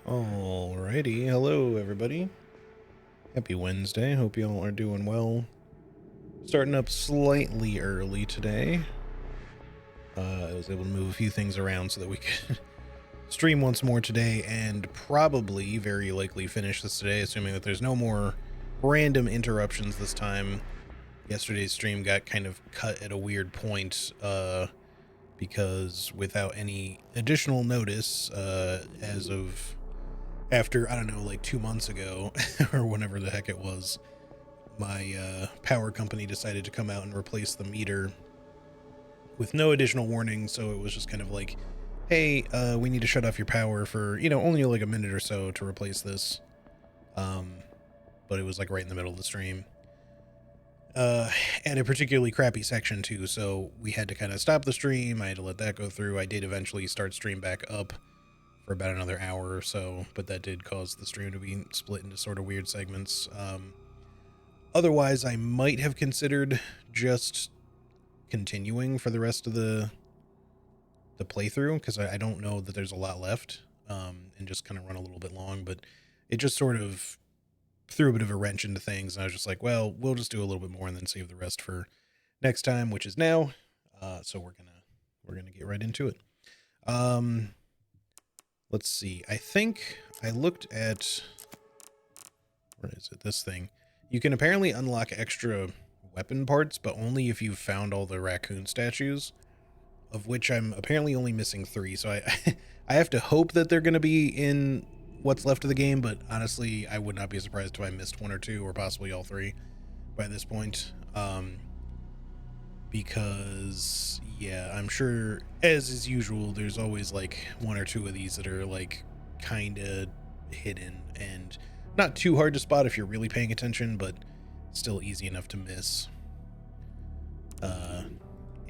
Alrighty, hello everybody. Happy Wednesday. Hope y'all are doing well. Starting up slightly early today. I was able to move a few things around so that we could stream once more today and probably, very likely, finish this today, assuming that there's no more random interruptions this time. Yesterday's stream got kind of cut at a weird point, because without any additional notice, as of after, I don't know, like 2 months ago or whenever the heck it was, my power company decided to come out and replace the meter with no additional warning. So it was just kind of like, hey, we need to shut off your power for, only like a minute or so to replace this. But it was like right in the middle of the stream. And a particularly crappy section too, so we had to kind of stop the stream. I had to let that go through. I did eventually start stream back up for about another hour or so, but that did cause the stream to be split into sort of weird segments. Otherwise, I might have considered just continuing for the rest of the playthrough, because I don't know that there's a lot left, and just kind of run a little bit long, but it just sort of threw a bit of a wrench into things, and I was just like, well, we'll just do a little bit more and then save the rest for next time, which is now. So we're gonna get right into it. Let's see. I think I looked at, where is it? This thing. You can apparently unlock extra weapon parts, but only if you've found all the raccoon statues, of which I'm apparently only missing 3. So I I have to hope that they're going to be in what's left of the game, but honestly, I would not be surprised if I missed 1 or 2 or possibly all 3 by this point. Because yeah, I'm sure, as is usual, there's always like 1 or 2 of these that are like kind of hidden and not too hard to spot if you're really paying attention, but still easy enough to miss.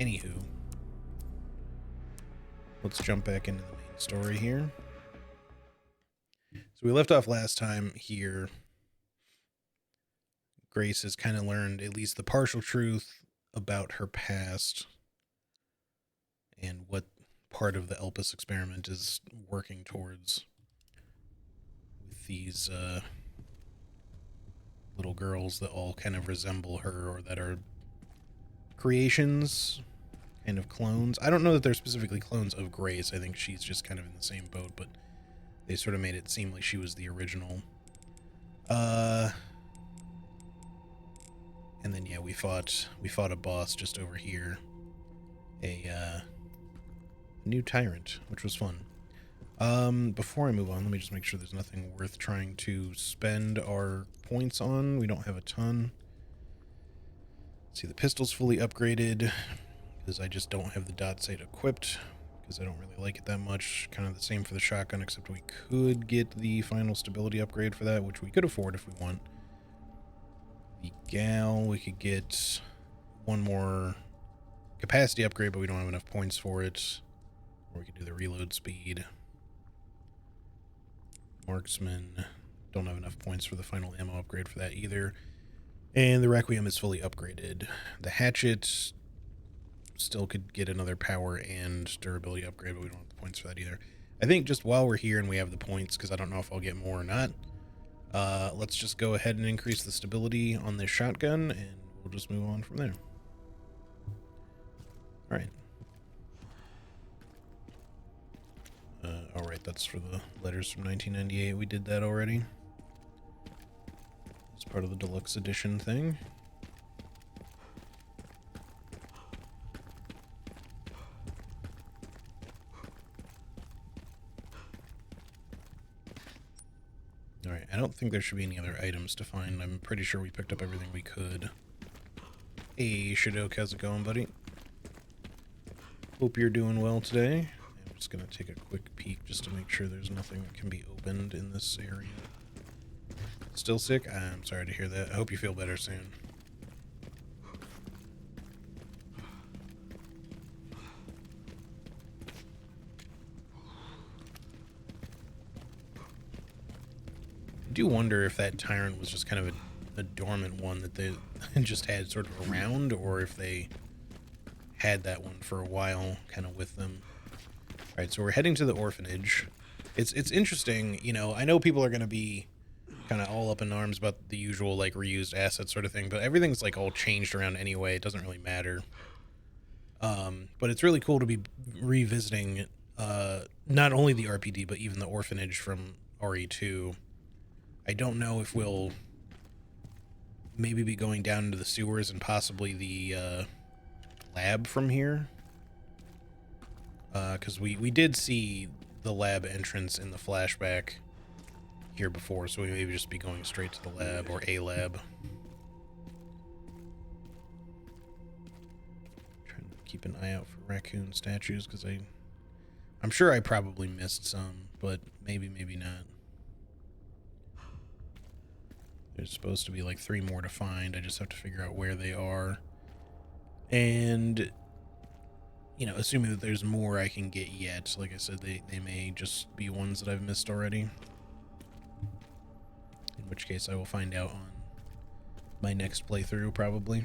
Anywho, let's jump back into the main story here. So we left off last time here. Grace has kind of learned at least the partial truth about her past and what part of the Elpis experiment is working towards with these little girls that all kind of resemble her, or that are creations, kind of clones. I don't know that they're specifically clones of Grace. I think she's just kind of in the same boat, but they sort of made it seem like she was the original. And then yeah, we fought a boss just over here, a new tyrant, which was fun. Before I move on, let me just make sure there's nothing worth trying to spend our points on. We don't have a ton. Let's see, the pistol's fully upgraded because I just don't have the dot sight equipped, because I don't really like it that much. Kind of the same for the shotgun, except we could get the final stability upgrade for that, which we could afford if we want. The gal, we could get 1 more capacity upgrade, but we don't have enough points for it. Or we could do the reload speed. Marksman, don't have enough points for the final ammo upgrade for that either. And the requiem is fully upgraded. The hatchet still could get another power and durability upgrade, but we don't have the points for that either. I think just while we're here and we have the points, because I don't know if I'll get more or not, let's just go ahead and increase the stability on this shotgun, and we'll just move on from there. All right. All right, that's for the letters from 1998. We did that already. It's part of the deluxe edition thing. Alright, I don't think there should be any other items to find. I'm pretty sure we picked up everything we could. Hey, Shadok, how's it going, buddy? Hope you're doing well today. I'm just gonna take a quick peek just to make sure there's nothing that can be opened in this area. Still sick? I'm sorry to hear that. I hope you feel better soon. I do wonder if that tyrant was just kind of a dormant one that they just had sort of around, or if they had that one for a while kind of with them. Alright, so we're heading to the orphanage. It's interesting, you know. I know people are going to be kind of all up in arms about the usual like reused asset sort of thing, but everything's like all changed around anyway. It doesn't really matter. But it's really cool to be revisiting not only the RPD but even the orphanage from RE2. I don't know if we'll maybe be going down into the sewers and possibly the lab from here, because we did see the lab entrance in the flashback here before, so we maybe just be going straight to the lab or a lab. Trying to keep an eye out for raccoon statues because I'm sure I probably missed some, but maybe not. There's supposed to be like 3 more to find. I just have to figure out where they are. And, you know, assuming that there's more I can get yet, like I said, they may just be ones that I've missed already. In which case I will find out on my next playthrough, probably.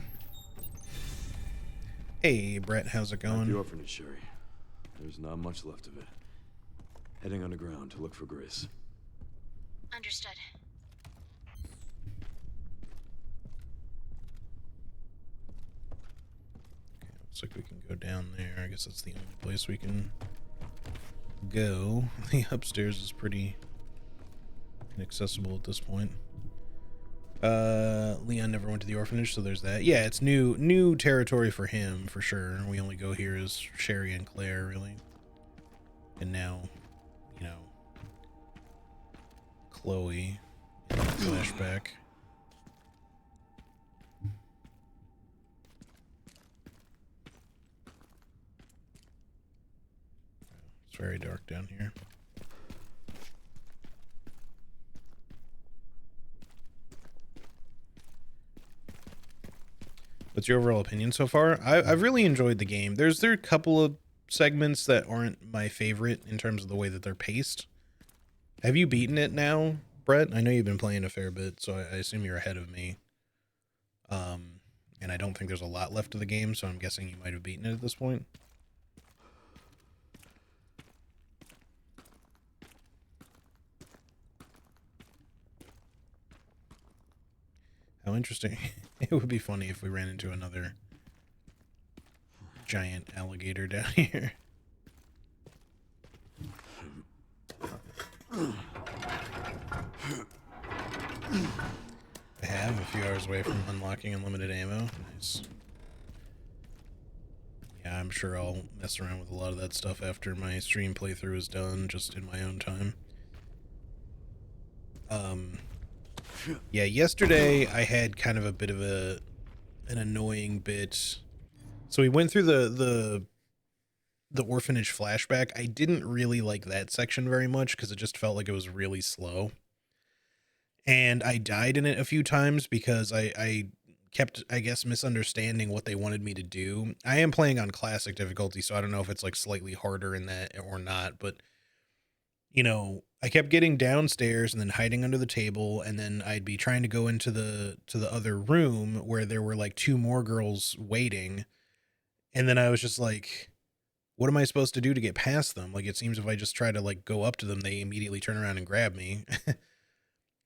Hey, Brett, how's it going? The orphanage, Sherry. There's not much left of it. Heading underground to look for Grace. Understood. Okay, looks like we can go down there. I guess that's the only place we can go. The upstairs is inaccessible at this point. Leon never went to the orphanage, so there's that. Yeah, it's new territory for him, for sure. We only go here as Sherry and Claire, really. And now, you know, Chloe in the flashback. It's very dark down here. What's your overall opinion so far? I've really enjoyed the game. There are a couple of segments that aren't my favorite in terms of the way that they're paced. Have you beaten it now, Brett? I know you've been playing a fair bit, so I assume you're ahead of me. And I don't think there's a lot left of the game, so I'm guessing you might have beaten it at this point. How interesting. It would be funny if we ran into another giant alligator down here. I have a few hours away from unlocking unlimited ammo. Nice. Yeah, I'm sure I'll mess around with a lot of that stuff after my stream playthrough is done, just in my own time. Yeah, yesterday I had kind of a bit of an annoying bit. So we went through the orphanage flashback. I didn't really like that section very much because it just felt like it was really slow. And I died in it a few times because I kept, I guess, misunderstanding what they wanted me to do. I am playing on classic difficulty, so I don't know if it's like slightly harder in that or not, but you know, I kept getting downstairs and then hiding under the table, and then I'd be trying to go into the other room where there were like 2 more girls waiting, and then I was just like, what am I supposed to do to get past them? Like, it seems if I just try to like go up to them, they immediately turn around and grab me.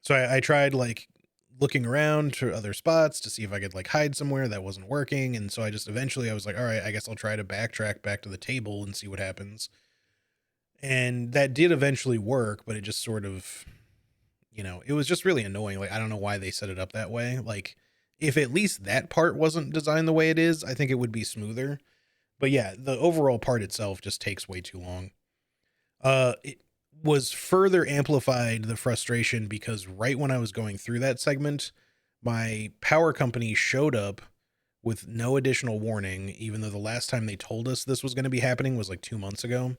So I tried like looking around to other spots to see if I could like hide somewhere. That wasn't working, and so I just eventually I was like, all right, I guess I'll try to backtrack back to the table and see what happens. And that did eventually work, but it just sort of, you know, it was just really annoying. Like, I don't know why they set it up that way. Like, if at least that part wasn't designed the way it is, I think it would be smoother. But yeah, the overall part itself just takes way too long. It was further amplified, the frustration, because right when I was going through that segment, my power company showed up with no additional warning, even though the last time they told us this was going to be happening was like 2 months ago.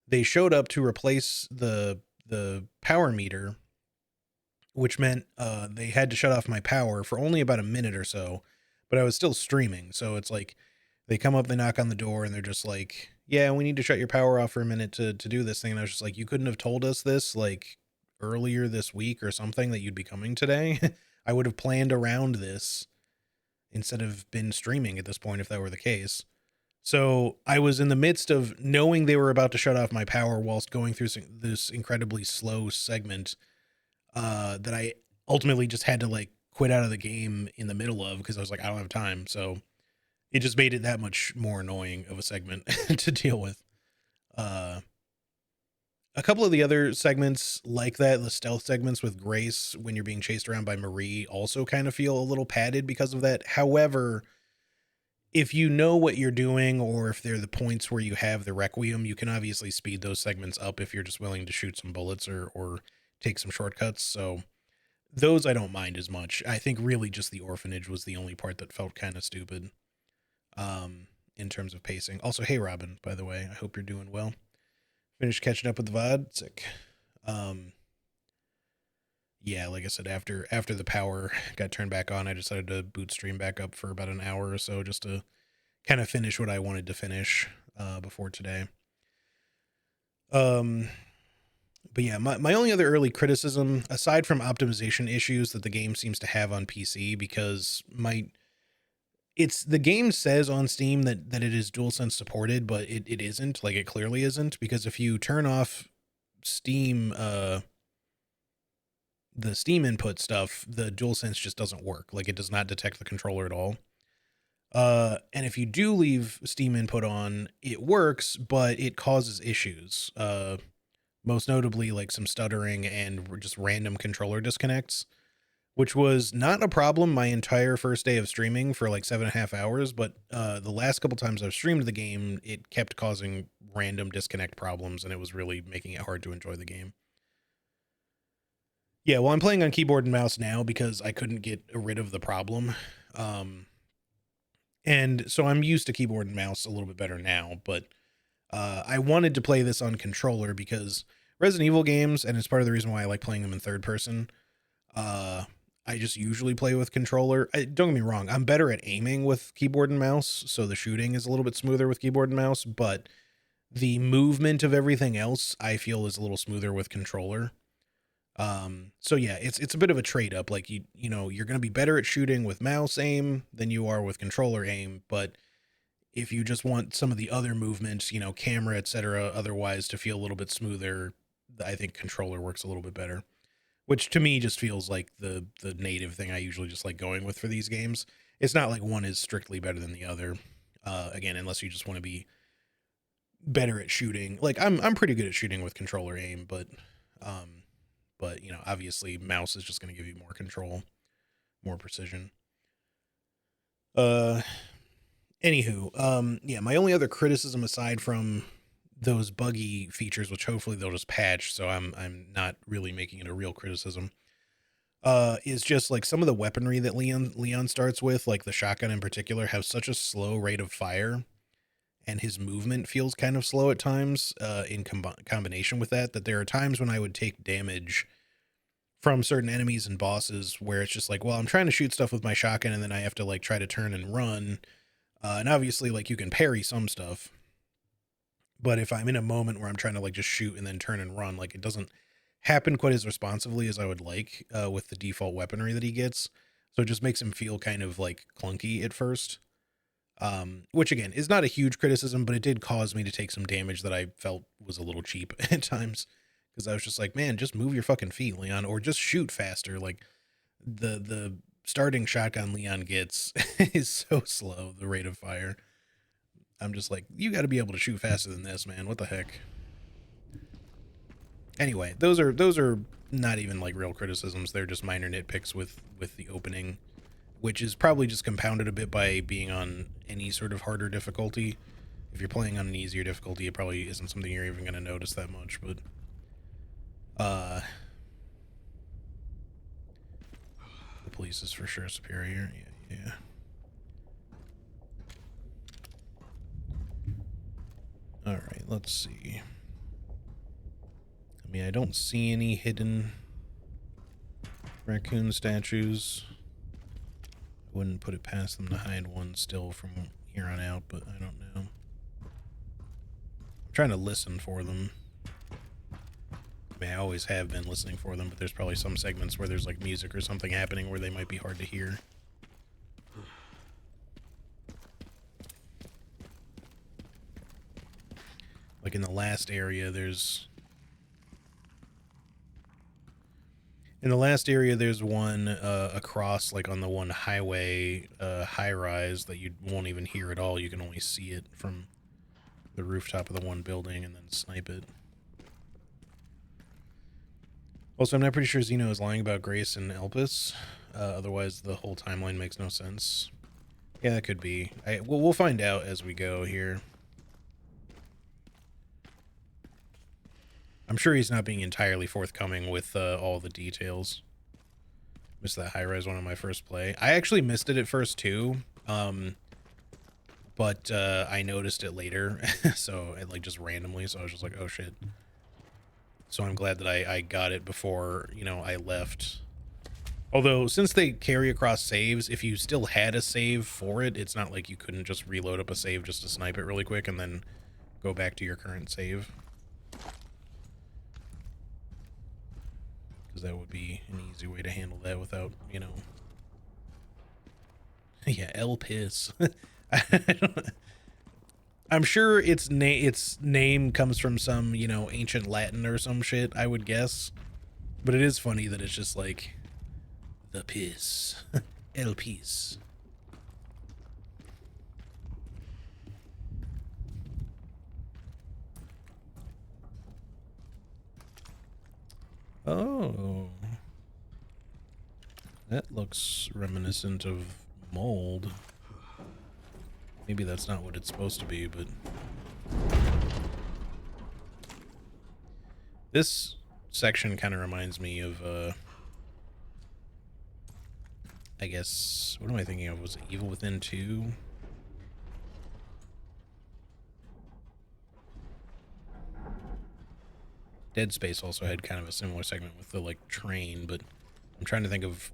They showed up to replace the power meter, which meant they had to shut off my power for only about a minute or so, but I was still streaming. So it's like they come up, they knock on the door, and they're just like, yeah, we need to shut your power off for a minute to do this thing. And I was just like, you couldn't have told us this like earlier this week or something, that you'd be coming today. I would have planned around this instead of been streaming at this point if that were the case. So I was in the midst of knowing they were about to shut off my power whilst going through this incredibly slow segment that I ultimately just had to like quit out of the game in the middle of because I was like, I don't have time. So it just made it that much more annoying of a segment to deal with. Uh, a couple of the other segments like that, the stealth segments with Grace when you're being chased around by Marie, also kind of feel a little padded because of that. However, if you know what you're doing, or if they're the points where you have the requiem, you can obviously speed those segments up if you're just willing to shoot some bullets or take some shortcuts. So those I don't mind as much. I think really just the orphanage was the only part that felt kind of stupid in terms of pacing. Also, hey Robin, by the way, I hope you're doing well. Finished catching up with the VOD. Sick. Yeah, like I said, after the power got turned back on, I decided to boot stream back up for about an hour or so just to kind of finish what I wanted to finish before today. But yeah, my only other early criticism, aside from optimization issues that the game seems to have on PC, because the game says on Steam that it is DualSense supported, but it isn't. Like, it clearly isn't, because if you turn off Steam the Steam input stuff, the DualSense just doesn't work. Like, it does not detect the controller at all. And if you do leave Steam input on, it works, but it causes issues. Most notably, like some stuttering and just random controller disconnects, which was not a problem my entire first day of streaming for like 7.5 hours. But the last couple times I've streamed the game, it kept causing random disconnect problems, and it was really making it hard to enjoy the game. Yeah, well, I'm playing on keyboard and mouse now because I couldn't get rid of the problem. And so I'm used to keyboard and mouse a little bit better now, but I wanted to play this on controller because Resident Evil games, and it's part of the reason why I like playing them in third person, I just usually play with controller. Don't get me wrong, I'm better at aiming with keyboard and mouse, so the shooting is a little bit smoother with keyboard and mouse, but the movement of everything else I feel is a little smoother with controller. So yeah, it's a bit of a trade up. Like you know, you're going to be better at shooting with mouse aim than you are with controller aim, but if you just want some of the other movements, you know, camera, etc., otherwise to feel a little bit smoother, I think controller works a little bit better, which to me just feels like the native thing I usually just like going with for these games. It's not like one is strictly better than the other. Again, unless you just want to be better at shooting. Like I'm pretty good at shooting with controller aim, but you know, obviously mouse is just going to give you more control, more precision. Anywho, yeah, my only other criticism aside from those buggy features, which hopefully they'll just patch, so I'm not really making it a real criticism, is just like some of the weaponry that Leon starts with, like the shotgun in particular, have such a slow rate of fire, and his movement feels kind of slow at times, in combination with that there are times when I would take damage from certain enemies and bosses where it's just like, well, I'm trying to shoot stuff with my shotgun and then I have to like try to turn and run. And obviously like you can parry some stuff, but if I'm in a moment where I'm trying to like just shoot and then turn and run, like it doesn't happen quite as responsively as I would like, with the default weaponry that he gets. So it just makes him feel kind of like clunky at first. Which again is not a huge criticism, but it did cause me to take some damage that I felt was a little cheap at times. Because I was just like, man, just move your fucking feet, Leon, or just shoot faster. Like the starting shotgun Leon gets is so slow, the rate of fire. I'm just like, you got to be able to shoot faster than this, man. What the heck? Anyway, those are not even like real criticisms. They're just minor nitpicks with the opening, which is probably just compounded a bit by being on any sort of harder difficulty. If you're playing on an easier difficulty, it probably isn't something you're even going to notice that much, but the police is for sure superior. Yeah. All right, let's see. I mean, I don't see any hidden raccoon statues. I wouldn't put it past them to hide one still from here on out, but I don't know. I'm trying to listen for them. I mean, I always have been listening for them, but there's probably some segments where there's like music or something happening where they might be hard to hear. Like in the last area, there's one across, like on the one highway, high rise that you won't even hear at all. You can only see it from the rooftop of the one building and then snipe it. Also, I'm not pretty sure Zeno is lying about Grace and Elpis. Otherwise, the whole timeline makes no sense. Yeah, that could be. We'll find out as we go here. I'm sure he's not being entirely forthcoming with all the details. Missed that high-rise one on my first play. I actually missed it at first, too. But I noticed it later. So, like, just randomly. So I was just like, oh, shit. So I'm glad that I got it before, you know, I left. Although, since they carry across saves, if you still had a save for it, it's not like you couldn't just reload up a save just to snipe it really quick and then go back to your current save. Because that would be an easy way to handle that without, you know... Yeah, El Piss. I'm sure its name comes from some, you know, ancient Latin or some shit, I would guess. But it is funny that it's just like... The piss. El Piss. Oh. That looks reminiscent of mold. Maybe that's not what it's supposed to be, but... This section kind of reminds me of, I guess... What am I thinking of? Was it Evil Within 2? Dead Space also had kind of a similar segment with the, like, train, but I'm trying to think of...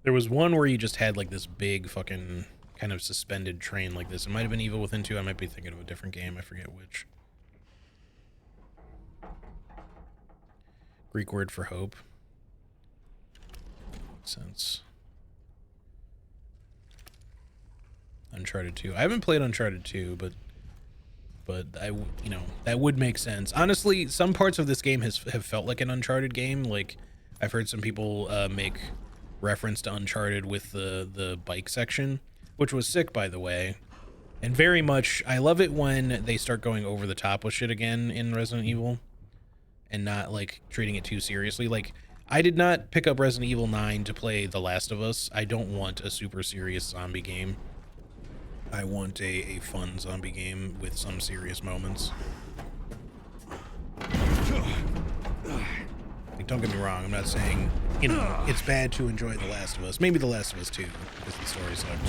There was one where you just had, like, this big fucking kind of suspended train like this. It might have been Evil Within 2. I might be thinking of a different game. I forget which. Greek word for hope. Makes sense. Uncharted 2. I haven't played Uncharted 2, but you know, that would make sense. Honestly, some parts of this game have felt like an Uncharted game. Like, I've heard some people make reference to Uncharted with the bike section, which was sick, by the way. And very much, I love it when they start going over the top with shit again in Resident Evil and not, like, treating it too seriously. Like, I did not pick up Resident Evil 9 to play The Last of Us. I don't want a super serious zombie game. I want a fun zombie game with some serious moments. Like, don't get me wrong, I'm not saying, you know, it's bad to enjoy The Last of Us. Maybe The Last of Us 2, because the story sucked.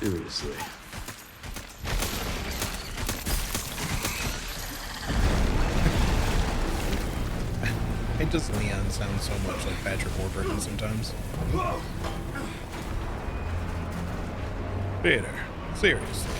Seriously. It does Leon sound so much like Patrick Warburton sometimes. Peter, seriously.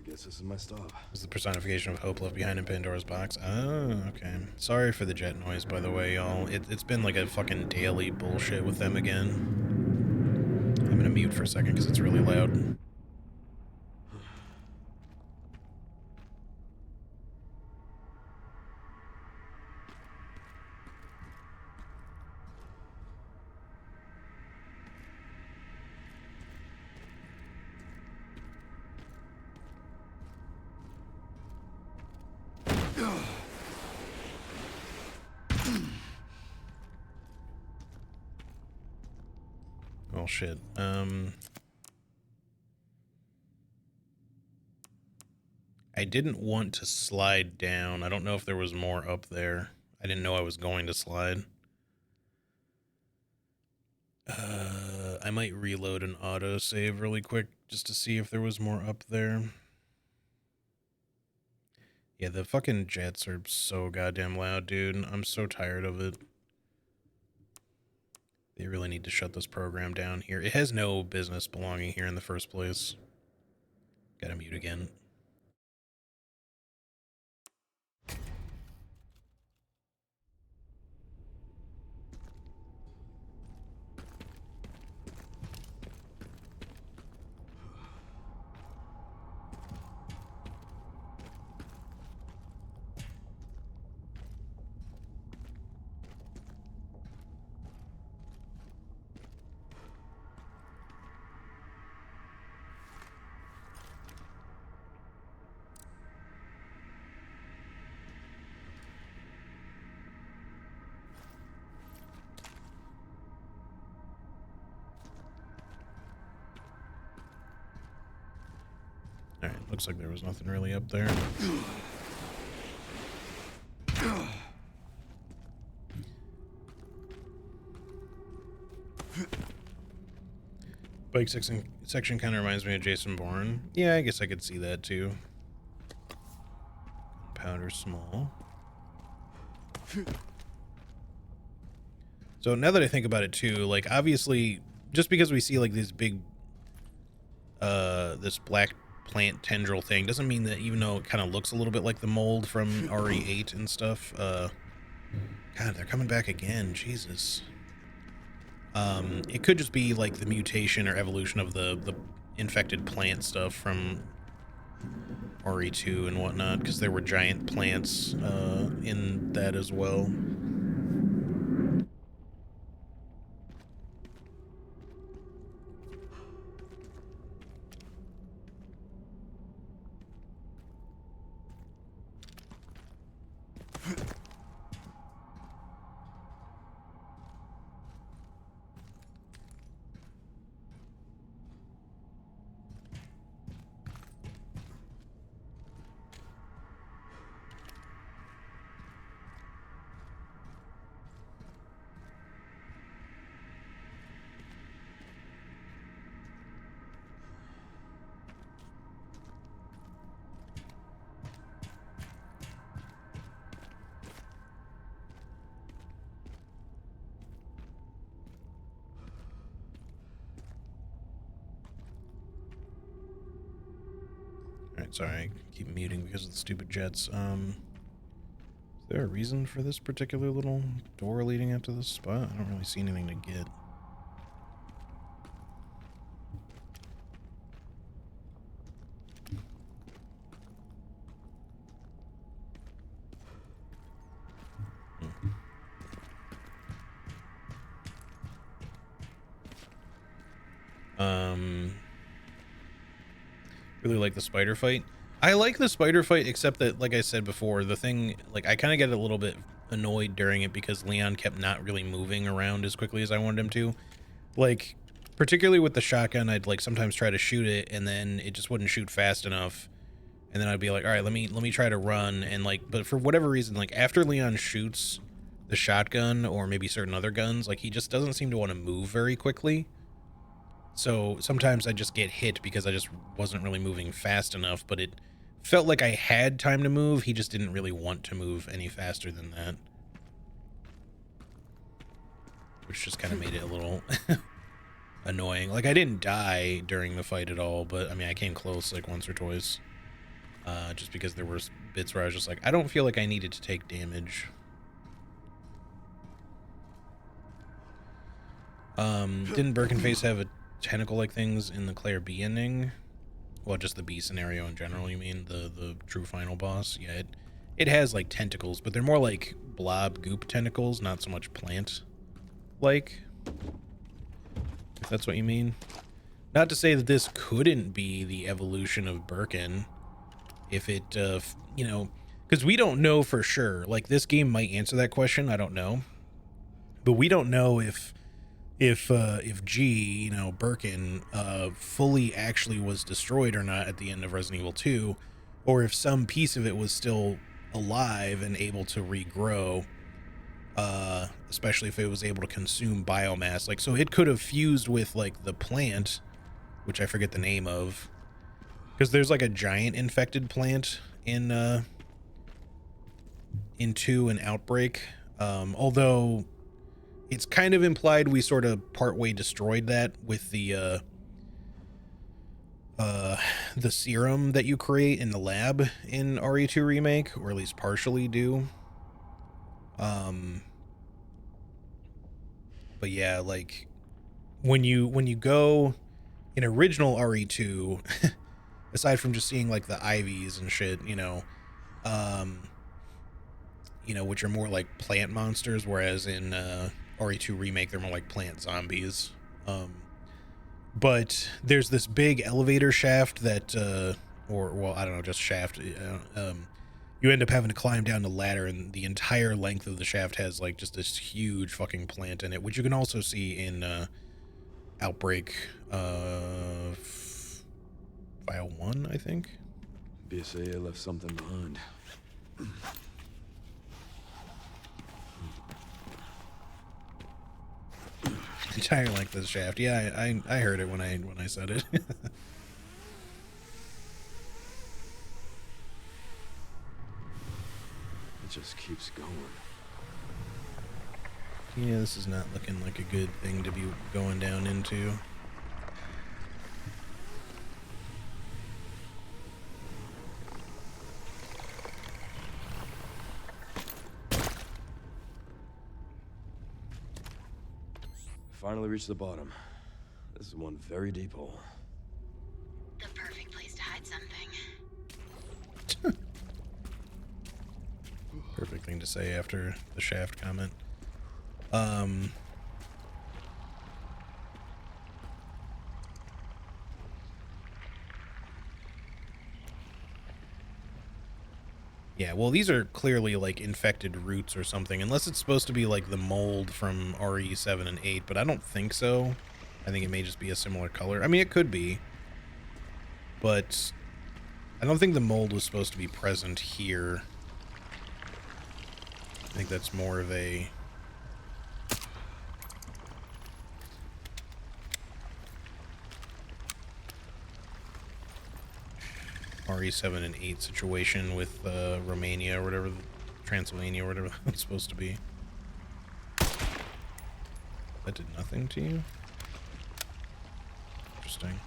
This is my stop. Is the personification of hope left behind in Pandora's box. Oh, okay. Sorry for the jet noise, by the way, y'all. It's been like a fucking daily bullshit with them again. I'm gonna mute for a second because it's really loud. Oh shit. I didn't want to slide down. I don't know if there was more up there. I didn't know I was going to slide. I might reload an autosave really quick just to see if there was more up there. Yeah, the fucking jets are so goddamn loud, dude. I'm so tired of it. They really need to shut this program down here. It has no business belonging here in the first place. Gotta mute again. Alright, looks like there was nothing really up there. Bike section kind of reminds me of Jason Bourne. Yeah, I guess I could see that too. Powder small. So now that I think about it too, like obviously just because we see like these big this black plant tendril thing doesn't mean that, even though it kind of looks a little bit like the mold from RE8 and stuff, God, they're coming back again. Jesus. It could just be like the mutation or evolution of the infected plant stuff from RE2 and whatnot, because there were giant plants in that as well. Alright, sorry, I keep muting because of the stupid jets. Is there a reason for this particular little door leading up to this spot? I don't really see anything to get. Really like the spider fight. I like the spider fight, except that, like I said before, the thing, like, I kind of get a little bit annoyed during it because Leon kept not really moving around as quickly as I wanted him to. Like, particularly with the shotgun, I'd like sometimes try to shoot it and then it just wouldn't shoot fast enough. And then I'd be like, all right, let me try to run. And like, but for whatever reason, like after Leon shoots the shotgun or maybe certain other guns, like he just doesn't seem to want to move very quickly. So sometimes I just get hit because I just wasn't really moving fast enough, but it felt like I had time to move. He just didn't really want to move any faster than that, which just kind of made it a little annoying. Like I didn't die during the fight at all, but I mean, I came close like once or twice, just because there were bits where I was just like, I don't feel like I needed to take damage. Didn't Birkenface have a tentacle-like things in the Claire B ending? Well, just the B scenario in general, you mean? The true final boss? Yeah, it has, like, tentacles, but they're more like blob goop tentacles, not so much plant-like. If that's what you mean. Not to say that this couldn't be the evolution of Birkin, if it, you know, because we don't know for sure. Like, this game might answer that question, I don't know. But we don't know if G, you know, Birkin, fully actually was destroyed or not at the end of Resident Evil 2, or if some piece of it was still alive and able to regrow, especially if it was able to consume biomass. Like, so it could have fused with, like, the plant, which I forget the name of, because there's, like, a giant infected plant in 2 and Outbreak, although it's kind of implied we sort of partway destroyed that with the the serum that you create in the lab in RE2 Remake, or at least partially do. But yeah, like when you go in original RE2, aside from just seeing like the ivies and shit, which are more like plant monsters, whereas in RE2 Remake they're more like plant zombies. But there's this big elevator shaft that, I don't know, just shaft. You end up having to climb down the ladder, and the entire length of the shaft has like just this huge fucking plant in it, which you can also see in Outbreak File 1, I think. BSAA left something behind. Entire length of the shaft. Yeah, I heard it when I said it. It just keeps going. Yeah, this is not looking like a good thing to be going down into. Finally reached the bottom. This is one very deep hole. The perfect place to hide something. Perfect thing to say after the shaft comment. Yeah, well, these are clearly like infected roots or something, unless it's supposed to be like the mold from RE7 and 8, but I don't think so. I think it may just be a similar color. I mean, it could be, but I don't think the mold was supposed to be present here. I think that's more of a RE7 and 8 situation with Romania or whatever, Transylvania or whatever it's supposed to be. That did nothing to you? Interesting.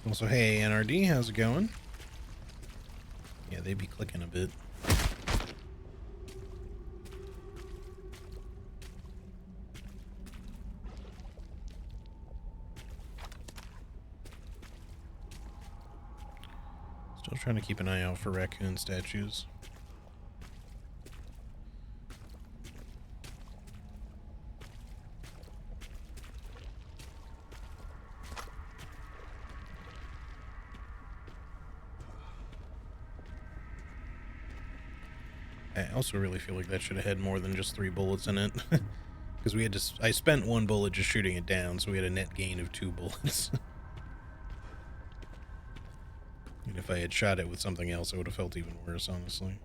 Also, hey, NRD, how's it going? Yeah, they be clicking a bit. Still trying to keep an eye out for raccoon statues. I also really feel like that should have had more than just 3 bullets in it. Because we had to... I spent 1 bullet just shooting it down, so we had a net gain of 2 bullets. And if I had shot it with something else, I would have felt even worse, honestly.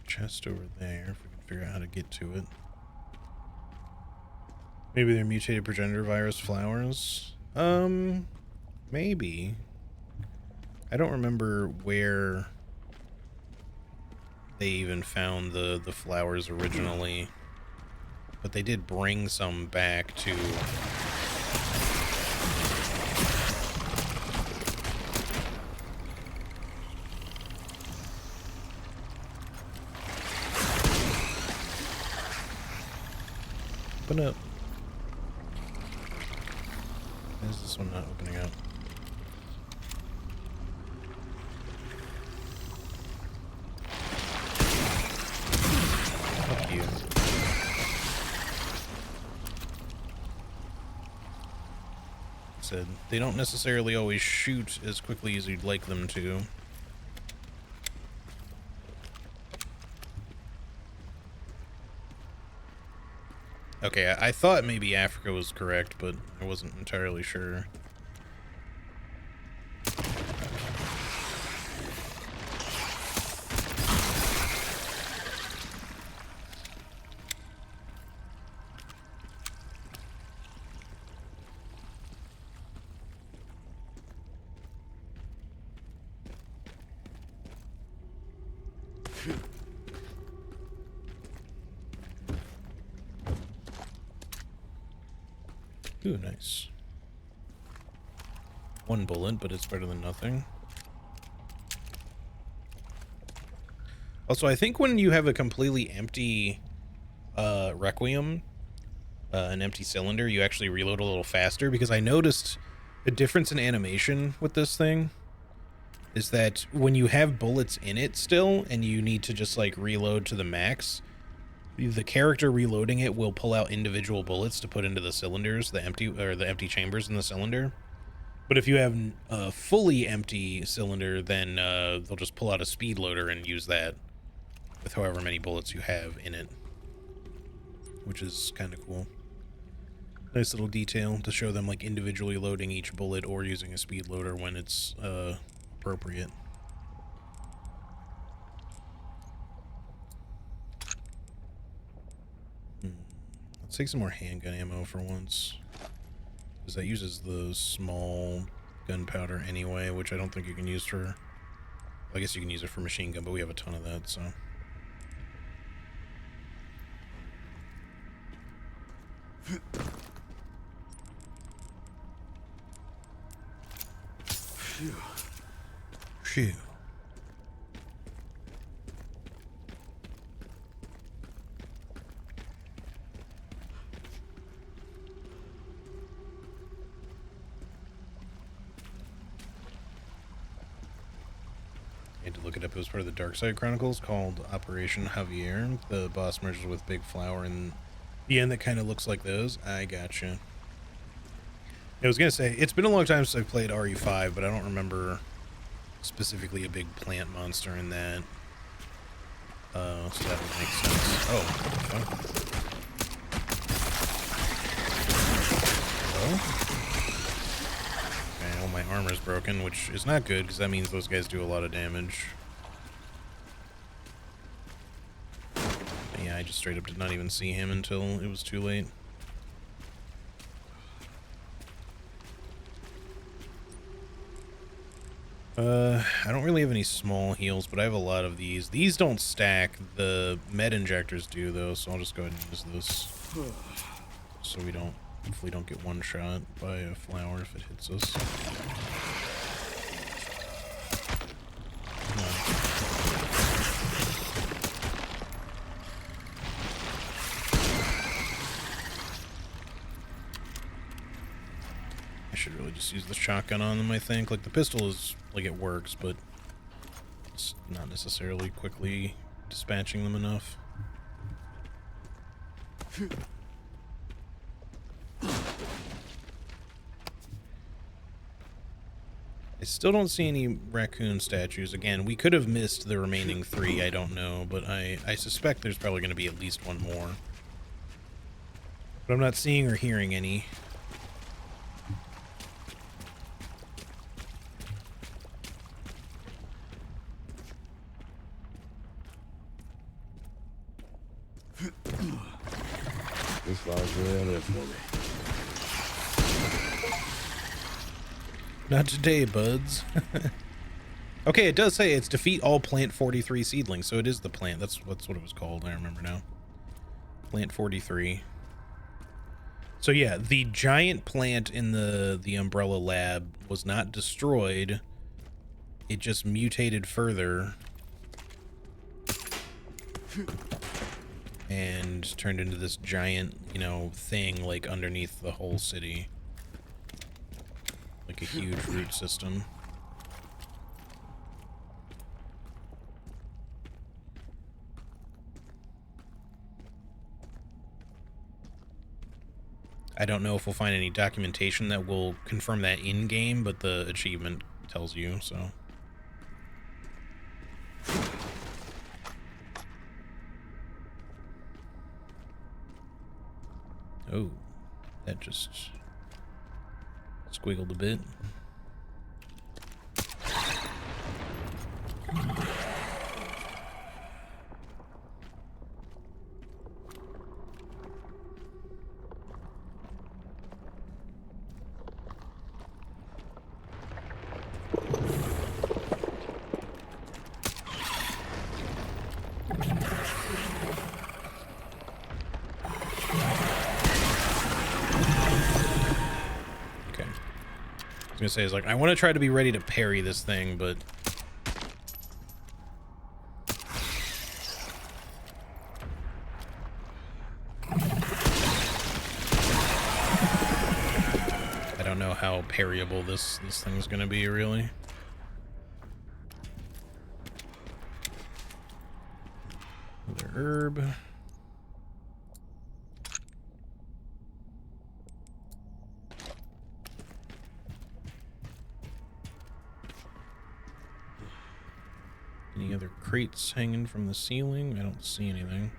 Chest over there, if we can figure out how to get to it. Maybe they're mutated progenitor virus flowers? Maybe. I don't remember where they even found the flowers originally, but they did bring some back to... Open up. Why is this one not opening up? Fuck you. Said they don't necessarily always shoot as quickly as you'd like them to. Okay, I thought maybe Africa was correct, but I wasn't entirely sure. Ooh, nice. One bullet, but it's better than nothing. Also, I think when you have a completely empty requiem, an empty cylinder, you actually reload a little faster, because I noticed a difference in animation with this thing is that when you have bullets in it still and you need to just like reload to the max, the character reloading it will pull out individual bullets to put into the cylinders, the empty chambers in the cylinder. But if you have a fully empty cylinder, then they'll just pull out a speed loader and use that with however many bullets you have in it, which is kind of cool. Nice little detail to show them like individually loading each bullet or using a speed loader when it's appropriate. Let's take some more handgun ammo for once, because that uses the small gunpowder anyway, which I don't think you can use for... I guess you can use it for machine gun, but we have a ton of that, so... Phew. Phew. I had to look it up. It was part of the Dark Side Chronicles called Operation Javier. The boss merges with Big Flower in the end that kind of looks like those. I gotcha. I was going to say, it's been a long time since I've played RE5, but I don't remember specifically a big plant monster in that. So that would make sense. Oh, okay. Hello? Okay, well, my armor's broken, which is not good, because that means those guys do a lot of damage. But yeah, I just straight up did not even see him until it was too late. I don't really have any small heals, but I have a lot of these. These don't stack. The med injectors do, though, so I'll just go ahead and use this. So we don't, hopefully don't get one shot by a flower if it hits us. I should really just use the shotgun on them, I think. Like, the pistol is, like, it works, but it's not necessarily quickly dispatching them enough. I still don't see any raccoon statues. Again, we could have missed the remaining 3, I don't know, but I suspect there's probably going to be at least one more. But I'm not seeing or hearing any. This flower's really out of it for me. Not today, buds. Okay, it does say it's defeat all plant 43 seedlings, so it is the plant. That's what it was called. I remember now. Plant 43. So yeah, the giant plant in the Umbrella Lab was not destroyed. It just mutated further and turned into this giant, you know, thing like underneath the whole city. Like a huge root system. I don't know if we'll find any documentation that will confirm that in-game, but the achievement tells you, so. Oh, that just squiggled a bit. I was gonna say, is like, I want to try to be ready to parry this thing, but I don't know how parryable this thing's gonna be, really. Another herb. Any other crates hanging from the ceiling? I don't see anything.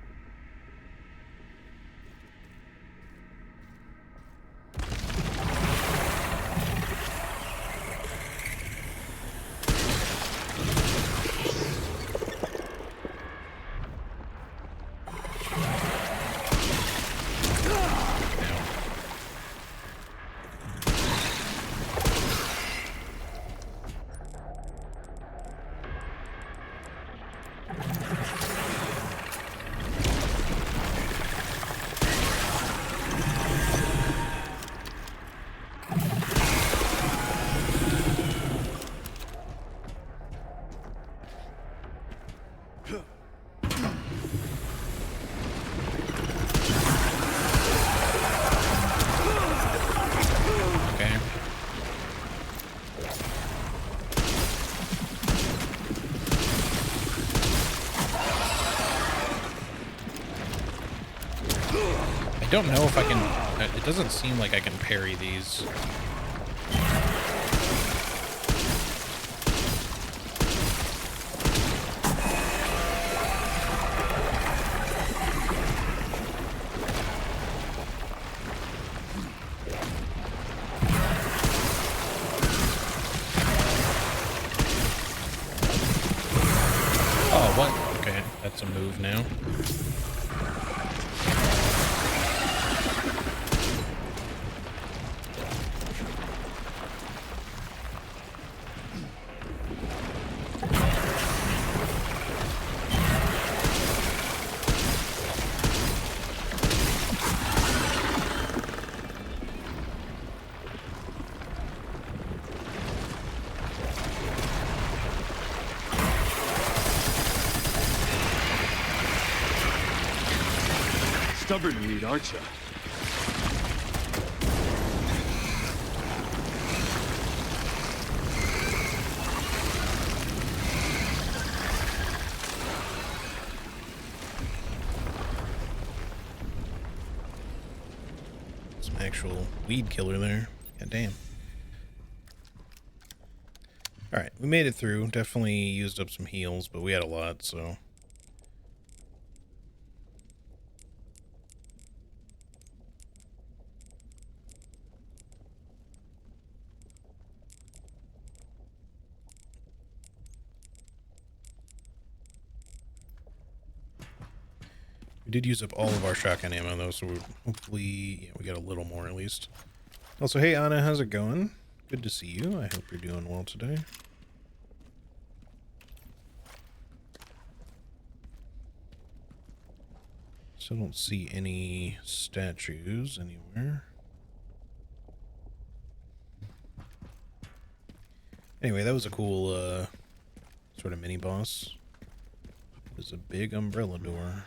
I don't know if I can... It doesn't seem like I can parry these. Oh, what? Okay, that's a move now. Stubborn meat, aren't you? Some actual weed killer there. God damn. Alright, we made it through. Definitely used up some heals, but we had a lot, so... We did use up all of our shotgun ammo, though, so hopefully yeah, we got a little more at least. Also, hey Anna, how's it going? Good to see you. I hope you're doing well today. Still don't see any statues anywhere. Anyway, that was a cool sort of mini boss. There's a big umbrella door.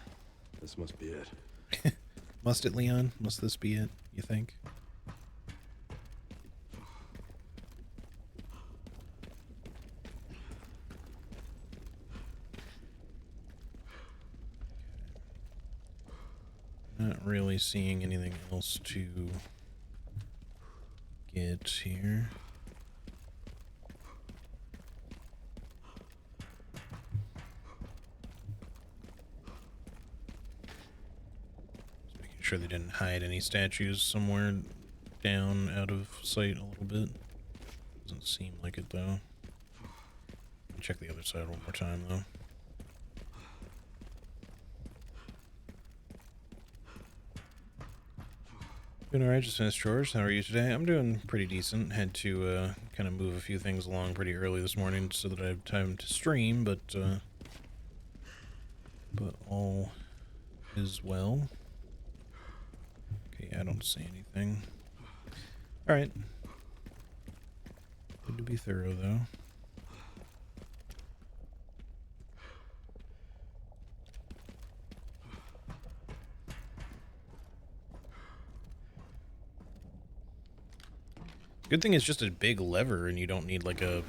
This must be it. Must it, Leon? Must this be it, you think? Not really seeing anything else to get here. sure they didn't hide any statues somewhere down out of sight a little bit. Doesn't seem like it, though. Check the other side one more time, though. Doing alright, just finished chores. How are you today? I'm doing pretty decent. Had to kind of move a few things along pretty early this morning so that I have time to stream, but all is well. Okay, I don't see anything. Alright. Good to be thorough, though. Good thing it's just a big lever and you don't need like a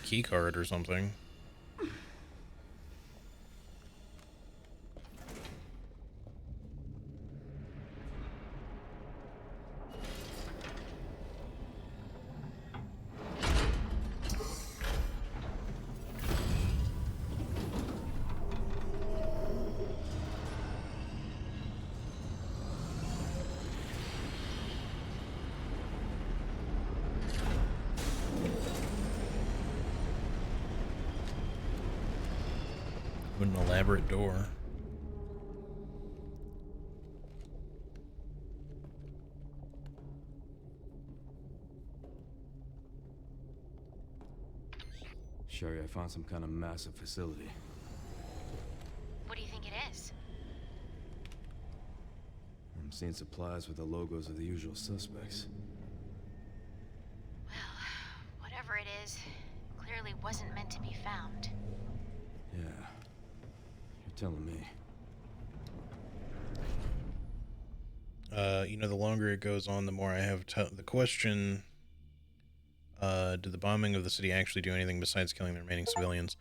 key card or something. What an elaborate door. Sherry, I found some kind of massive facility. What do you think it is? I'm seeing supplies with the logos of the usual suspects. Well, whatever it is, clearly wasn't meant to be found. Yeah. You're telling me. You know, the longer it goes on, the more I have the question, did the bombing of the city actually do anything besides killing the remaining civilians?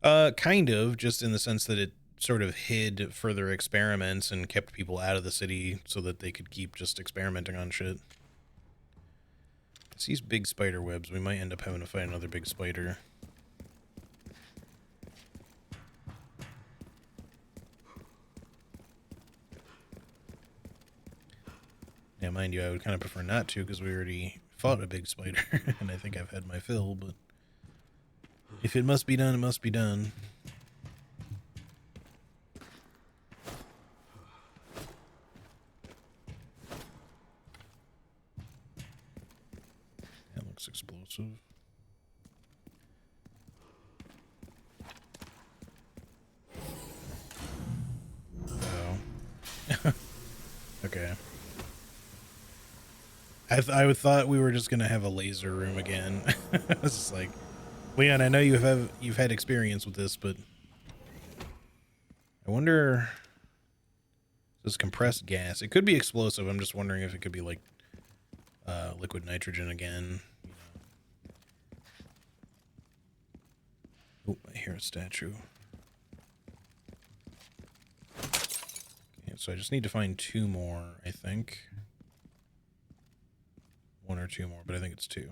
Kind of, just in the sense that it sort of hid further experiments and kept people out of the city so that they could keep just experimenting on shit. It's these big spider webs. We might end up having to fight another big spider. Now, mind you, I would kind of prefer not to because we already fought a big spider, and I think I've had my fill, but if it must be done, it must be done. That looks explosive. Oh. Okay. I thought we were just gonna have a laser room again. I was just like, Leon, I know you've had experience with this, but I wonder. This compressed gas. It could be explosive. I'm just wondering if it could be like liquid nitrogen again. Oh, I hear a statue. Okay, so I just need to find 2 more, I think. 1 or 2 more, but I think it's 2.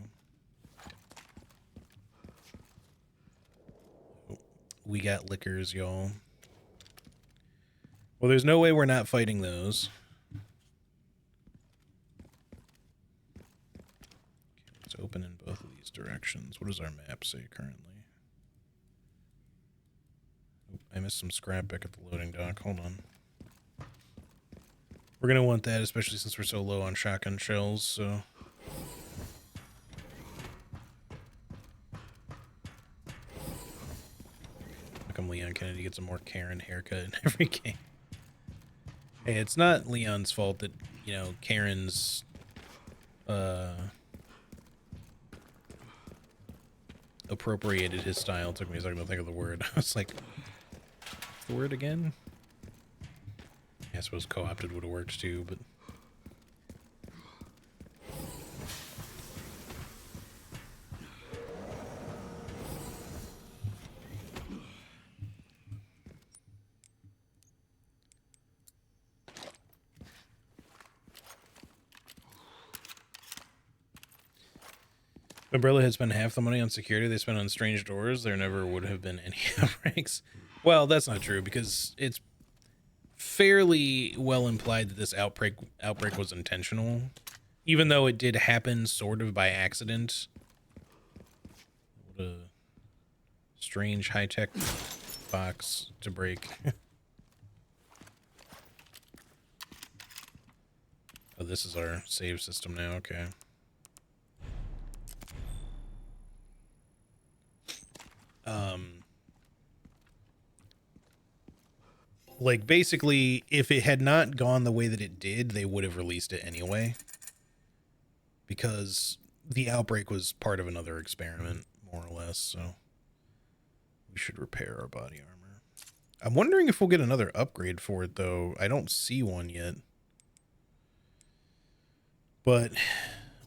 Oh, we got liquors, y'all. Well, there's no way we're not fighting those. Okay, let's open in both of these directions. What does our map say currently? Oh, I missed some scrap back at the loading dock. Hold on. We're going to want that, especially since we're so low on shotgun shells, so... How come Leon Kennedy gets a more Karen haircut in every game? Hey, it's not Leon's fault that, you know, Karen's, appropriated his style. It took me a second to think of the word. I was like, what's the word again? I suppose co-opted would have worked too, but... Umbrella had spent half the money on security they spent on strange doors. There never would have been any outbreaks. Well, that's not true, because it's fairly well implied that this outbreak was intentional, even though it did happen sort of by accident. What a strange high-tech box to break. Oh, this is our save system now. Okay. Like, basically, if it had not gone the way that it did, they would have released it anyway. Because the outbreak was part of another experiment, more or less, so we should repair our body armor. I'm wondering if we'll get another upgrade for it, though. I don't see one yet. But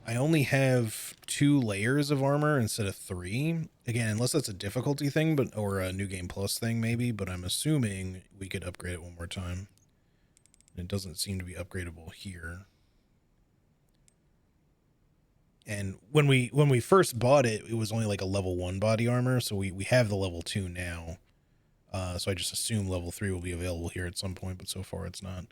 I only have 2 layers of armor instead of 3. Again, unless that's a difficulty thing, but or a New Game Plus thing, maybe. But I'm assuming we could upgrade it one more time. It doesn't seem to be upgradable here. And when we first bought it, it was only like a level 1 body armor, so we have the level 2 now. So I just assume level 3 will be available here at some point, but so far it's not.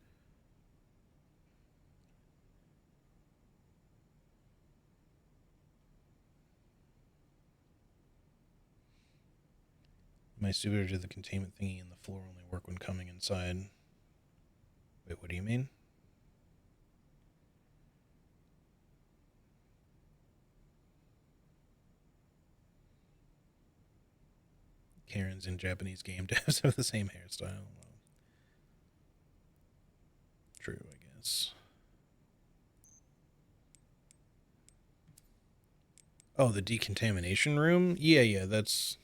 My super did the containment thingy and the floor only work when coming inside. Wait, what do you mean? Karens in Japanese game devs have the same hairstyle. Well, true, I guess. Oh, the decontamination room? Yeah, that's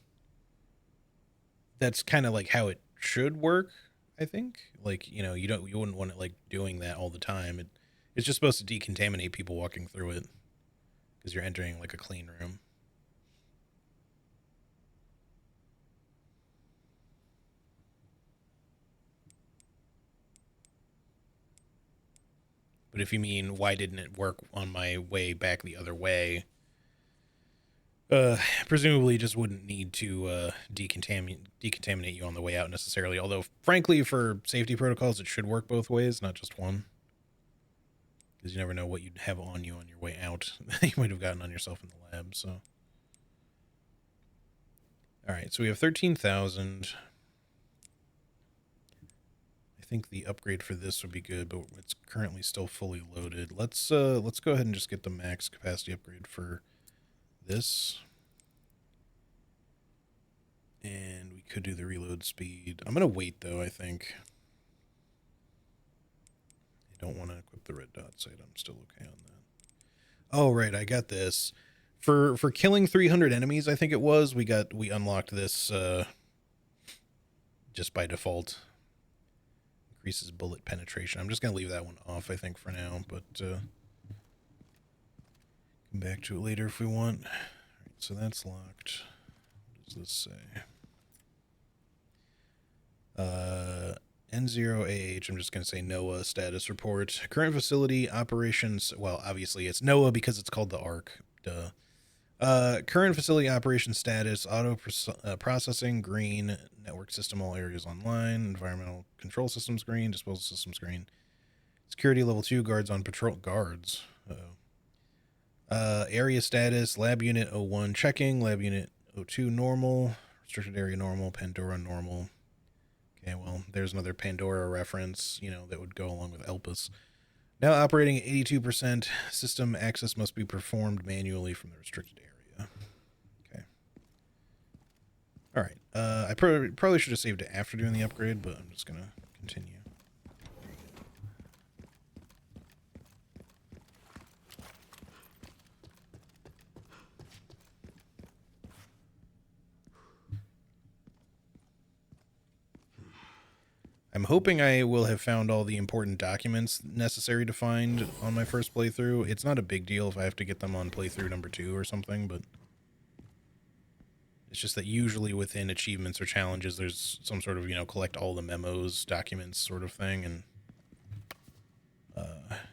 kind of like how it should work, I think. Like, you wouldn't want it like doing that all the time. It's just supposed to decontaminate people walking through it because you're entering like a clean room. But if you mean why didn't it work on my way back the other way, presumably just wouldn't need to decontaminate you on the way out necessarily. Although, frankly, for safety protocols, it should work both ways, not just one. Because you never know what you'd have on you on your way out that you might have gotten on yourself in the lab. So, all right, so we have 13,000. I think the upgrade for this would be good, but it's currently still fully loaded. Let's go ahead and just get the max capacity upgrade for this. And we could do the reload speed. I'm going to wait, though, I think. I don't want to equip the red dot sight. I'm still okay on that. Oh, right, I got this. For killing 300 enemies, I think it was, we unlocked this just by default. Increases bullet penetration. I'm just going to leave that one off, I think, for now, but come back to it later if we want. All right, so that's locked. What does this say? N0AH, I'm just going to say NOAA status report. Current facility operations, well, obviously it's NOAA because it's called the ARC, duh. Current facility operations status, processing, green, network system, all areas online, environmental control systems green, disposal systems green. Security level 2, guards on patrol, guards. Area status, lab unit 01 checking, lab unit 02 normal, restricted area normal, Pandora normal. Okay, well, there's another Pandora reference, that would go along with Elpis. Now operating at 82%, system access must be performed manually from the restricted area. Okay. All right. I probably should have saved it after doing the upgrade, but I'm just going to continue. I'm hoping I will have found all the important documents necessary to find on my first playthrough. It's not a big deal if I have to get them on playthrough number 2 or something, but it's just that usually within achievements or challenges, there's some sort of, collect all the memos, documents sort of thing, and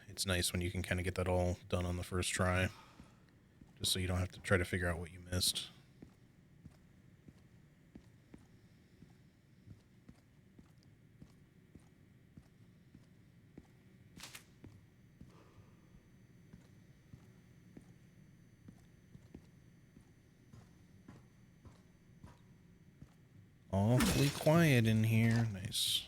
it's nice when you can kind of get that all done on the first try, just so you don't have to try to figure out what you missed. Awfully quiet in here. Nice.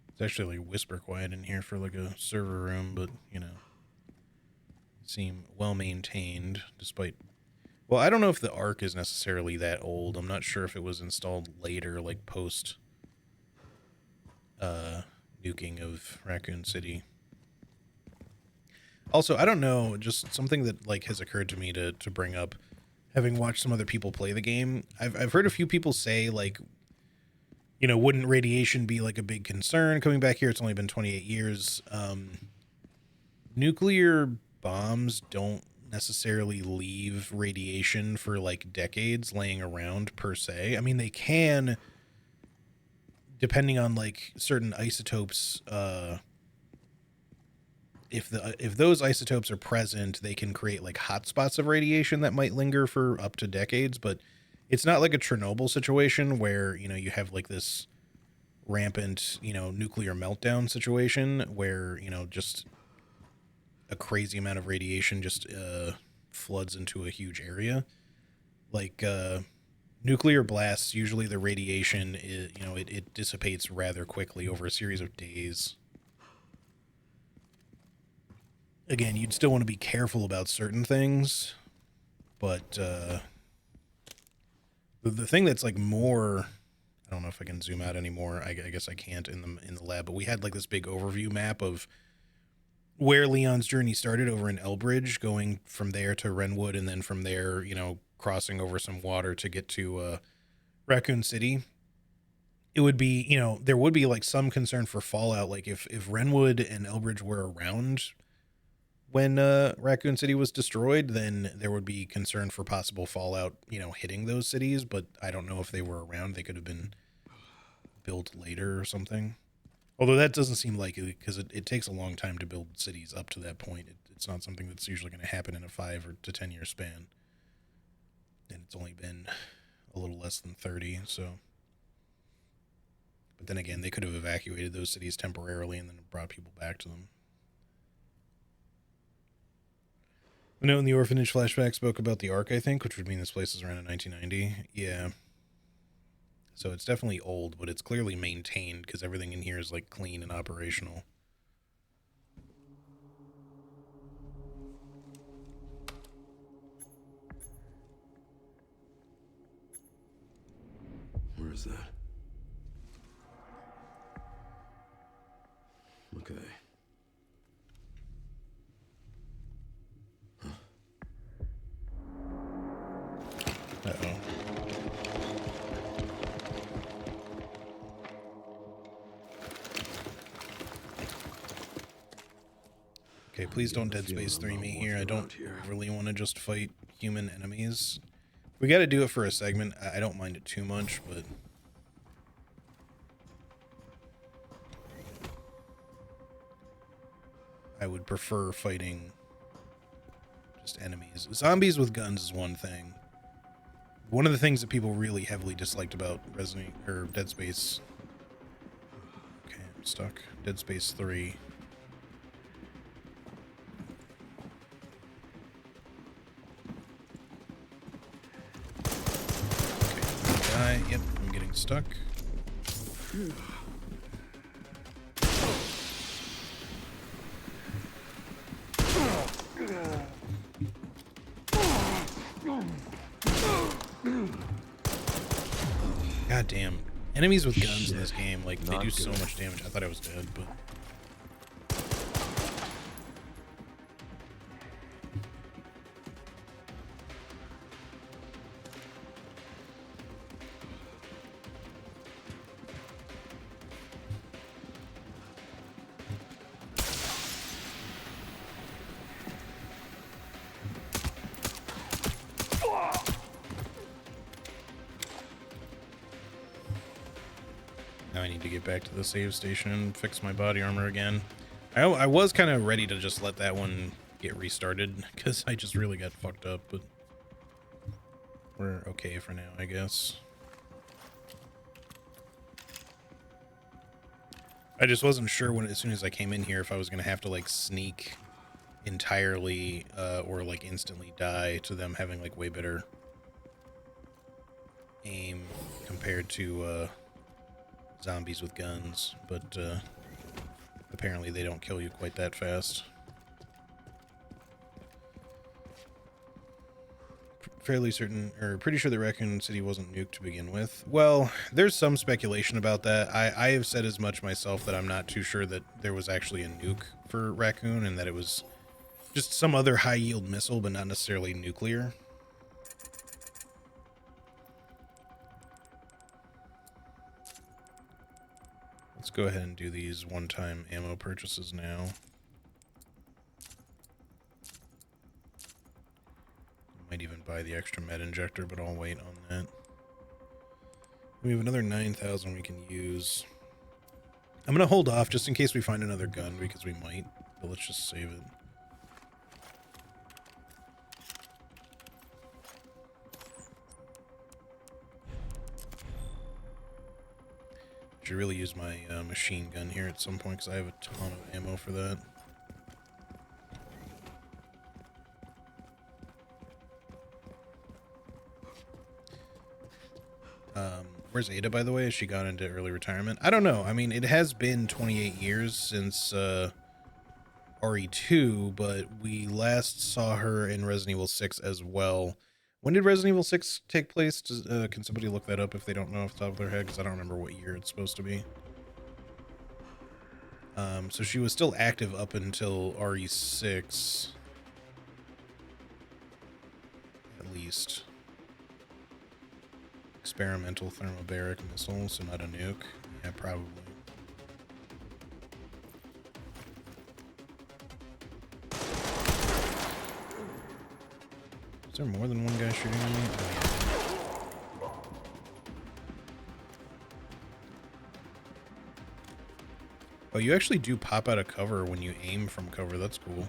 It's actually like whisper quiet in here for like a server room, but you know, seem well maintained despite. Well, I don't know if the Ark is necessarily that old. I'm not sure if it was installed later, like post nuking of Raccoon City. Also, I don't know, just something that like has occurred to me to bring up, having watched some other people play the game. I've heard a few people say like, you know, wouldn't radiation be like a big concern coming back here? It's only been 28 years. Nuclear bombs don't necessarily leave radiation for like decades laying around per se. I mean, they can, depending on like certain isotopes. If those isotopes are present, they can create like hotspots of radiation that might linger for up to decades. But it's not like a Chernobyl situation where, you know, you have like this rampant, you know, nuclear meltdown situation where, you know, just a crazy amount of radiation just floods into a huge area. Like nuclear blasts, usually the radiation is, you know, it dissipates rather quickly over a series of days. Again, you'd still want to be careful about certain things, but the thing that's like more, I don't know if I can zoom out anymore. I guess I can't in the lab, but we had like this big overview map of where Leon's journey started over in Elbridge, going from there to Renwood, and then from there, you know, crossing over some water to get to Raccoon City. It would be, you know, there would be like some concern for fallout, like if Renwood and Elbridge were around when Raccoon City was destroyed, then there would be concern for possible fallout, you know, hitting those cities. But I don't know if they were around. They could have been built later or something. Although that doesn't seem likely because it takes a long time to build cities up to that point. It's not something that's usually going to happen in a 5 or to 10 year span. And it's only been a little less than 30, so. But then again, they could have evacuated those cities temporarily and then brought people back to them. The note in the orphanage flashback spoke about the Ark, I think, which would mean this place is around in 1990. Yeah. So it's definitely old, but it's clearly maintained because everything in here is like clean and operational. Where is that? Okay. Uh-oh. Okay, please don't Dead Space 3 me here. I don't really want to just fight human enemies. We got to do it for a segment. I don't mind it too much, but I would prefer fighting just enemies. Zombies with guns is one thing. One of the things that people really heavily disliked about Dead Space. Okay, I'm stuck. Dead Space 3. Okay, yep, I'm getting stuck. God damn. Enemies with guns in this game, like, they do so much damage. I thought I was dead, but... Now I need to get back to the save station and fix my body armor again. I was kind of ready to just let that one get restarted because I just really got fucked up, but we're okay for now, I guess. I just wasn't sure when, as soon as I came in here, if I was going to have to like sneak entirely or like instantly die to them having like way better aim compared to zombies with guns, but apparently they don't kill you quite that fast. Fairly certain, or pretty sure that Raccoon City wasn't nuked to begin with. Well, there's some speculation about that. I have said as much myself that I'm not too sure that there was actually a nuke for Raccoon and that it was just some other high-yield missile, but not necessarily nuclear. Let's go ahead and do these one-time ammo purchases now. Might even buy the extra med injector, but I'll wait on that. We have another 9,000 we can use. I'm going to hold off just in case we find another gun, because we might, but let's just save it. Should really use my machine gun here at some point, because I have a ton of ammo for that. Where's Ada, by the way? Has she gone into early retirement? I don't know. I mean, it has been 28 years since RE2, but we last saw her in Resident Evil 6 as well. When did Resident Evil 6 take place? Can somebody look that up if they don't know off the top of their head? Because I don't remember what year it's supposed to be. So she was still active up until RE6. At least. Experimental thermobaric missile, so not a nuke. Yeah, probably. Is there more than one guy shooting at me? Oh, yeah. Oh, you actually do pop out of cover when you aim from cover. That's cool.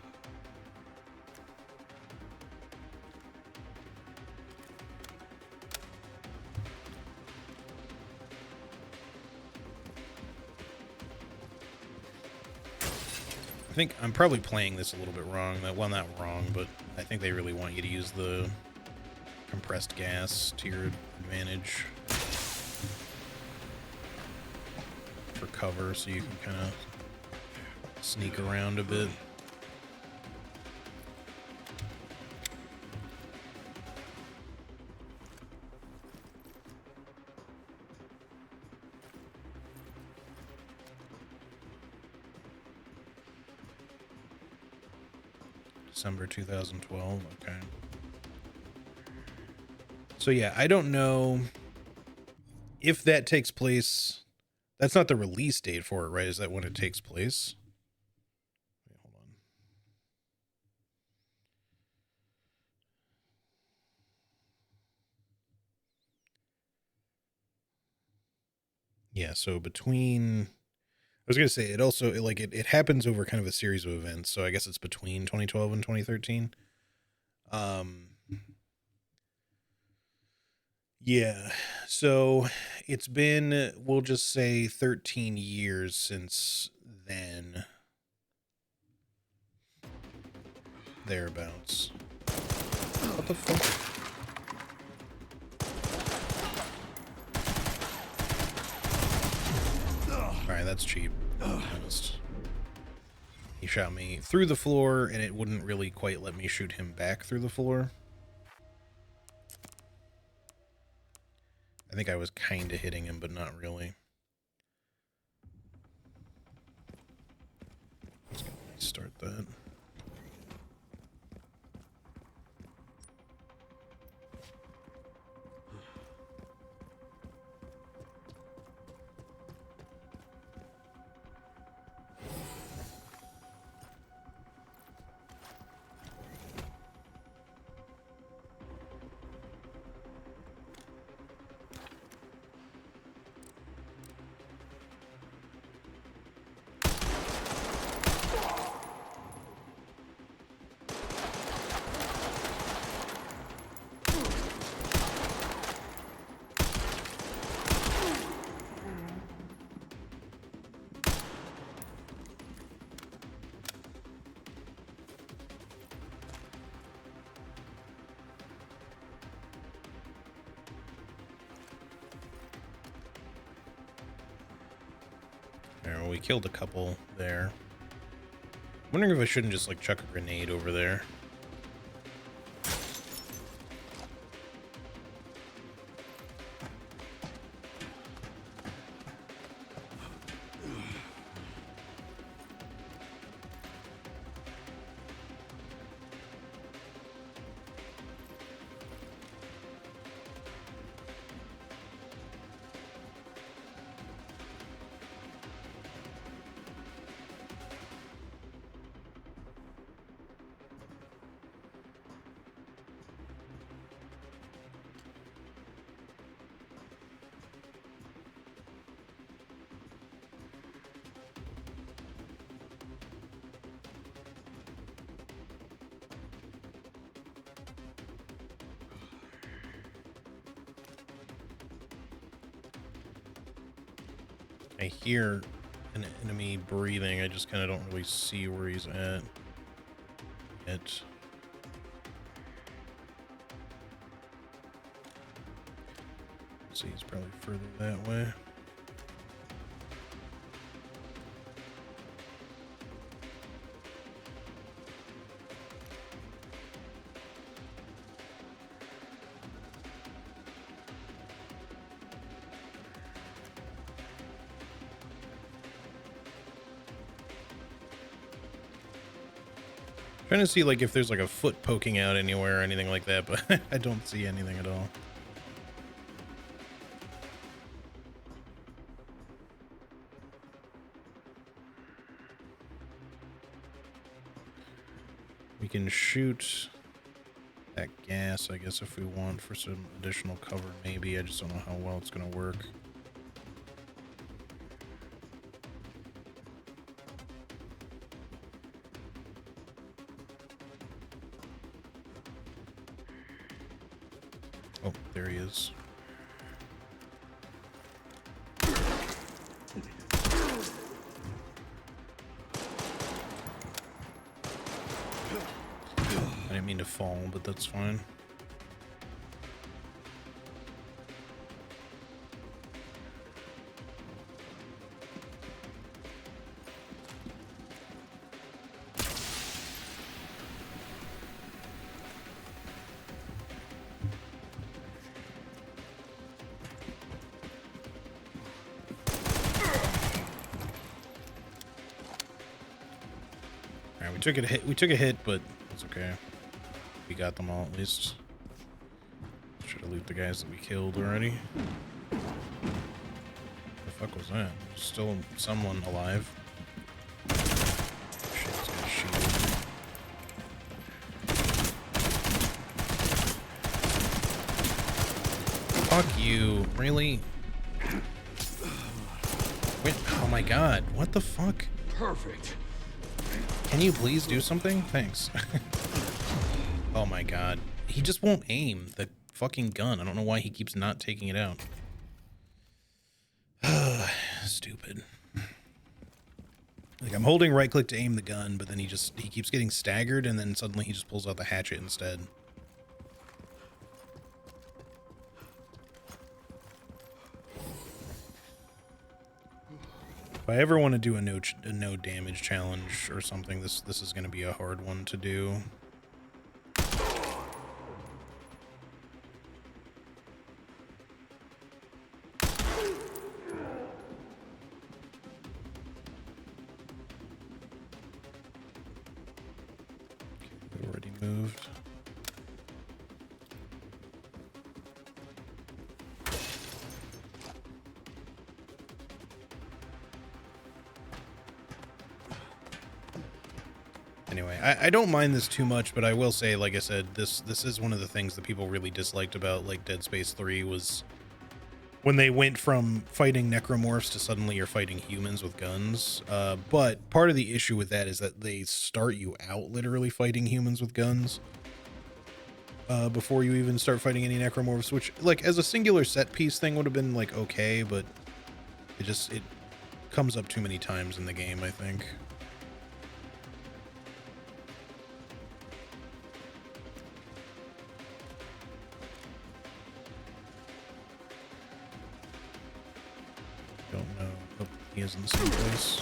I think I'm probably playing this a little bit wrong. Well, not wrong, but I think they really want you to use the compressed gas to your advantage for cover, so you can kind of sneak around a bit. December 2012, okay. So yeah, I don't know if that takes place. That's not the release date for it, right? Is that when it takes place? Wait, hold on. Yeah, so between... I was going to say, it also, it happens over kind of a series of events, so I guess it's between 2012 and 2013. Yeah, so it's been, we'll just say 13 years since then. Thereabouts. What the fuck? Alright, that's cheap. Honest. He shot me through the floor, and it wouldn't really quite let me shoot him back through the floor. I think I was kind of hitting him, but not really. Let's go restart that. well, we killed a couple there. Wondering if I shouldn't just like chuck a grenade over there. I hear an enemy breathing. I just kind of don't really see where he's at yet. Let's see, he's probably further that way. Trying to see like if there's like a foot poking out anywhere or anything like that, but I don't see anything at all. We can shoot that gas, I guess, if we want for some additional cover, maybe. I just don't know how well it's going to work. Oh, there he is. I didn't mean to fall, but that's fine. Alright, we took a hit, but it's okay. We got them all at least. Should have loot the guys that we killed already. The fuck was that? There's still someone alive. Shit, he's got a shield. Fuck you. Really? Wait, oh my god. What the fuck? Perfect. Can you please do something? Thanks. Oh my god. He just won't aim the fucking gun. I don't know why he keeps not taking it out. Stupid. Like, I'm holding right click to aim the gun, but then he keeps getting staggered, and then suddenly he just pulls out the hatchet instead. If I ever want to do a no damage challenge or something, this is going to be a hard one to do. Already moved. Anyway, I don't mind this too much, but I will say, like I said, this is one of the things that people really disliked about like Dead Space 3 was when they went from fighting necromorphs to suddenly you're fighting humans with guns. But part of the issue with that is that they start you out literally fighting humans with guns before you even start fighting any necromorphs, which like as a singular set piece thing would have been like okay, but it comes up too many times in the game, I think. Don't know. Oh, he is in the same place.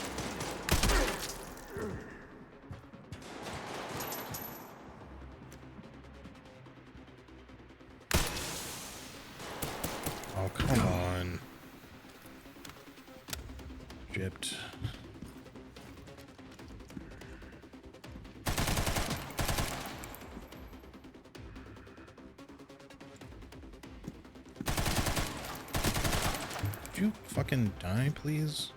Oh, come on. Gypped. Would you fucking die, please?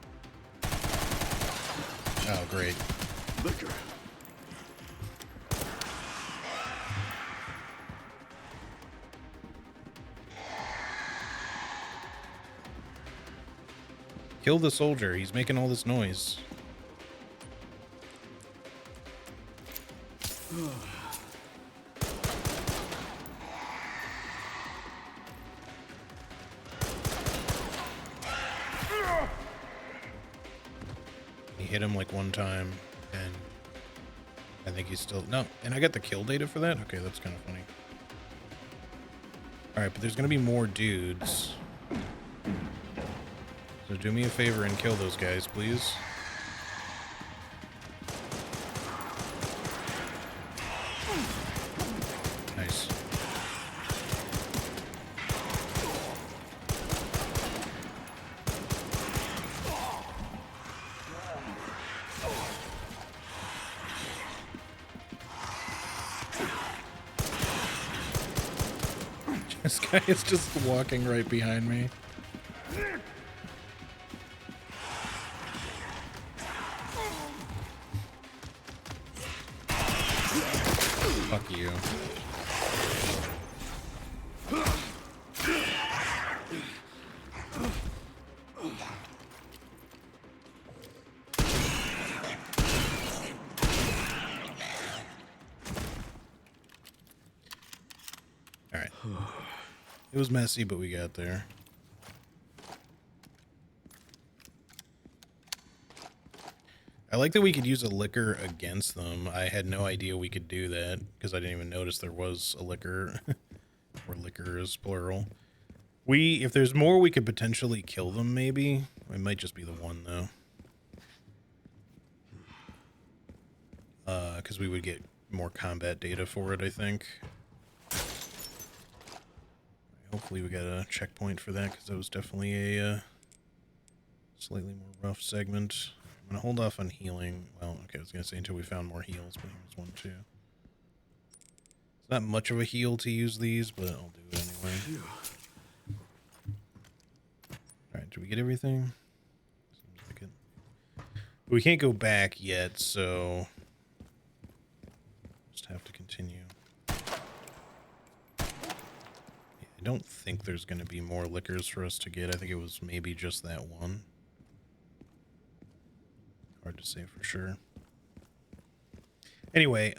Oh, great. Liquor. Kill the soldier. He's making all this noise. He hit him like one time, and I think he's still... No, and I got the kill data for that? Okay, that's kind of funny. Alright, but there's going to be more dudes. So do me a favor and kill those guys, please. Nice. This guy is just walking right behind me. Fuck you. All right. It was messy, but we got there. I like that we could use a liquor against them. I had no idea we could do that because I didn't even notice there was a liquor. Or liquors, plural. If there's more, we could potentially kill them, maybe. It might just be the one, though. Because we would get more combat data for it, I think. Hopefully we got a checkpoint for that, because that was definitely a slightly more rough segment. I'm going to hold off on healing. Well, okay, I was going to say until we found more heals, but here's one, too. It's not much of a heal to use these, but I'll do it anyway. Alright, did we get everything? Seems like it. We can't go back yet, so... just have to continue. I don't think there's going to be more liquors for us to get. I think it was maybe just that one. Hard to say for sure. Anyway,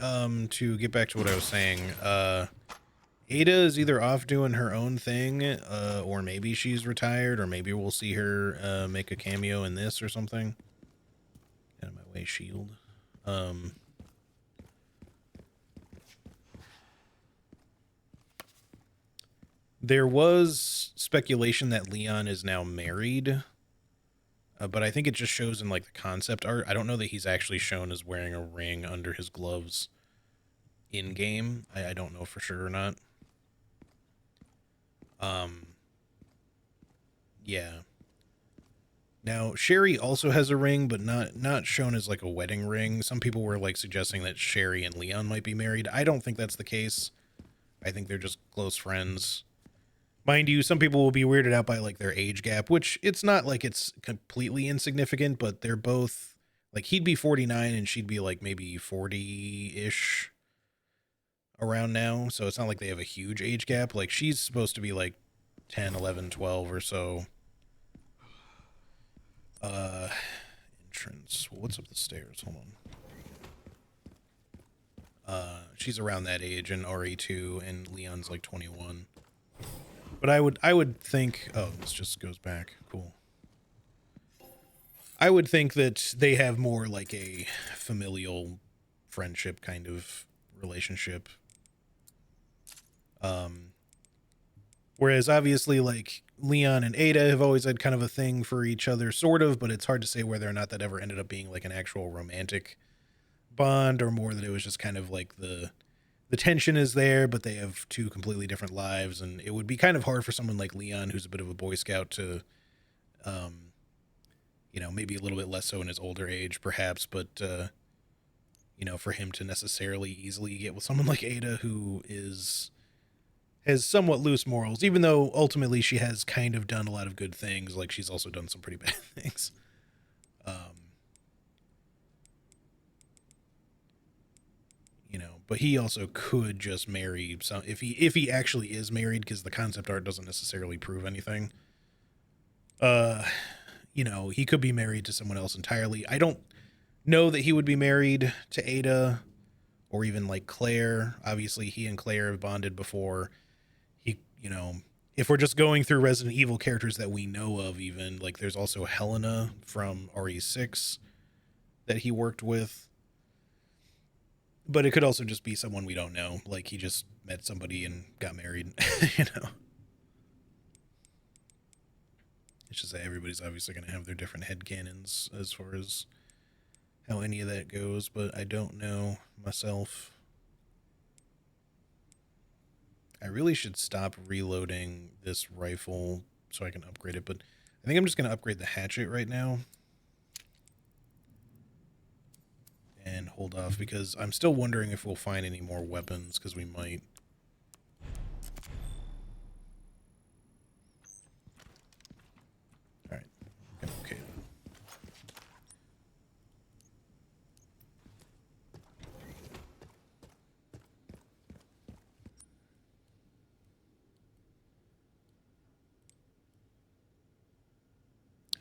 to get back to what I was saying, Ada is either off doing her own thing, or maybe she's retired, or maybe we'll see her make a cameo in this or something. Get out of my way, shield. There was speculation that Leon is now married, but I think it just shows in like the concept art. I don't know that he's actually shown as wearing a ring under his gloves in game. I don't know for sure or not. Yeah. Now Sherry also has a ring, but not shown as like a wedding ring. Some people were like suggesting that Sherry and Leon might be married. I don't think that's the case. I think they're just close friends. Mind you, some people will be weirded out by like their age gap, which it's not like it's completely insignificant, but they're both like, he'd be 49 and she'd be like maybe 40-ish around now. So it's not like they have a huge age gap. Like she's supposed to be like 10, 11, 12 or so. Entrance. Well, what's up the stairs? Hold on. She's around that age in RE2 and Leon's like 21. But I would think, oh, this just goes back. Cool. I would think that they have more like a familial friendship kind of relationship. Whereas obviously, like, Leon and Ada have always had kind of a thing for each other, sort of, but it's hard to say whether or not that ever ended up being like an actual romantic bond, or more that it was just kind of like the tension is there, but they have two completely different lives, and it would be kind of hard for someone like Leon, who's a bit of a Boy Scout, to, um, maybe a little bit less so in his older age, perhaps, but for him to necessarily easily get with someone like Ada, who has somewhat loose morals, even though ultimately she has kind of done a lot of good things. Like, she's also done some pretty bad things. But he also could just marry some, if he actually is married, because the concept art doesn't necessarily prove anything. He could be married to someone else entirely. I don't know that he would be married to Ada or even like Claire. Obviously, he and Claire have bonded before. If we're just going through Resident Evil characters that we know of, even, like, there's also Helena from RE6 that he worked with. But it could also just be someone we don't know. Like, he just met somebody and got married, It's just that everybody's obviously going to have their different headcanons as far as how any of that goes, but I don't know myself. I really should stop reloading this rifle so I can upgrade it, but I think I'm just going to upgrade the hatchet right now and hold off, because I'm still wondering if we'll find any more weapons, because we might. Alright, okay.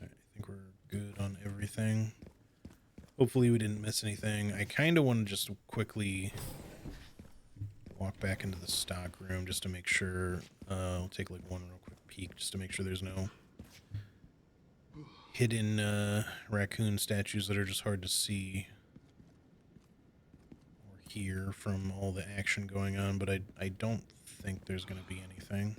Alright, I think we're good on everything. Hopefully we didn't miss anything. I kind of want to just quickly walk back into the stock room just to make sure. I'll take like one real quick peek just to make sure there's no hidden raccoon statues that are just hard to see or hear from all the action going on, but I don't think there's going to be anything.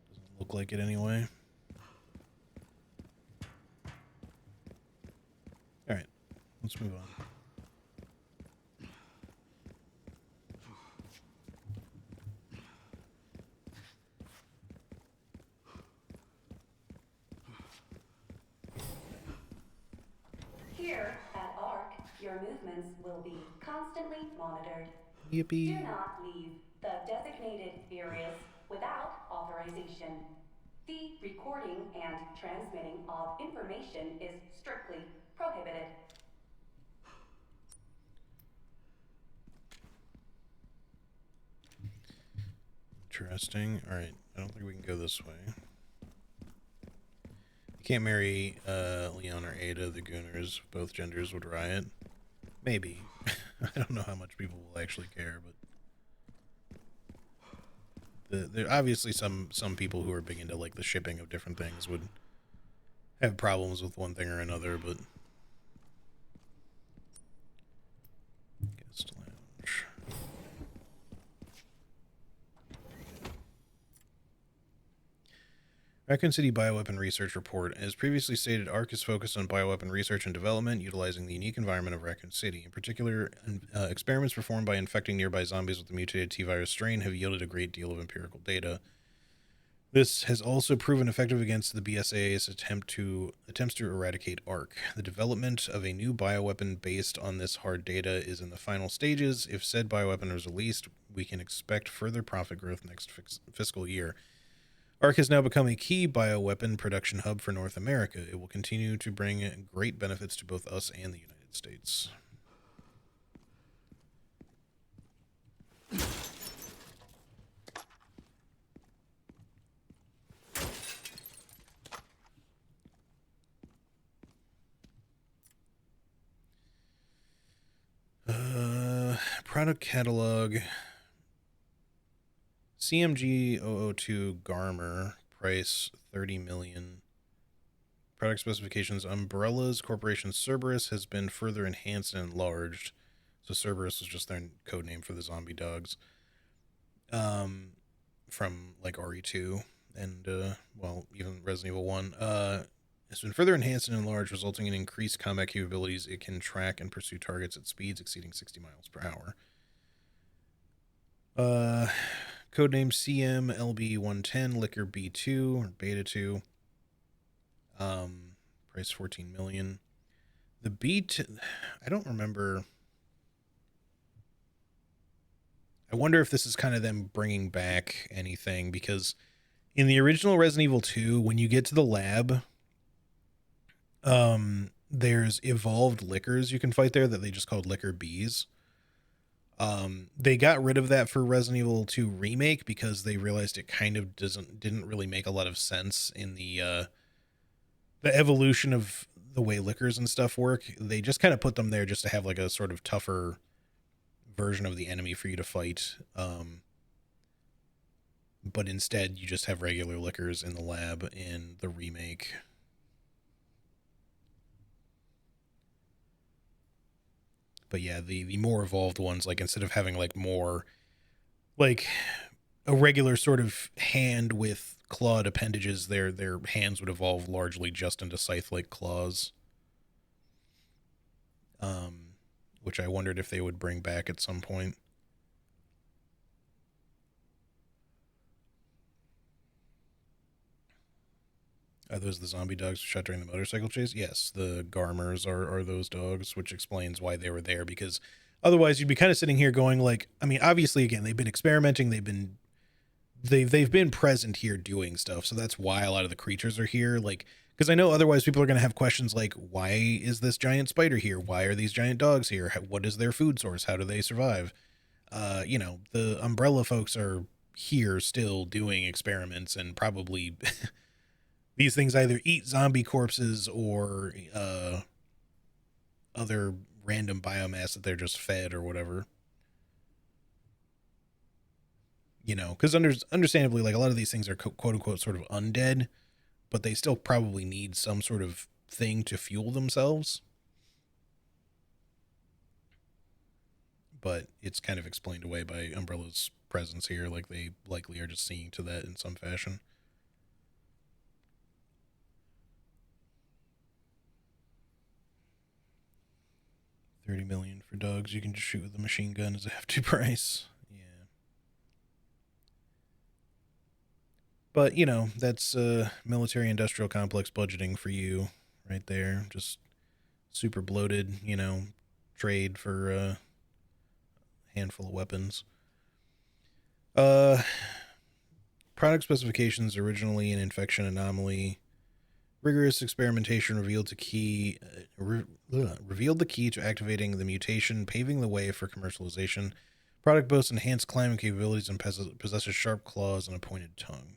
Doesn't look like it anyway. Alright, let's move on. Here at ARC, your movements will be constantly monitored. Yippee. Do not leave the designated areas without authorization. The recording and transmitting of information is strictly prohibited. Interesting. Alright, I don't think we can go this way. You can't marry Leon or Ada. The Gooners, both genders, would riot. Maybe. I don't know how much people will actually care, but there obviously some people who are big into like the shipping of different things would have problems with one thing or another, but guest lounge. Raccoon City Bioweapon Research Report. As previously stated, ARC is focused on bioweapon research and development, utilizing the unique environment of Raccoon City. In particular, experiments performed by infecting nearby zombies with the mutated T-virus strain have yielded a great deal of empirical data. This has also proven effective against the BSAA's attempts to eradicate ARC. The development of a new bioweapon based on this hard data is in the final stages. If said bioweapon is released, we can expect further profit growth next fiscal year. ARC has now become a key bioweapon production hub for North America. It will continue to bring great benefits to both us and the United States. Product catalog. CMG 002 Garmer, price $30 million. Product specifications: umbrellas. Corporation Cerberus has been further enhanced and enlarged. So Cerberus was just their code name for the zombie dogs. From like RE2 and well, even Resident Evil 1. It's been further enhanced and enlarged, resulting in increased combat capabilities. It can track and pursue targets at speeds exceeding 60 miles per hour. Codename CM LB110 Liquor B2 or Beta 2. Price 14 million. The B2, I don't remember. I wonder if this is kind of them bringing back anything, because in the original Resident Evil 2, when you get to the lab, there's evolved liquors you can fight there that they just called Liquor Bees. They got rid of that for Resident Evil 2 Remake because they realized it kind of didn't really make a lot of sense in the evolution of the way liquors and stuff work. They just kind of put them there just to have like a sort of tougher version of the enemy for you to fight. But instead you just have regular liquors in the lab in the remake. But yeah, the more evolved ones, like instead of having like more like a regular sort of hand with clawed appendages, their hands would evolve largely just into scythe-like claws. Which I wondered if they would bring back at some point. Are those the zombie dogs shot during the motorcycle chase? Yes, the Garmers are those dogs, which explains why they were there, because otherwise you'd be kind of sitting here going like, I mean, obviously, again, they've been experimenting, they've been present here doing stuff, so that's why a lot of the creatures are here. Like, because I know otherwise people are going to have questions like, why is this giant spider here? Why are these giant dogs here? What is their food source? How do they survive? The Umbrella folks are here still doing experiments, and probably these things either eat zombie corpses or other random biomass that they're just fed or whatever. Because understandably, like a lot of these things are quote unquote sort of undead, but they still probably need some sort of thing to fuel themselves. But it's kind of explained away by Umbrella's presence here, like they likely are just seeing to that in some fashion. $30 million for dogs you can just shoot with a machine gun is a hefty price. Yeah. But, that's military industrial complex budgeting for you right there. Just super bloated, trade for a handful of weapons. Product specifications: originally an infection anomaly. Rigorous experimentation revealed the key to activating the mutation, paving the way for commercialization. Product boasts enhanced climbing capabilities and possesses sharp claws and a pointed tongue.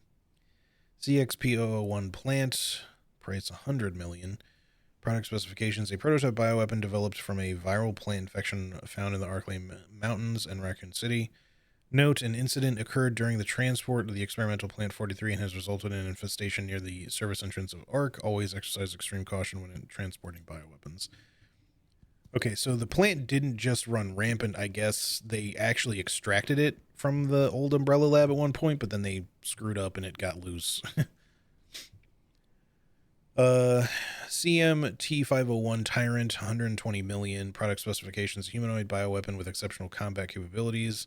CXP001 plant, price $100 million. Product specifications: a prototype bioweapon developed from a viral plant infection found in the Arklay Mountains and Raccoon City. Note: an incident occurred during the transport of the experimental Plant 43 and has resulted in an infestation near the service entrance of ARC. Always exercise extreme caution when transporting bioweapons. Okay, so the plant didn't just run rampant, I guess. They actually extracted it from the old Umbrella lab at one point, but then they screwed up and it got loose. CM-T501 Tyrant, $120 million. Product specifications: humanoid bioweapon with exceptional combat capabilities.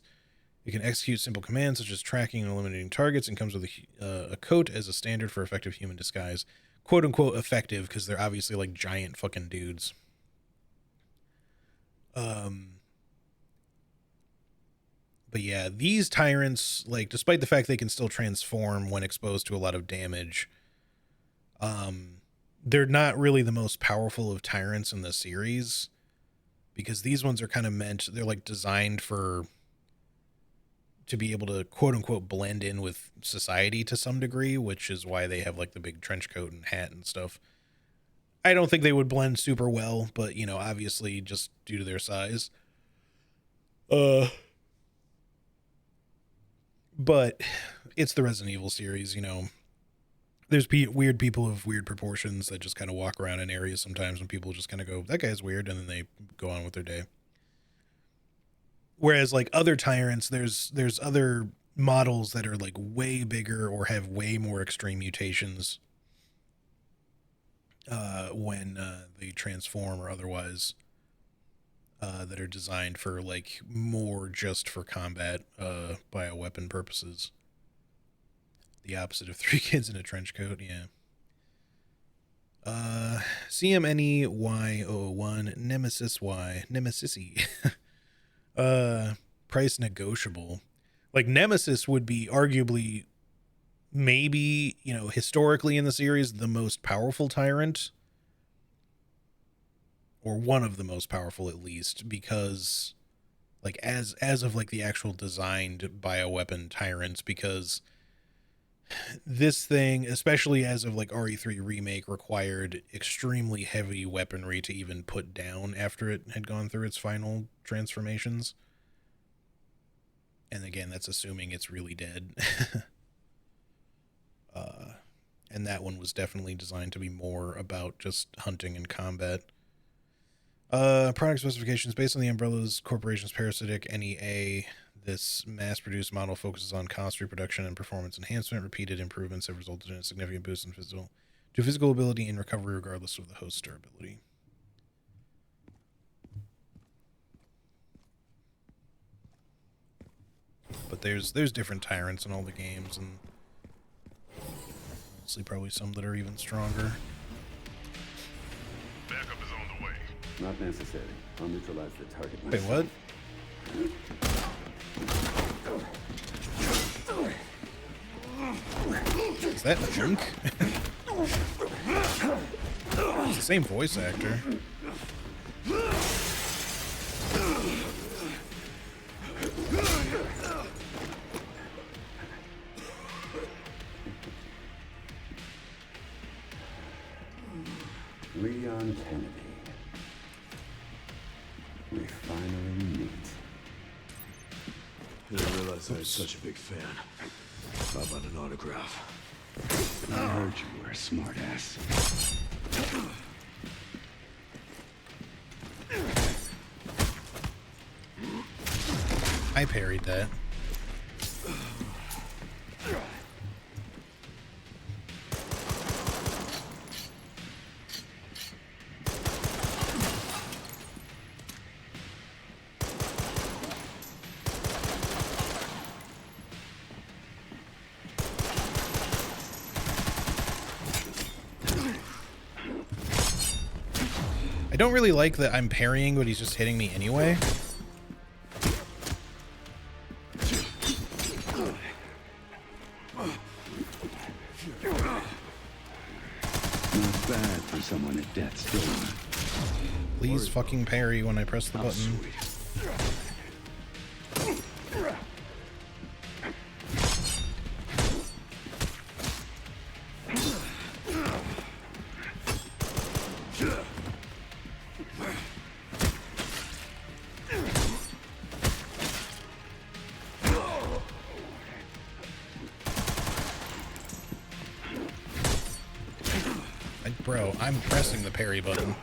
It can execute simple commands such as tracking and eliminating targets, and comes with a coat as a standard for effective human disguise. Quote unquote effective, because they're obviously like giant fucking dudes. But yeah, these tyrants, like, despite the fact they can still transform when exposed to a lot of damage, they're not really the most powerful of tyrants in the series, because these ones are kind of they're like designed to be able to quote unquote blend in with society to some degree, which is why they have like the big trench coat and hat and stuff. I don't think they would blend super well, but obviously just due to their size. But it's the Resident Evil series, There's weird people of weird proportions that just kind of walk around in areas sometimes when people just kind of go, that guy's weird, and then they go on with their day. Whereas like other tyrants, there's other models that are like way bigger or have way more extreme mutations when they transform or otherwise, that are designed for like more just for combat bioweapon purposes. The opposite of three kids in a trench coat, yeah. CMNEY001 Nemesis Y Nemesisy. Price negotiable. Like Nemesis would be arguably, maybe, you know, historically in the series, the most powerful tyrant, or one of the most powerful at least, because like as of like the actual designed bioweapon tyrants, because this thing, especially as of like RE3 remake, required extremely heavy weaponry to even put down after it had gone through its final transformations. And again, that's assuming it's really dead. And that one was definitely designed to be more about just hunting and combat. Product specifications: based on the Umbrella's Corporation's parasitic NEA, this mass-produced model focuses on cost reduction and performance enhancement. Repeated improvements have resulted in a significant boost in physical ability and recovery, regardless of the host's durability. But there's different tyrants in all the games, and honestly probably some that are even stronger. Backup is on the way. Not necessary. I'll neutralize the target Wait, myself. what? Is that Junk? It's the same voice actor. Leon Kennedy. We finally meet. Didn't realize I was such a big fan. How about an autograph? I heard you were a smartass. I parried that. I don't really like that I'm parrying, but he's just hitting me anyway. Not bad for someone at death's door. Please fucking parry when I press the button. Sweet. Bro, I'm pressing the parry button.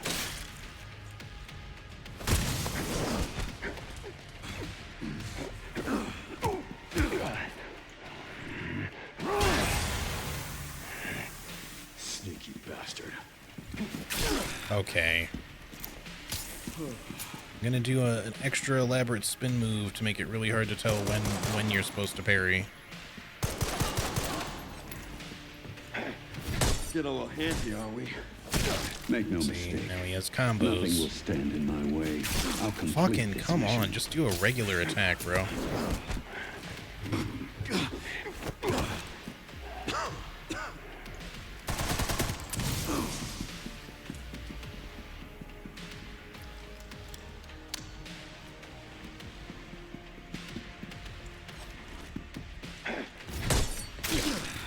Sneaky bastard. Okay. I'm gonna do an extra elaborate spin move to make it really hard to tell when you're supposed to parry. Get a little handsy, are we? Make no See, mistake. now he has Nothing will combos. stand in my way. I'll complete Fucking this come mission. on, just do a regular attack, bro.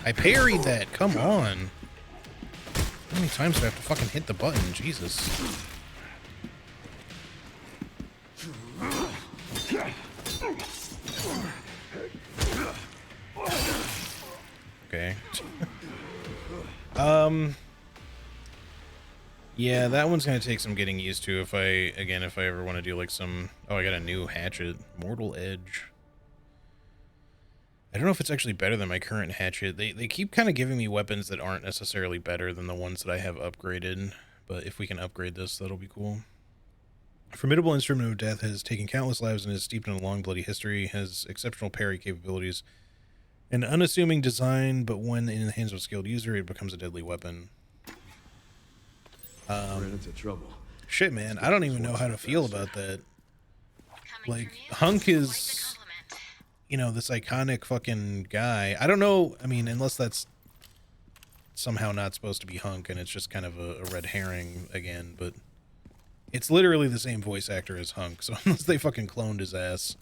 I parried that, come on. How many times do I have to fucking hit the button? Jesus. Okay. Yeah, that one's gonna take some getting used to if if I ever want to do like some... Oh, I got a new hatchet. Mortal Edge. I don't know if it's actually better than my current hatchet. They keep kind of giving me weapons that aren't necessarily better than the ones that I have upgraded. But if we can upgrade this, that'll be cool. Formidable Instrument of Death has taken countless lives and is steeped in a long, bloody history, has exceptional parry capabilities, an unassuming design, but when in the hands of a skilled user, it becomes a deadly weapon. Ran into trouble. Shit, man, I don't even know how to feel about that. Coming Like, from you Hunk quite the is, compliment. you know, this iconic fucking guy. I don't know, I mean, unless that's somehow not supposed to be Hunk and it's just kind of a red herring again, but it's literally the same voice actor as Hunk, so unless they fucking cloned his ass,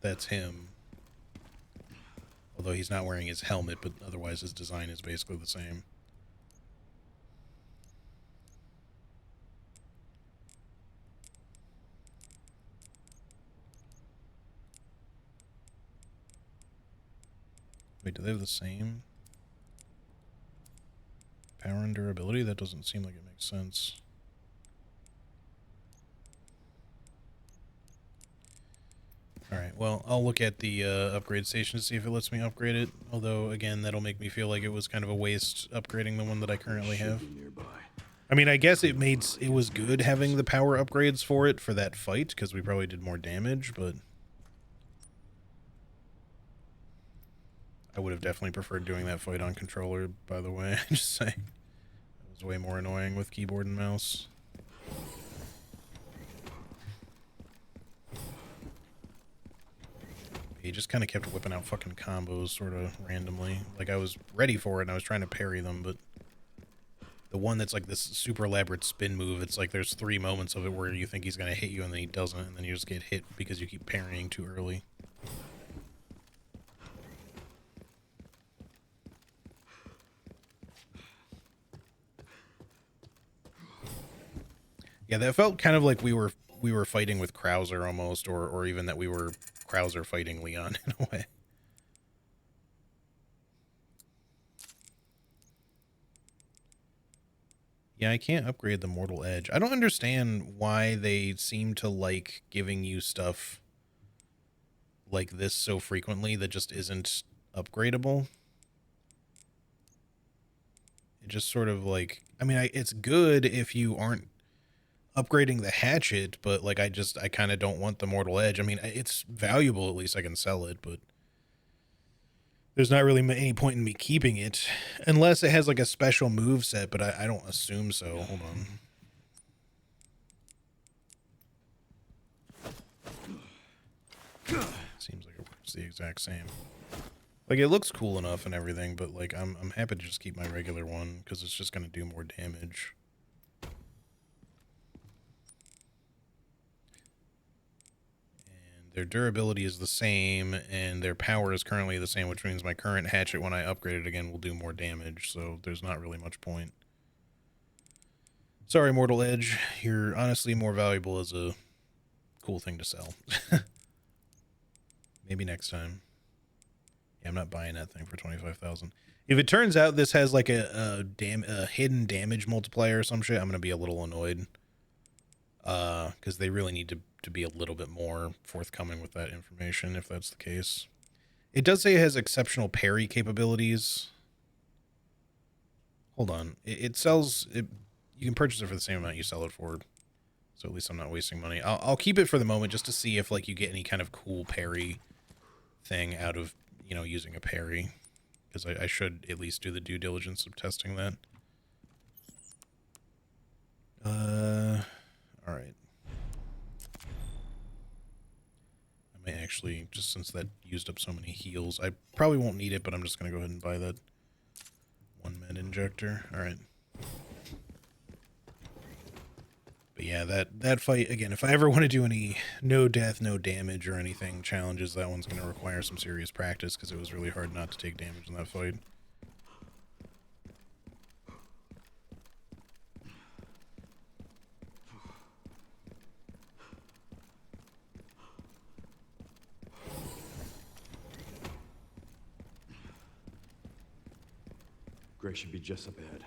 that's him. Although he's not wearing his helmet, but otherwise his design is basically the same. Wait, do they have the same power and durability? That doesn't seem like it makes sense. Alright, well, I'll look at the upgrade station to see if it lets me upgrade it. Although, again, that'll make me feel like it was kind of a waste upgrading the one that I currently have. I mean, I guess it was good having the power upgrades for it for that fight, because we probably did more damage, but I would have definitely preferred doing that fight on controller, by the way. Just saying. It was way more annoying with keyboard and mouse. He just kind of kept whipping out fucking combos sort of randomly. Like, I was ready for it and I was trying to parry them, but the one that's like this super elaborate spin move, it's like there's 3 moments of it where you think he's going to hit you and then he doesn't, and then you just get hit because you keep parrying too early. Yeah, that felt kind of like we were fighting with Krauser almost, or even that we were Krauser fighting Leon in a way. Yeah, I can't upgrade the Mortal Edge. I don't understand why they seem to like giving you stuff like this so frequently that just isn't upgradable. It just sort of like, I mean, it's good if you aren't upgrading the hatchet, but like I kind of don't want the Mortal Edge. I mean, it's valuable, at least I can sell it, but there's not really any point in me keeping it unless it has like a special move set, but I don't assume so. Hold on. Seems like it works the exact same. Like, it looks cool enough and everything, but like I'm happy to just keep my regular one because it's just going to do more damage. Their durability is the same, and their power is currently the same, which means my current hatchet, when I upgrade it again, will do more damage, so there's not really much point. Sorry, Mortal Edge. You're honestly more valuable as a cool thing to sell. Maybe next time. Yeah, I'm not buying that thing for 25,000. If it turns out this has like a hidden damage multiplier or some shit, I'm going to be a little annoyed. Because they really need to be a little bit more forthcoming with that information, if that's the case. It does say it has exceptional parry capabilities. Hold on. It sells... you can purchase it for the same amount you sell it for. So at least I'm not wasting money. I'll keep it for the moment just to see if like you get any kind of cool parry thing out of, you know, using a parry. Because I should at least do the due diligence of testing that. Alright. I may actually, just since that used up so many heals, I probably won't need it, but I'm just going to go ahead and buy that 1 med injector. Alright. But yeah, that fight, again, if I ever want to do any no death, no damage or anything challenges, that one's going to require some serious practice, because it was really hard not to take damage in that fight. Gray should be just up ahead.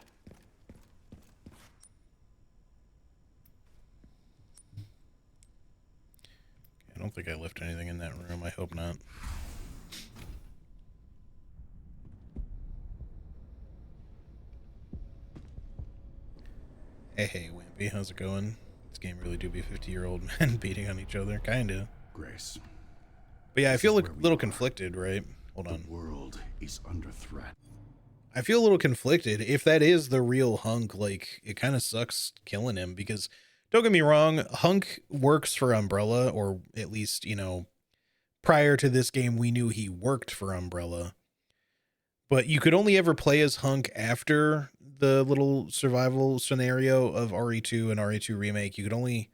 don't think I left anything in that room. I hope not. Hey, Wimpy, how's it going? This game really do be 50-year-old men beating on each other, kinda. Grace. But yeah, I feel a little conflicted, right? Hold on. The world is under threat. I feel a little conflicted. If that is the real Hunk, like, it kind of sucks killing him because, don't get me wrong, Hunk works for Umbrella, or at least, you know, prior to this game, we knew he worked for Umbrella. But you could only ever play as Hunk after the little survival scenario of RE2 and RE2 Remake. You could only,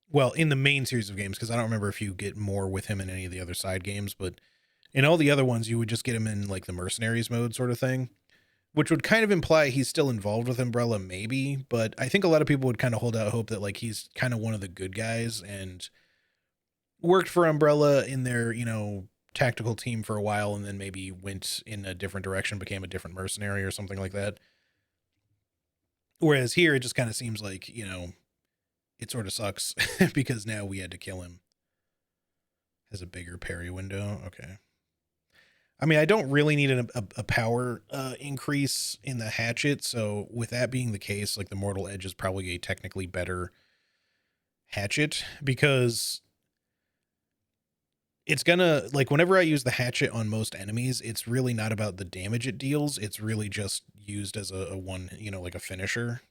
well, in the main series of games, because I don't remember if you get more with him in any of the other side games, but in all the other ones, you would just get him in like the mercenaries mode sort of thing, which would kind of imply he's still involved with Umbrella, maybe. But I think a lot of people would kind of hold out hope that like he's kind of one of the good guys and worked for Umbrella in their, you know, tactical team for a while, and then maybe went in a different direction, became a different mercenary or something like that. Whereas here, it just kind of seems like, you know, it sort of sucks because now we had to kill him. Has a bigger parry window. Okay. I mean, I don't really need a power increase in the hatchet. So with that being the case, like the Mortal Edge is probably a technically better hatchet because it's gonna, like, whenever I use the hatchet on most enemies, it's really not about the damage it deals. It's really just used as a one, you know, like a finisher,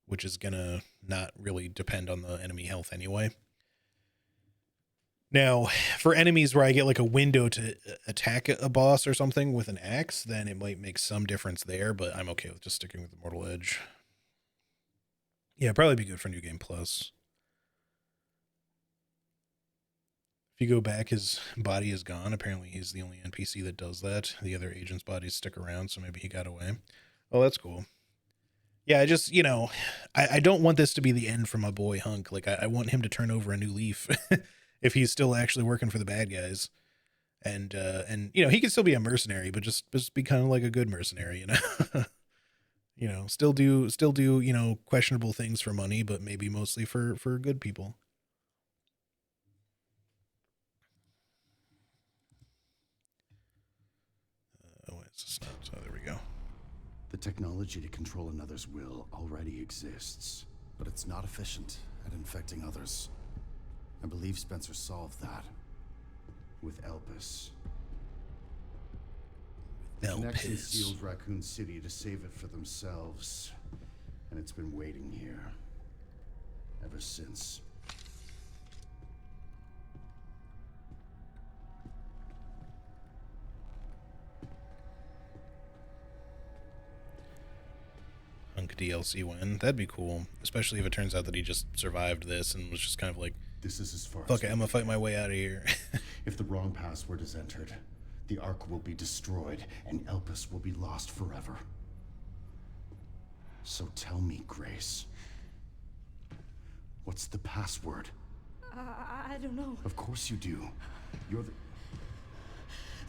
which is gonna not really depend on the enemy health anyway. Now, for enemies where I get like a window to attack a boss or something with an axe, then it might make some difference there, but I'm okay with just sticking with the Mortal Edge. Yeah, probably be good for New Game Plus. If you go back, his body is gone. Apparently he's the only NPC that does that. The other agents' bodies stick around, so maybe he got away. Oh, that's cool. Yeah, I just, you know, I don't want this to be the end for my boy Hunk. Like, I want him to turn over a new leaf. If he's still actually working for the bad guys, and you know, he can still be a mercenary, but just be kind of like a good mercenary, you know. You know, still do you know, questionable things for money, but maybe mostly for good people. Oh, it's just not. So there we go. The technology to control another's will already exists, but it's not efficient at infecting others. I believe Spencer solved that with Elpis. The connection sealed Raccoon City to save it for themselves, and it's been waiting here ever since. Hunk DLC win. That'd be cool, especially if it turns out that he just survived this and was just kind of like, this is as far fuck as it, I'm gonna fight my way out of here. If the wrong password is entered, the Ark will be destroyed and Elpis will be lost forever. So tell me, Grace, what's the password? I don't know. Of course you do. You're the...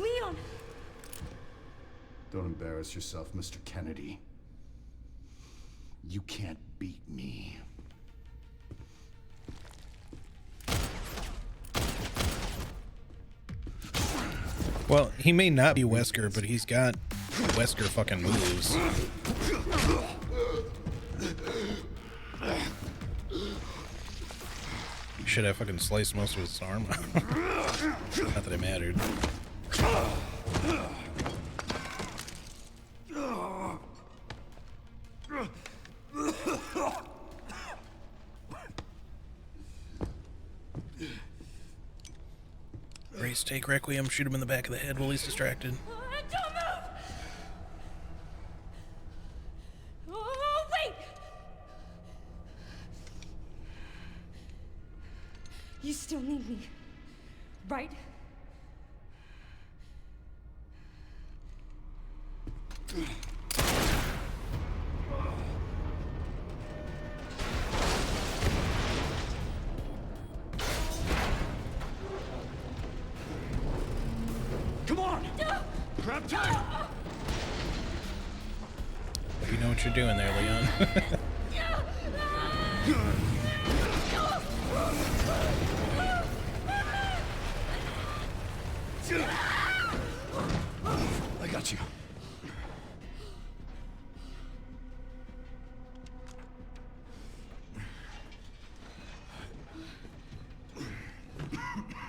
Leon! Don't embarrass yourself, Mr. Kennedy. You can't beat me. Well, he may not be Wesker, but he's got Wesker fucking moves. Shit, I fucking sliced most of his arm. Not that it mattered. Grace, take Requiem, shoot him in the back of the head while he's distracted. Don't move! Oh, wait! You still need me, right? Come on! Grab tight! Hope you know what you're doing there, Leon. I got you.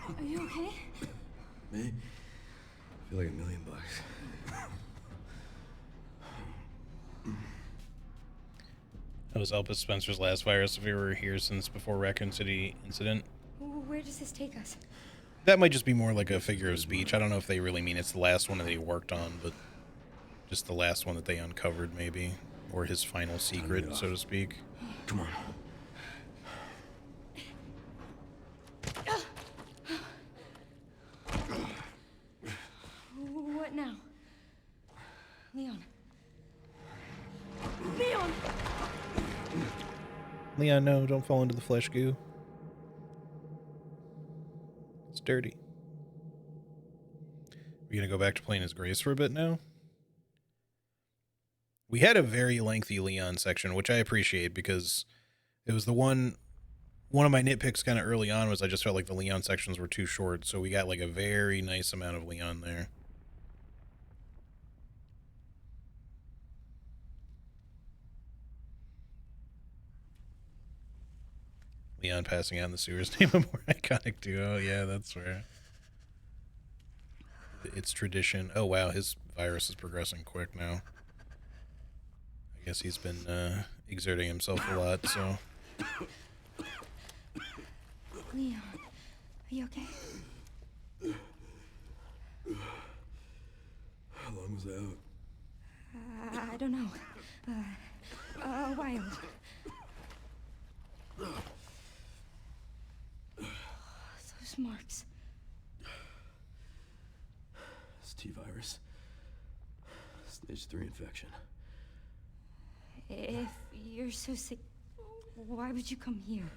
Are you okay? Me? I feel like $1 million. That was Elpis Spencer's last virus if we were here since before Raccoon City incident. Where does this take us? That might just be more like a figure of speech. I don't know if they really mean it's the last one that he worked on, but just the last one that they uncovered, maybe. Or his final secret, so to speak. Come on. What now? Leon. Leon! Leon, no, don't fall into the flesh goo. It's dirty. We're gonna go back to playing as Grace for a bit now? We had a very lengthy Leon section, which I appreciate because it was the one of my nitpicks kind of early on was I just felt like the Leon sections were too short, so we got like a very nice amount of Leon there. Leon passing out in the sewers name a more iconic duo. Yeah, that's where it's tradition. Oh wow, his virus is progressing quick now. I guess he's been exerting himself a lot, so. Leon, are you okay? How long was I out? I don't know. A while. Those marks. It's T-virus. Stage 3 infection. If you're so sick, why would you come here?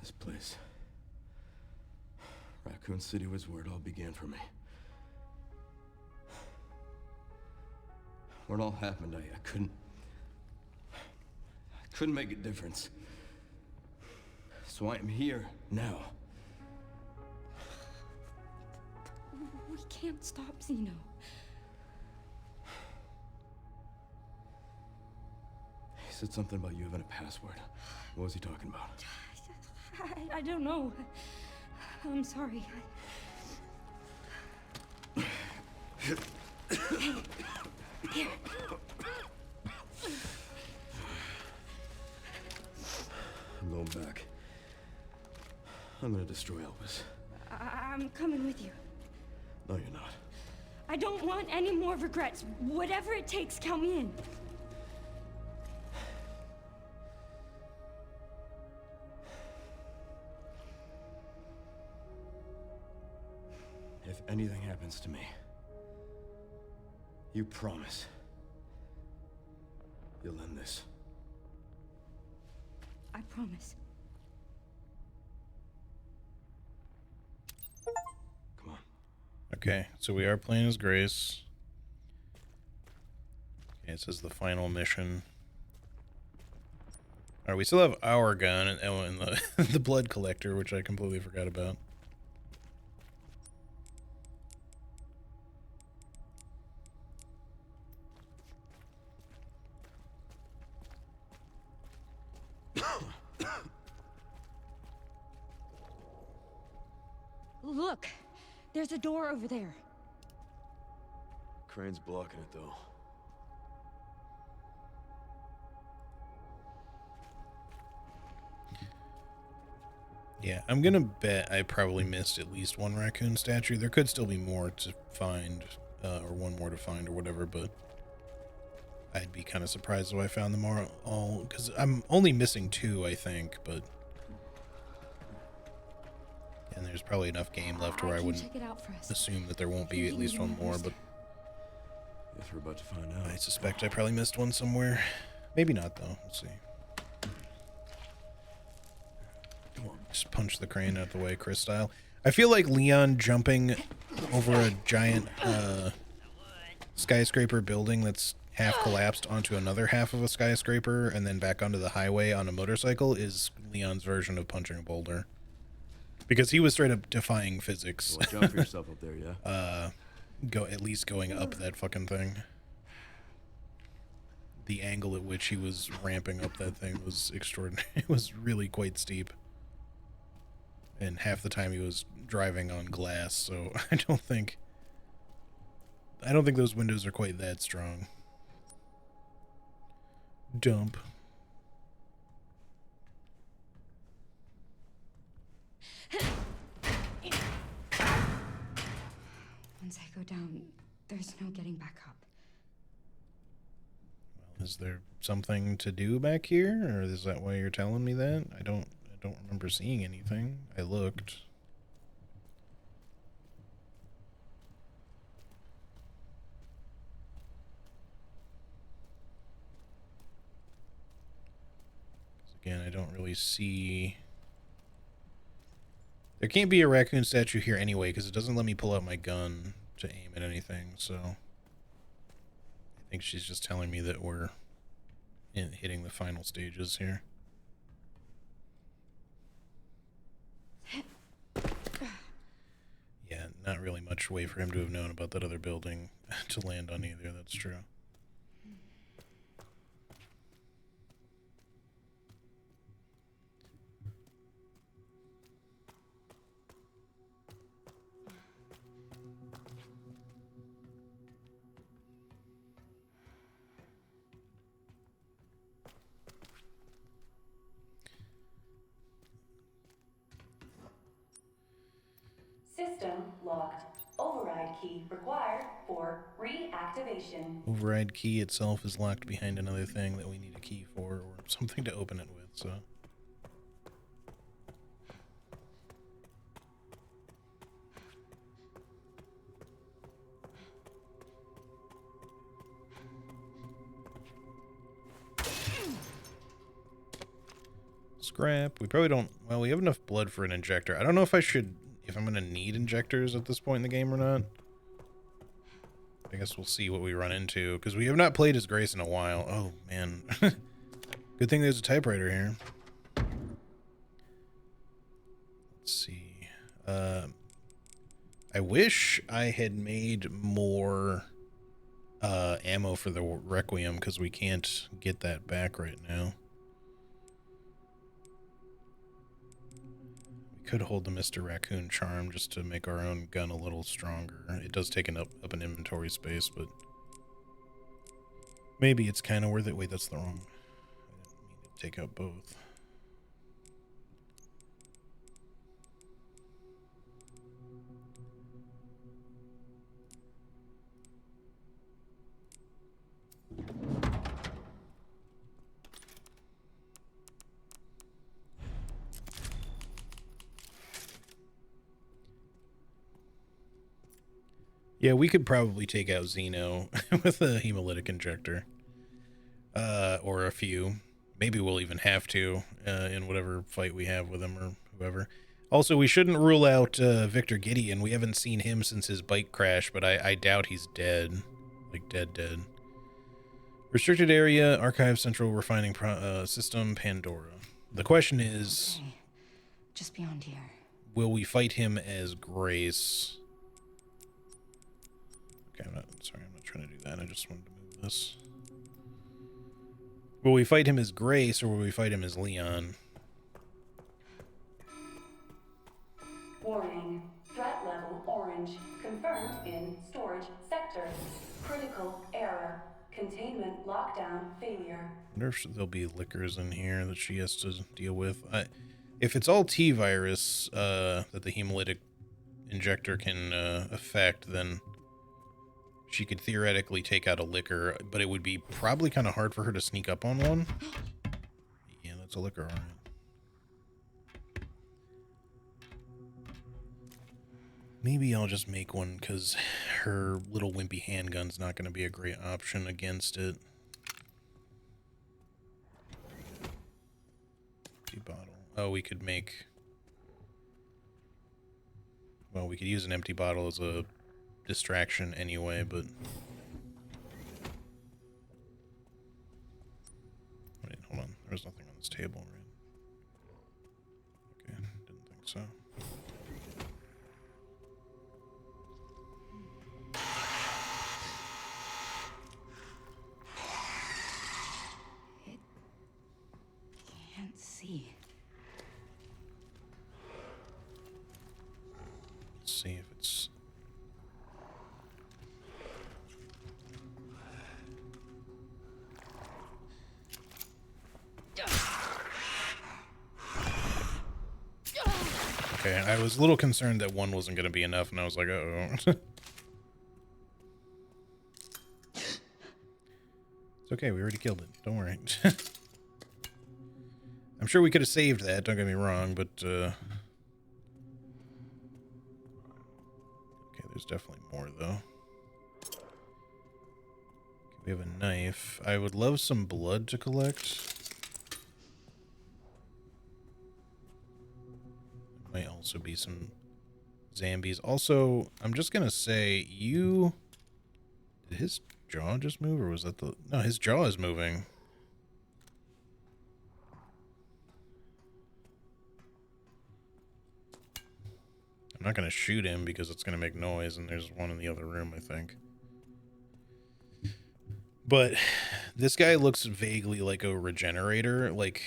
This place. Raccoon City was where it all began for me. Where it all happened, I couldn't make a difference. So I am here now. We can't stop Zeno. He said something about you having a password. What was he talking about? I don't know. I'm sorry. Hey, here. I'm going back. I'm gonna destroy Elvis. I'm coming with you. No, you're not. I don't want any more regrets. Whatever it takes, count me in. If anything happens to me, you promise you'll end this. I promise. Come on. Okay, so we are playing as Grace. Okay, it says the final mission. Alright, we still have our gun and the, the blood collector, which I completely forgot about. Look, there's a door over there. Crane's blocking it, though. Yeah, I'm gonna bet I probably missed at least one raccoon statue. There could still be more to find, or one more to find or whatever, but I'd be kind of surprised if I found them all, because I'm only missing 2, I think, but... And there's probably enough game left where I wouldn't check it out for us. assume that there won't be at least one more, but Guess we're about to find out. I suspect I probably missed one somewhere. Maybe not, though. Let's see. Come on. Just punch the crane out the way, Chris style. I feel like Leon jumping over a giant skyscraper building that's half collapsed onto another half of a skyscraper and then back onto the highway on a motorcycle is Leon's version of punching a boulder. Because he was straight up defying physics. Watch out for yourself up there, yeah? At least going up that fucking thing. The angle at which he was ramping up that thing was extraordinary. It was really quite steep. And half the time he was driving on glass, so I don't think those windows are quite that strong. Dump. Once I go down, there's no getting back up. Well, is there something to do back here, or is that why you're telling me that? I don't remember seeing anything. I looked. Again, I don't really see... There can't be a raccoon statue here anyway, because it doesn't let me pull out my gun to aim at anything, so... I think she's just telling me that we're hitting the final stages here. Yeah, not really much way for him to have known about that other building to land on either, that's true. System locked. Override key required for reactivation. Override key itself is locked behind another thing that we need a key for, or something to open it with, so... Scrap. We probably don't... Well, we have enough blood for an injector. I don't know if I'm going to need injectors at this point in the game or not. I guess we'll see what we run into, because we have not played as Grace in a while. Oh, man. Good thing there's a typewriter here. Let's see. I wish I had made more ammo for the requiem, because we can't get that back right now. Could hold the Mr. Raccoon charm just to make our own gun a little stronger. It does take up an inventory space, but maybe it's kind of worth it. Wait, that's the wrong. I didn't mean to take out both. Yeah, we could probably take out Xeno with a hemolytic injector. Or a few. Maybe we'll even have to in whatever fight we have with him or whoever. Also, we shouldn't rule out Victor Gideon. We haven't seen him since his bike crash, but I doubt he's dead. Like, dead. Restricted area, Archive Central Refining System, Pandora. The question is... Okay. Just beyond here. Will we fight him as Grace? Okay, I'm not trying to do that. I just wanted to move this. Will we fight him as Grace, or will we fight him as Leon? Warning. Threat level orange. Confirmed in storage sector. Critical error. Containment lockdown failure. I wonder if there'll be liquors in here that she has to deal with. If it's all T-virus that the hemolytic injector can affect, then she could theoretically take out a liquor, but it would be probably kind of hard for her to sneak up on one. Yeah, that's a liquor, all right. Maybe I'll just make one, because her little wimpy handgun's not going to be a great option against it. Empty bottle. Oh, we could make... Well, we could use an empty bottle as a distraction anyway, but There's nothing on this table, right? Okay, didn't think so. Can't see. Let's see if it's... Okay, I was a little concerned that one wasn't going to be enough, and I was like, uh-oh. It's okay, we already killed it. Don't worry. I'm sure we could have saved that, don't get me wrong, but, okay, there's definitely more, though. Okay, we have a knife. I would love some blood to collect. Might also be some zombies. Also, I'm just gonna say, did his jaw just move, or was that no, his jaw is moving. I'm not gonna shoot him because it's gonna make noise, and there's one in the other room, I think. But this guy looks vaguely like a regenerator, like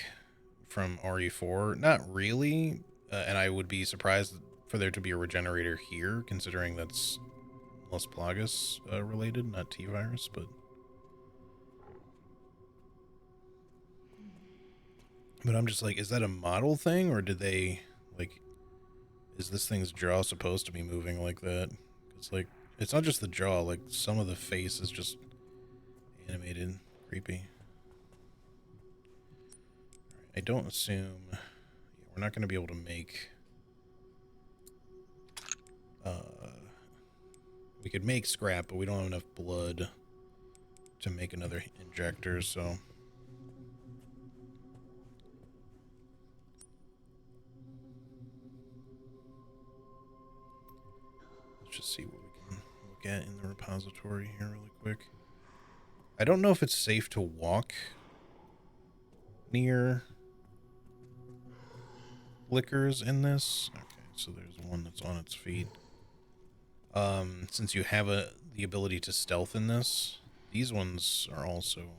from RE4. Not really. And I would be surprised for there to be a regenerator here, considering that's Las Plagas related, not T-Virus, but I'm just like, is that a model thing, or did they, like, is this thing's jaw supposed to be moving like that? It's like, it's not just the jaw, like, some of the face is just animated. Creepy. I don't assume... We're not going to be able to make... we could make scrap, but we don't have enough blood to make another injector, so... Let's just see what we can look at in the repository here really quick. I don't know if it's safe to walk near liquors in this. Okay, so there's one that's on its feet. Since you have the ability to stealth in this, these ones are also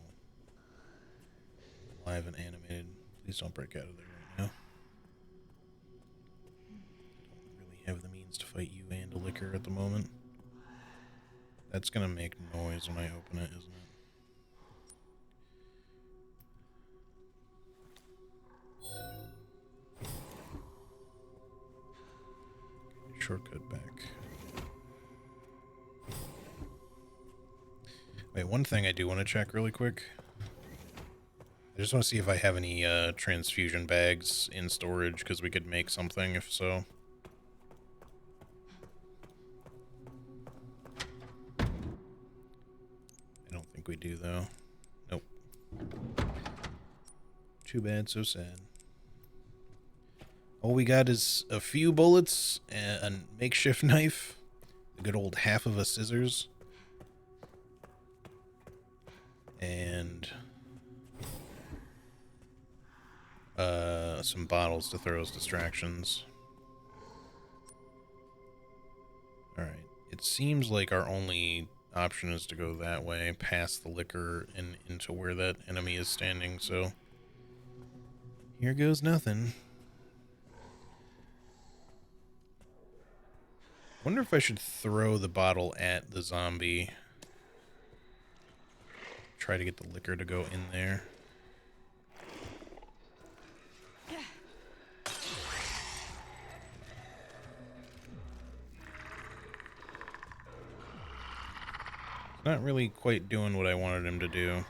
live and animated. Please don't break out of there right now. Don't really have the means to fight you and a liquor at the moment. That's gonna make noise when I open it, isn't it? Shortcut back. Wait, one thing I do want to check really quick. I just want to see if I have any transfusion bags in storage, because we could make something if so. I don't think we do, though. Nope. Too bad, so sad. All we got is a few bullets, a makeshift knife, a good old half of a scissors, and some bottles to throw as distractions. Alright, it seems like our only option is to go that way, past the liquor and into where that enemy is standing, so here goes nothing. Wonder if I should throw the bottle at the zombie. Try to get the liquor to go in there. Not really quite doing what I wanted him to do.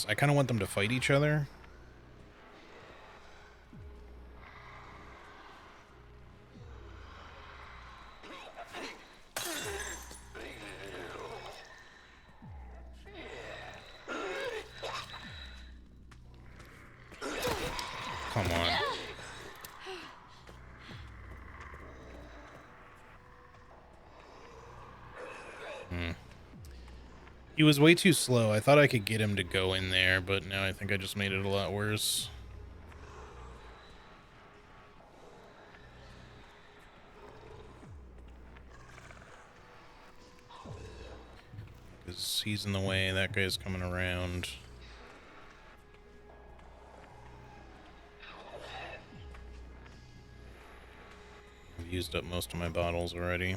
I kind of want them to fight each other. Come on. He was way too slow. I thought I could get him to go in there, but now I think I just made it a lot worse. Because he's in the way, that guy's coming around. I've used up most of my bottles already.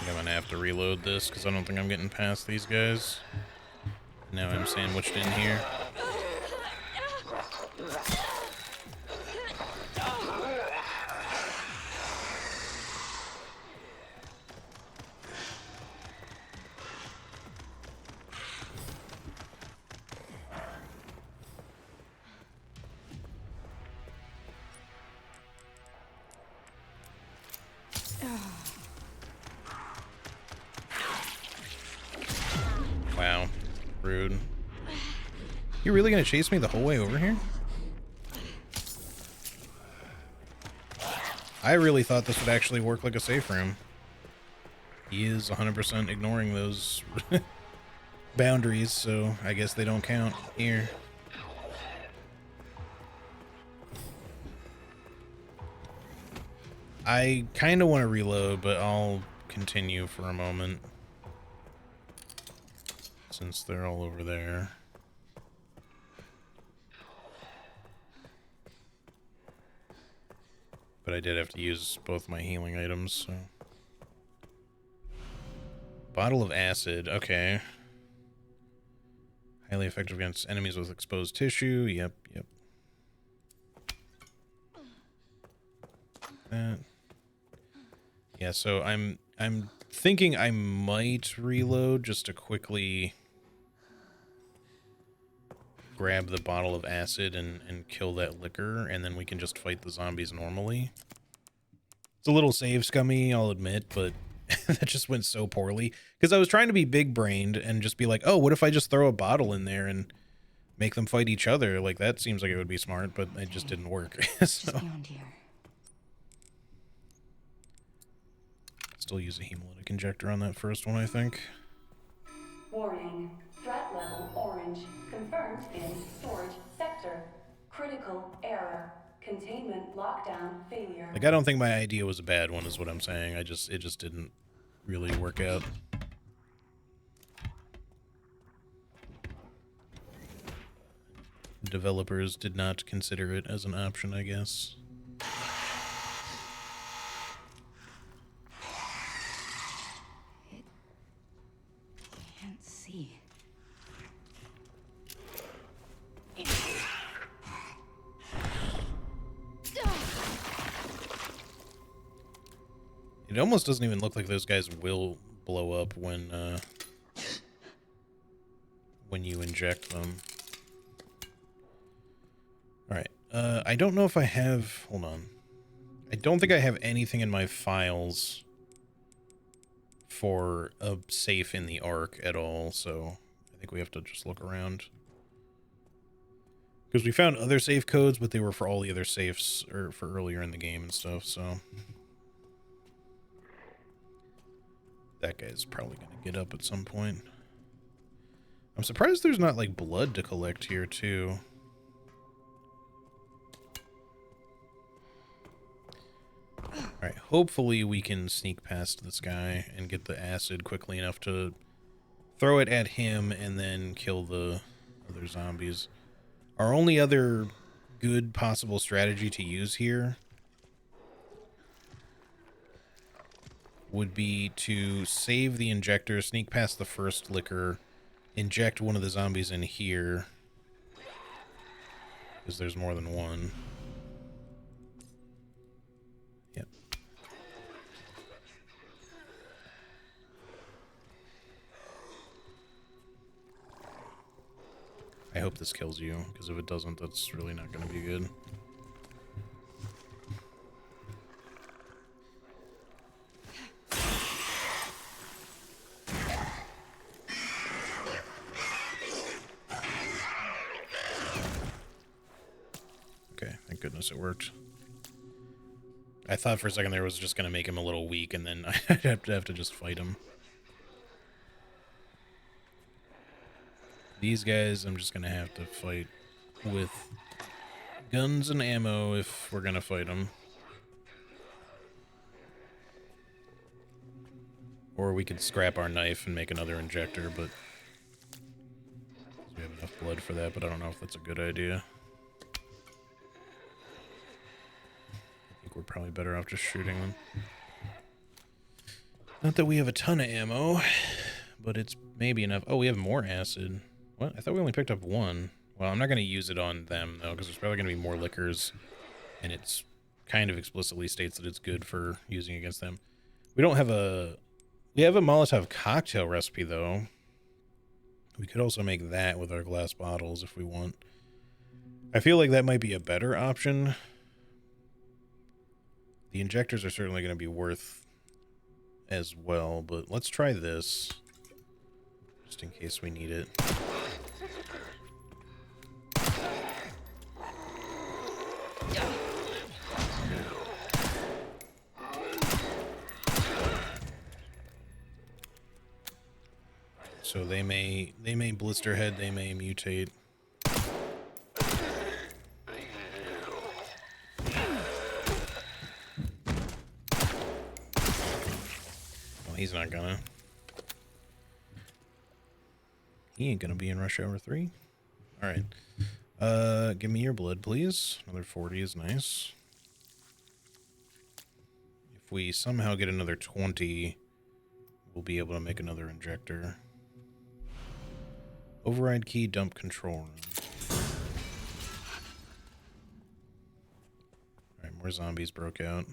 I'm gonna have to reload this because I don't think I'm getting past these guys. Now I'm sandwiched in here. Wow, rude. You really gonna chase me the whole way over here? I really thought this would actually work like a safe room. He is 100% ignoring those boundaries, so I guess they don't count here. I kind of want to reload, but I'll continue for a moment. Since they're all over there. But I did have to use both my healing items, so. Bottle of acid, okay. Highly effective against enemies with exposed tissue, yep. That. Yeah, so I'm thinking I might reload just to quickly grab the bottle of acid and kill that liquor, and then we can just fight the zombies normally. It's a little save scummy, I'll admit, but that just went so poorly. Because I was trying to be big-brained and just be like, oh, what if I just throw a bottle in there and make them fight each other? Like, that seems like it would be smart, but it just didn't work. So. Beyond here. Still use a hemolytic injector on that first one, I think. Warning. Threat level orange. Confirmed in storage sector. Critical error. Containment lockdown failure. Like, I don't think my idea was a bad one, is what I'm saying. It just didn't really work out. Developers did not consider it as an option, I guess. Can't see. It almost doesn't even look like those guys will blow up when you inject them. Alright, I don't know if I have... Hold on. I don't think I have anything in my files for a safe in the Ark at all, so I think we have to just look around. Because we found other safe codes, but they were for all the other safes, or for earlier in the game and stuff, so... That guy's probably going to get up at some point. I'm surprised there's not, like, blood to collect here, too. Alright, hopefully we can sneak past this guy and get the acid quickly enough to throw it at him and then kill the other zombies. Our only other good possible strategy to use here would be to save the injector, sneak past the first liquor, inject one of the zombies in here, because there's more than one. Yep. I hope this kills you, because if it doesn't, that's really not going to be good. Okay, thank goodness it worked. I thought for a second there was just going to make him a little weak, and then I'd have to just fight him. These guys, I'm just going to have to fight with guns and ammo if we're going to fight them. Or we could scrap our knife and make another injector, but we have enough blood for that, but I don't know if that's a good idea. I think we're probably better off just shooting them. Not that we have a ton of ammo, but it's maybe enough. Oh, we have more acid. What? I thought we only picked up one. Well, I'm not going to use it on them, though, because there's probably going to be more liquors, and it's kind of explicitly states that it's good for using against them. We don't have a... We have a Molotov cocktail recipe, though. We could also make that with our glass bottles if we want. I feel like that might be a better option. The injectors are certainly going to be worth as well, but let's try this. Just in case we need it. So they may blister head, they may mutate. Well, he's not gonna. He ain't gonna be in Rush Hour 3. Alright. Give me your blood, please. Another 40 is nice. If we somehow get another 20, we'll be able to make another injector. Override key, dump control room. Alright, more zombies broke out.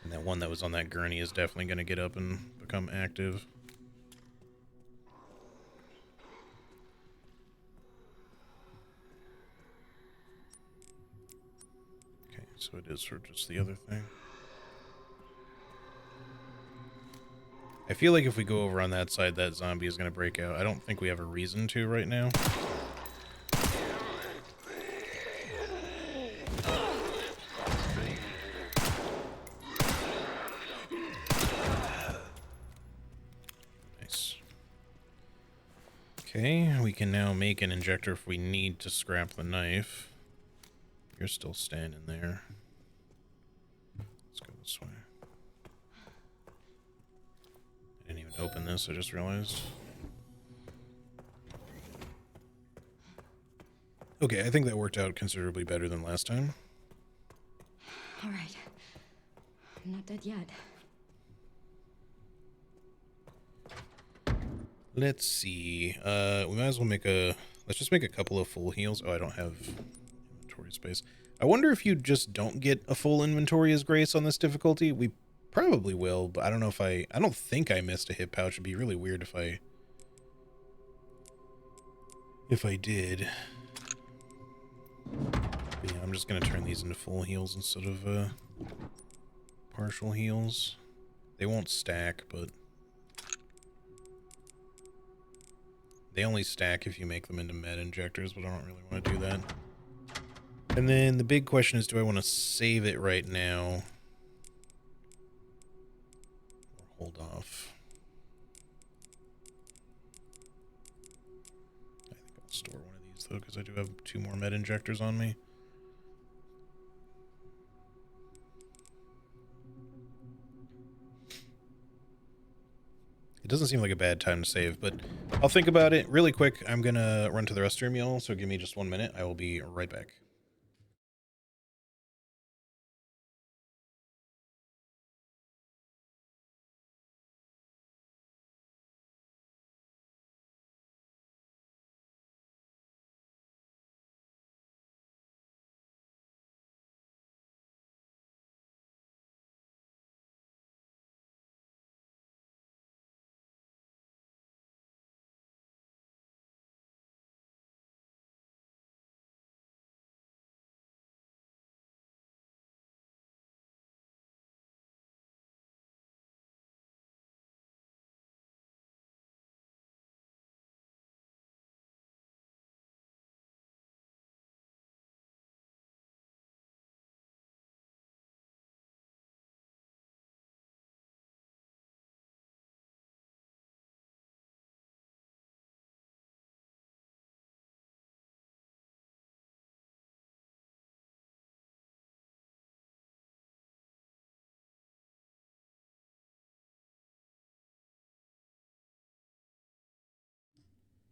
And that one that was on that gurney is definitely going to get up and become active. Okay, so it is for just the other thing. I feel like if we go over on that side, that zombie is going to break out. I don't think we have a reason to right now. Nice. Okay, we can now make an injector if we need to scrap the knife. You're still standing there. Let's go this way. I didn't even open this, I just realized. Okay, I think that worked out considerably better than last time. All right. I'm not dead yet. Let's see. We might as well make a... Let's just make a couple of full heals. Oh, I don't have inventory space. I wonder if you just don't get a full inventory as grace on this difficulty. We probably will, but I don't know if I don't think I missed a hit pouch. It'd be really weird if I did. But yeah, I'm just gonna turn these into full heals instead of partial heals. They won't stack, but they only stack if you make them into med injectors, but I don't really want to do that. And then the big question is, do I want to save it right now? Or hold off? I think I'll store one of these, though, because I do have 2 more med injectors on me. It doesn't seem like a bad time to save, but I'll think about it really quick. I'm going to run to the restroom, y'all, so give me just 1 minute. I will be right back.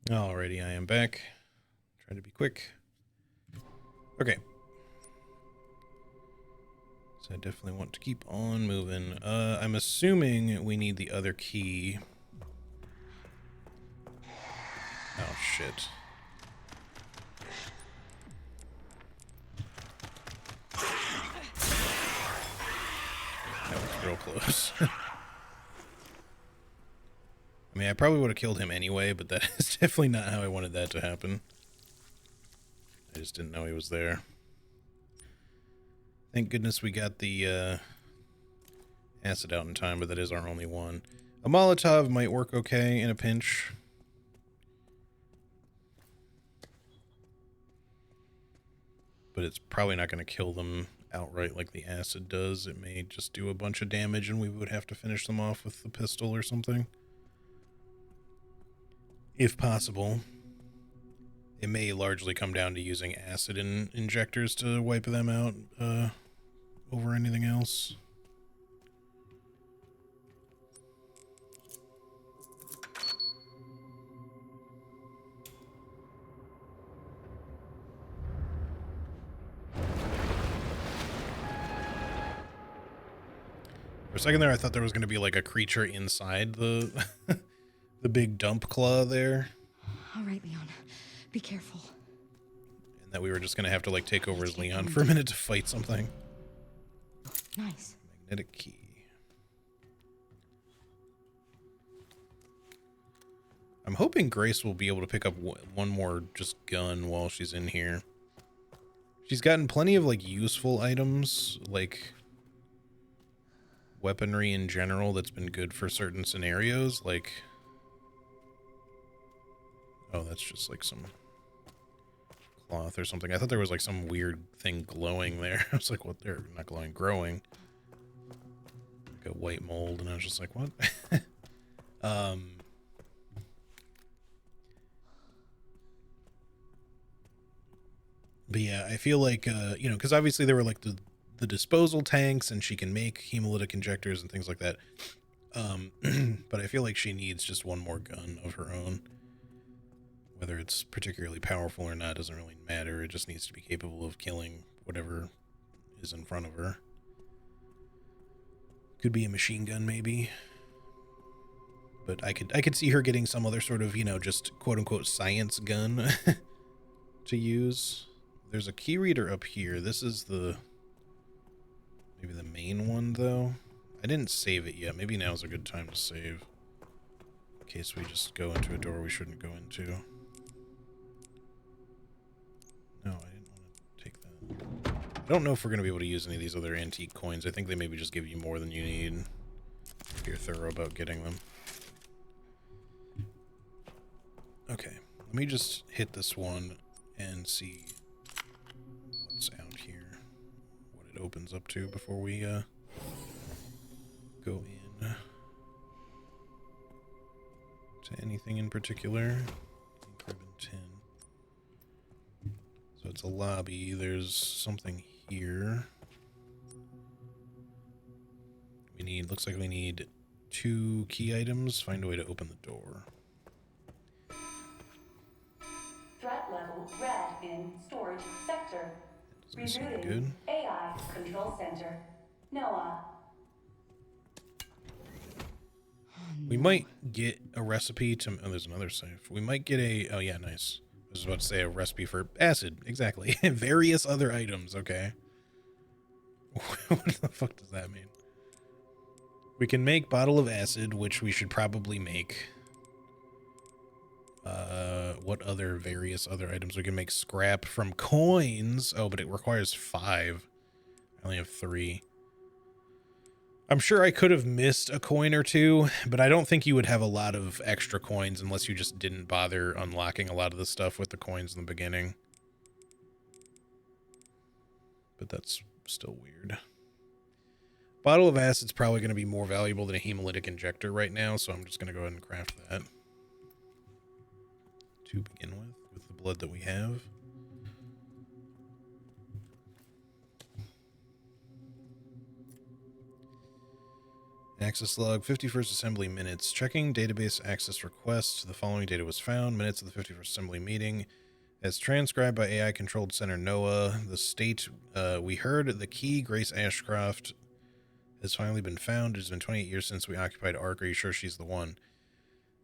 Alrighty, I am back. Trying to be quick. Okay. So I definitely want to keep on moving. I'm assuming we need the other key. Oh, shit. That was real close. I mean, I probably would have killed him anyway, but that is definitely not how I wanted that to happen. I just didn't know he was there. Thank goodness we got the acid out in time, but that is our only one. A Molotov might work okay in a pinch. But it's probably not going to kill them outright like the acid does. It may just do a bunch of damage and we would have to finish them off with the pistol or something. If possible. It may largely come down to using acid injectors to wipe them out over anything else. For a second there, I thought there was going to be like a creature inside the the big dump claw there. All right, Leon. Be careful. And that we were just going to have to like take over as Leon for a minute to fight something. Nice. Magnetic key. I'm hoping Grace will be able to pick up one more just gun while she's in here. She's gotten plenty of like useful items, like weaponry in general that's been good for certain scenarios, like... Oh, that's just like some cloth or something. I thought there was like some weird thing glowing there. I was like, what? They're not glowing, growing. Like a white mold, and I was just like, what? But yeah, I feel like, you know, because obviously there were like the disposal tanks, and she can make hemolytic injectors and things like that. But I feel like she needs just one more gun of her own. Whether it's particularly powerful or not doesn't really matter. It just needs to be capable of killing whatever is in front of her. Could be a machine gun, maybe. But I could see her getting some other sort of, you know, just quote-unquote science gun to use. There's a key reader up here. This is maybe the main one, though. I didn't save it yet. Maybe now's a good time to save. In case we just go into a door we shouldn't go into. No, I didn't want to take that. I don't know if we're going to be able to use any of these other antique coins. I think they maybe just give you more than you need if you're thorough about getting them. Okay, let me just hit this one and see what's out here, what it opens up to before we go in to anything in particular. Ribbon 10. So it's a lobby. There's something here. Looks like we need 2 key items. Find a way to open the door. Threat level red in storage sector. Doesn't seem Rebooting good. AI control center. Noah. We might get a recipe to... Oh, there's another safe. We might get a... Oh, yeah, nice. I was about to say a recipe for acid. Exactly. Various other items, okay. What the fuck does that mean? We can make bottle of acid, which we should probably make. What other various other items? We can make scrap from coins. Oh, but it requires 5. I only have 3. I'm sure I could have missed a coin or 2, but I don't think you would have a lot of extra coins unless you just didn't bother unlocking a lot of the stuff with the coins in the beginning. But that's still weird. Bottle of acid's probably going to be more valuable than a hemolytic injector right now, so I'm just going to go ahead and craft that. To begin with the blood that we have. Access log, 51st assembly minutes. Checking database access requests. The following data was found. Minutes of the 51st assembly meeting. As transcribed by AI controlled center NOAA, the state, we heard the key, Grace Ashcroft, has finally been found. It has been 28 years since we occupied Ark. Are you sure she's the one?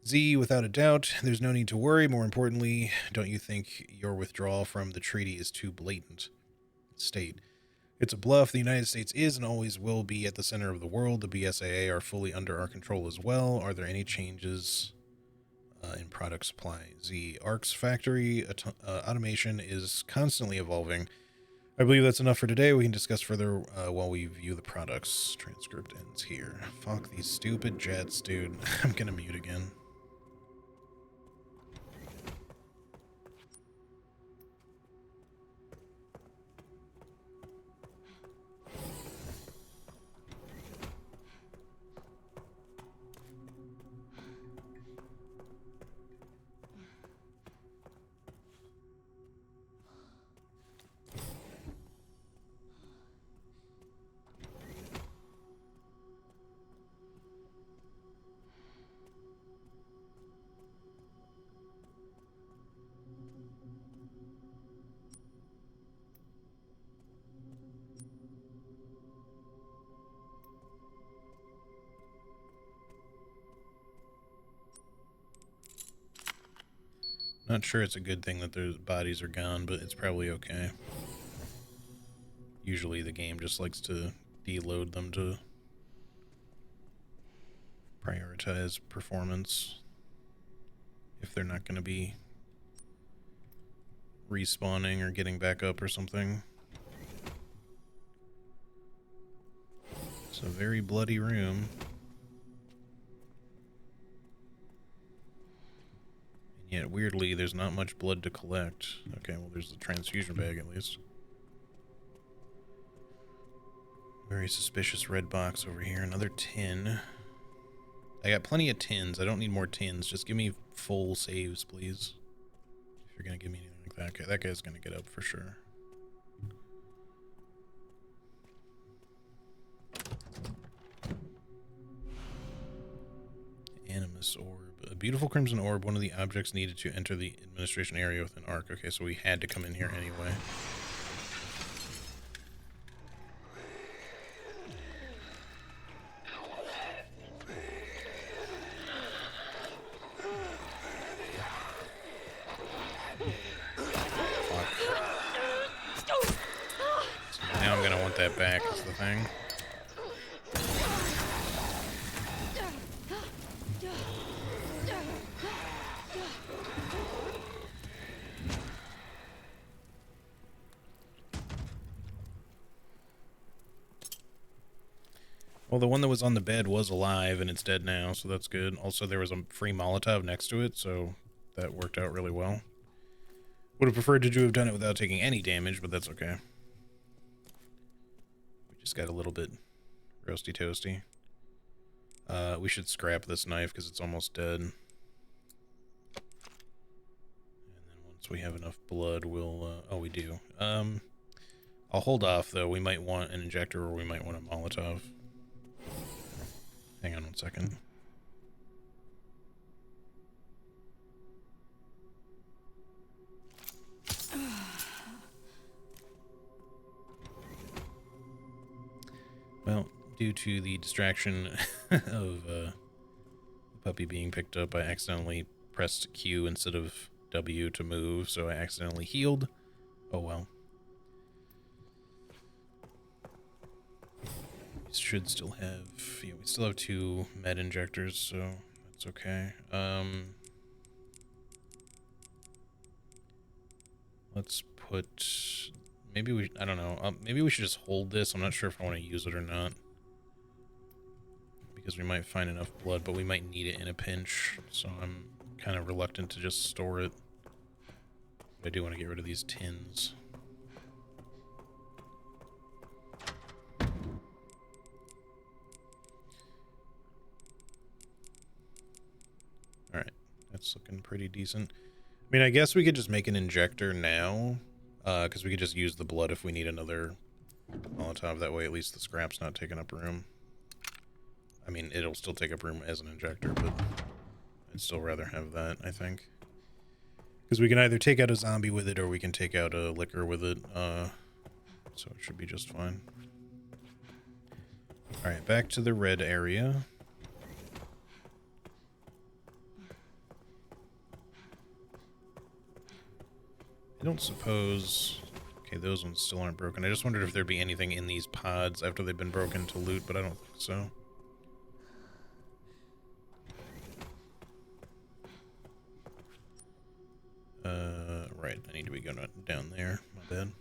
Z, without a doubt, there's no need to worry. More importantly, don't you think your withdrawal from the treaty is too blatant? State. It's a bluff. The United States is and always will be at the center of the world. The BSAA are fully under our control as well. Are there any changes in product supply? Z, Ark's factory automation is constantly evolving. I believe that's enough for today. We can discuss further while we view the products. Transcript ends here. Fuck these stupid jets, dude. I'm gonna mute again. Not sure it's a good thing that their bodies are gone, but it's probably okay. Usually the game just likes to deload them to prioritize performance if they're not going to be respawning or getting back up or something. It's a very bloody room. Yet, weirdly, there's not much blood to collect. Okay, well, there's the transfusion bag, at least. Very suspicious red box over here. Another tin. I got plenty of tins. I don't need more tins. Just give me full saves, please. If you're going to give me anything like that. Okay, that guy's going to get up for sure. Animus orb. A beautiful crimson orb, one of the objects needed to enter the administration area within Ark. Okay, so we had to come in here anyway. So now I'm gonna want that back is the thing. Well, the one that was on the bed was alive, and it's dead now, so that's good. Also, there was a free Molotov next to it, so that worked out really well. Would have preferred to have done it without taking any damage, but that's okay. We just got a little bit roasty toasty. We should scrap this knife because it's almost dead. And then once we have enough blood, we'll... oh, we do. I'll hold off, though. We might want an injector or we might want a Molotov. Hang on one second. Well, due to the distraction of the puppy being picked up, I accidentally pressed Q instead of W to move, so I accidentally healed. Oh well. We should still have, yeah, we still have 2 med injectors, so that's okay. Let's put, maybe we, I don't know, maybe we should just hold this. I'm not sure if I want to use it or not, because we might find enough blood, but we might need it in a pinch, so I'm kind of reluctant to just store it. I do want to get rid of these tins. Alright, that's looking pretty decent. I mean, I guess we could just make an injector now, because we could just use the blood if we need another Molotov. That way at least the scrap's not taking up room. I mean, it'll still take up room as an injector, but I'd still rather have that, I think. Because we can either take out a zombie with it or we can take out a liquor with it. So it should be just fine. Alright, back to the red area. I don't suppose... Okay, those ones still aren't broken. I just wondered if there'd be anything in these pods after they've been broken to loot, but I don't think so. Right, I need to be going down there. My bad.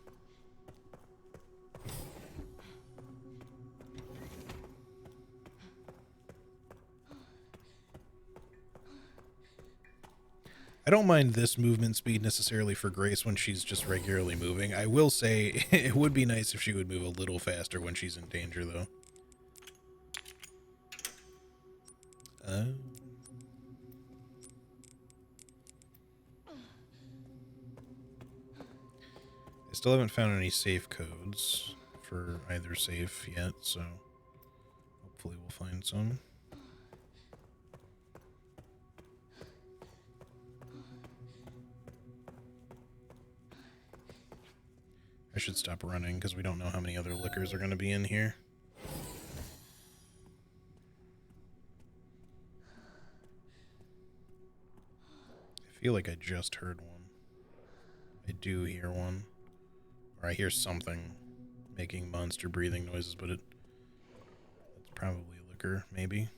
I don't mind this movement speed necessarily for Grace when she's just regularly moving. I will say it would be nice if she would move a little faster when she's in danger, though. I still haven't found any safe codes for either safe yet, so hopefully we'll find some. I should stop running because we don't know how many other liquors are going to be in here. I feel like I just heard one. I do hear one. Or I hear something making monster breathing noises, but it's probably liquor, maybe.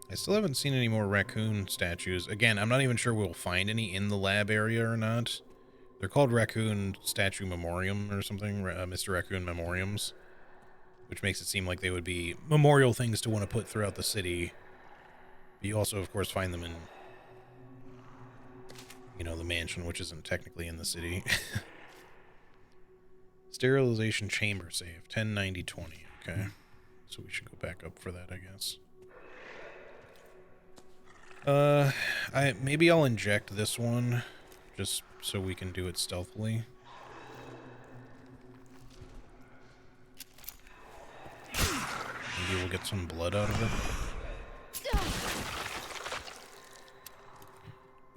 I still haven't seen any more raccoon statues. Again, I'm not even sure we'll find any in the lab area or not. They're called Raccoon Statue Memoriam or something, Mr. Raccoon Memoriams, which makes it seem like they would be memorial things to want to put throughout the city. But you also, of course, find them in, you know, the mansion, which isn't technically in the city. Sterilization chamber save, 1090-20. Okay. So we should go back up for that, I guess. Maybe I'll inject this one just so we can do it stealthily. Maybe we'll get some blood out of it.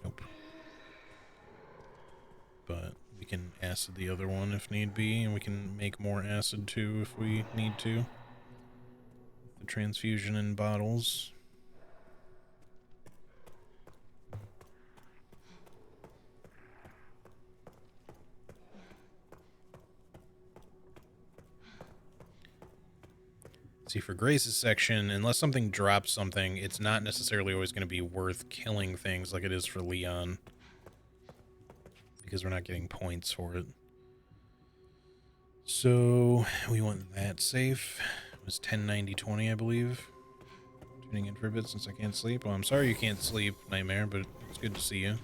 Nope. But we can acid the other one if need be, and we can make more acid too if we need to. The transfusion in bottles. See, for Grace's section, unless something drops something, it's not necessarily always going to be worth killing things like it is for Leon. Because we're not getting points for it. So, we want that safe. It was 1090-20, I believe. Tuning in for a bit since I can't sleep. Well, I'm sorry you can't sleep, Nightmare, but it's good to see you. I hope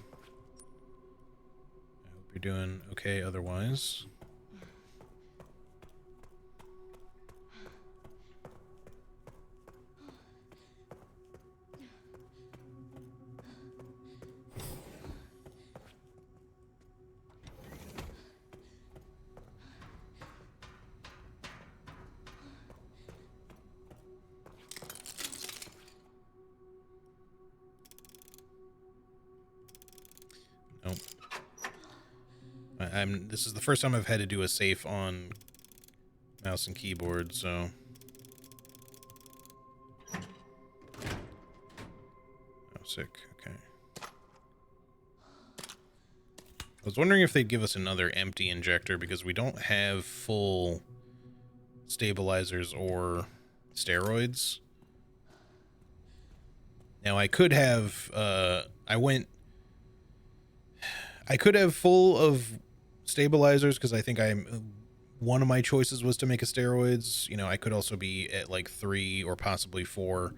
you're doing okay otherwise. Nope. This is the first time I've had to do a safe on mouse and keyboard, so. Oh, sick. Okay. I was wondering if they'd give us another empty injector because we don't have full stabilizers or steroids. Now I could have, I could have full of stabilizers because I think one of my choices was to make a steroids. You know, I could also be at like 3 or possibly 4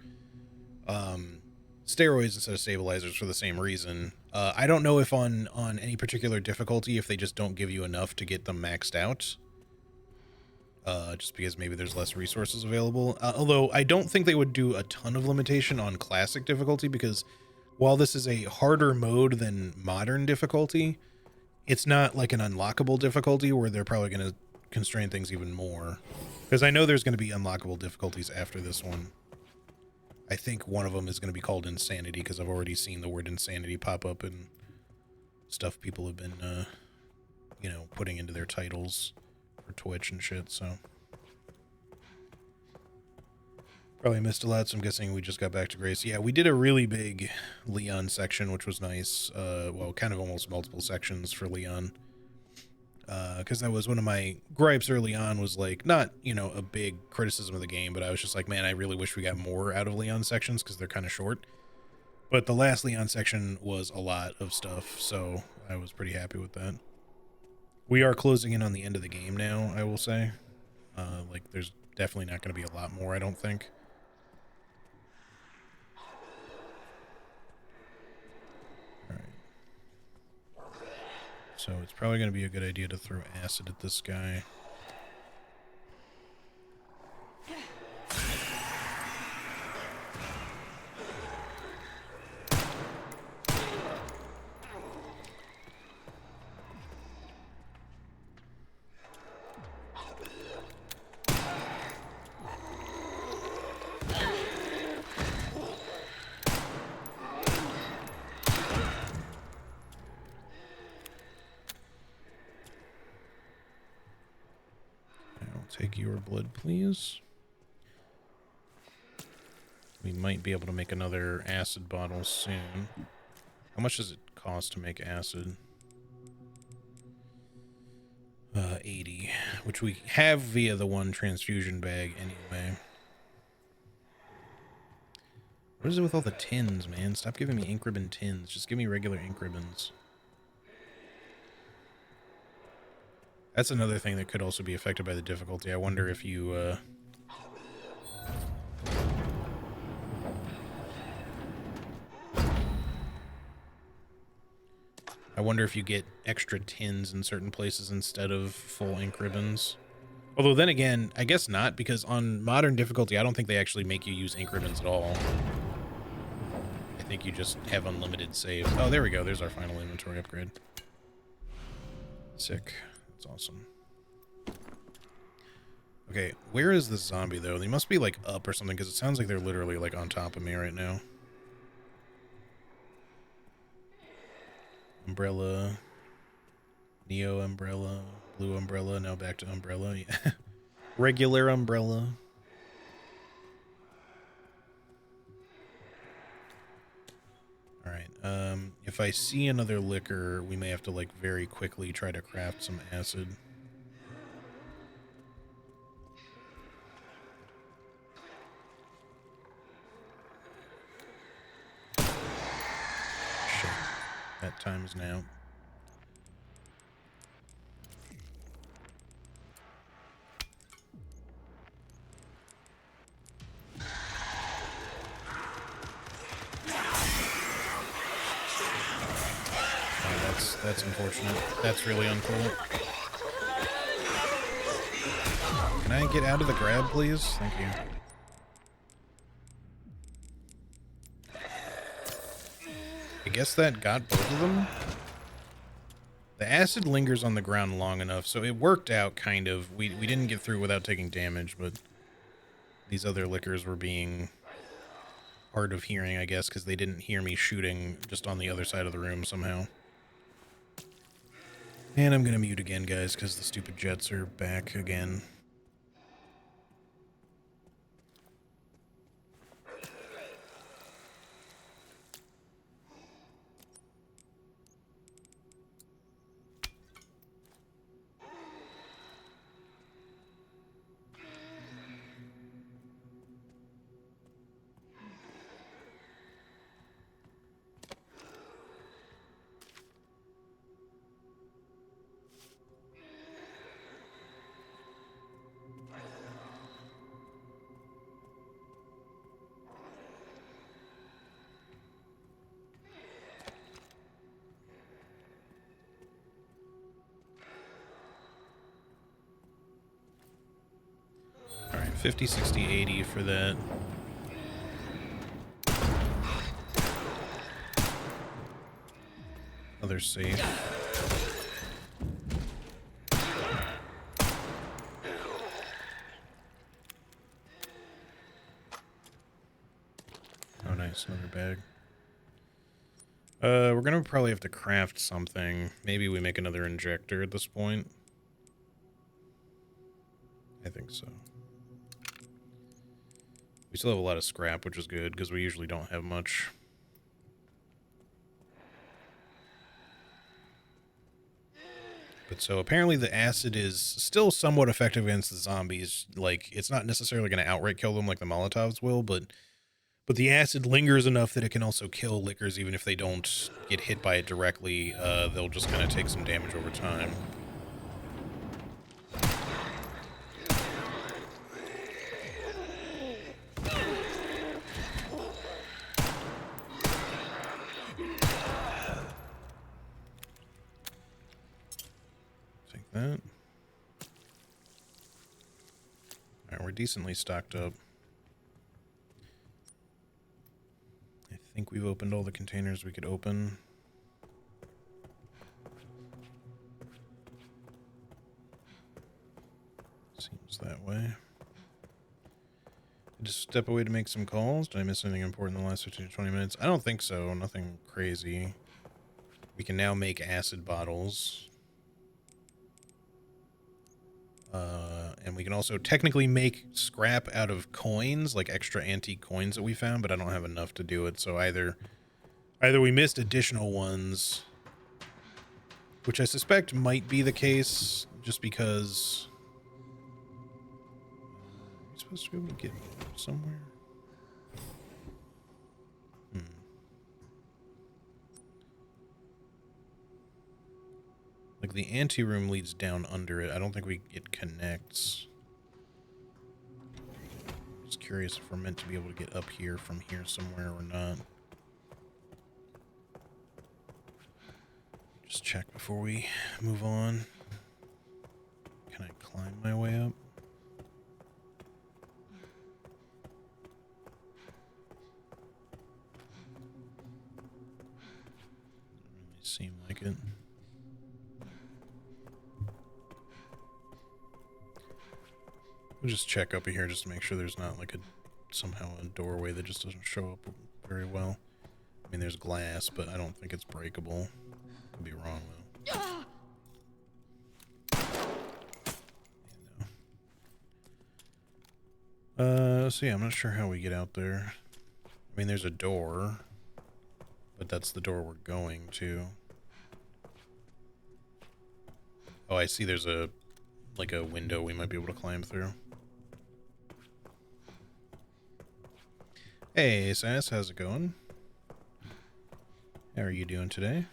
steroids instead of stabilizers for the same reason. I don't know if on any particular difficulty, if they just don't give you enough to get them maxed out. Just because maybe there's less resources available. Although I don't think they would do a ton of limitation on classic difficulty because while this is a harder mode than modern difficulty, it's not like an unlockable difficulty where they're probably going to constrain things even more. Because I know there's going to be unlockable difficulties after this one. I think one of them is going to be called Insanity, because I've already seen the word Insanity pop up in stuff people have been, you know, putting into their titles for Twitch and shit, so. Probably missed a lot, so I'm guessing we just got back to Grace. Yeah, we did a really big Leon section, which was nice. Well, kind of almost multiple sections for Leon. Because that was one of my gripes early on, was like, not, you know, a big criticism of the game, but I was just like, man, I really wish we got more out of Leon sections because they're kind of short. But the last Leon section was a lot of stuff, so I was pretty happy with that. We are closing in on the end of the game now, I will say. Like, there's definitely not going to be a lot more, I don't think. So it's probably going to be a good idea to throw acid at this guy. Take your blood, please. We might be able to make another acid bottle soon. How much does it cost to make acid? 80, which we have via the one transfusion bag anyway. What is it with all the tins, man? Stop giving me ink ribbon tins. Just give me regular ink ribbons. That's another thing that could also be affected by the difficulty. I wonder if you, I wonder if you get extra tins in certain places instead of full ink ribbons. Although then again, I guess not, because on modern difficulty, I don't think they actually make you use ink ribbons at all. I think you just have unlimited saves. Oh, there we go. There's our final inventory upgrade. Sick. That's awesome. Okay, where is this zombie, though? They must be, like, up or something, because it sounds like they're literally, like, on top of me right now. Umbrella. Neo umbrella. Blue umbrella. Now back to umbrella. Yeah. Regular umbrella. Alright, if I see another liquor, we may have to, like, very quickly try to craft some acid. Shit. That time is now. That's unfortunate. That's really uncool. Can I get out of the grab, please? Thank you. I guess that got both of them. The acid lingers on the ground long enough, so it worked out, kind of. We didn't get through without taking damage, but these other liquors were being hard of hearing, I guess, because they didn't hear me shooting just on the other side of the room somehow. And I'm gonna mute again, guys, because the stupid jets are back again. Alright, 50, 60, 80 for that. Other safe. Nice, another bag. We're gonna probably have to craft something. Maybe we make another injector at this point. I think so. We still have a lot of scrap, which is good, because we usually don't have much. But so apparently the acid is still somewhat effective against the zombies. Like, it's not necessarily going to outright kill them like the Molotovs will, but the acid lingers enough that it can also kill lickers even if they don't get hit by it directly. They'll just kind of take some damage over time. Take that. Alright, we're decently stocked up. I think we've opened all the containers we could open. Seems that way. Just step away to make some calls. Did I miss anything important in the last 15 to 20 minutes? I don't think so. Nothing crazy. We can now make acid bottles. And we can also technically make scrap out of coins, like extra antique coins that we found, but I don't have enough to do it. So either we missed additional ones, which I suspect might be the case, just because... Are we supposed to be able to get somewhere? Like, the anteroom leads down under it. I don't think it connects. Just curious if we're meant to be able to get up here from here somewhere or not. Just check before we move on. Can I climb my way up? Doesn't really seem like it. We'll just check up here just to make sure there's not like somehow a doorway that just doesn't show up very well. I mean, there's glass, but I don't think it's breakable. Could be wrong though. So yeah, I'm not sure how we get out there. I mean, there's a door, but that's the door we're going to. Oh, I see there's a window we might be able to climb through. Hey, Sass, how's it going? How are you doing today?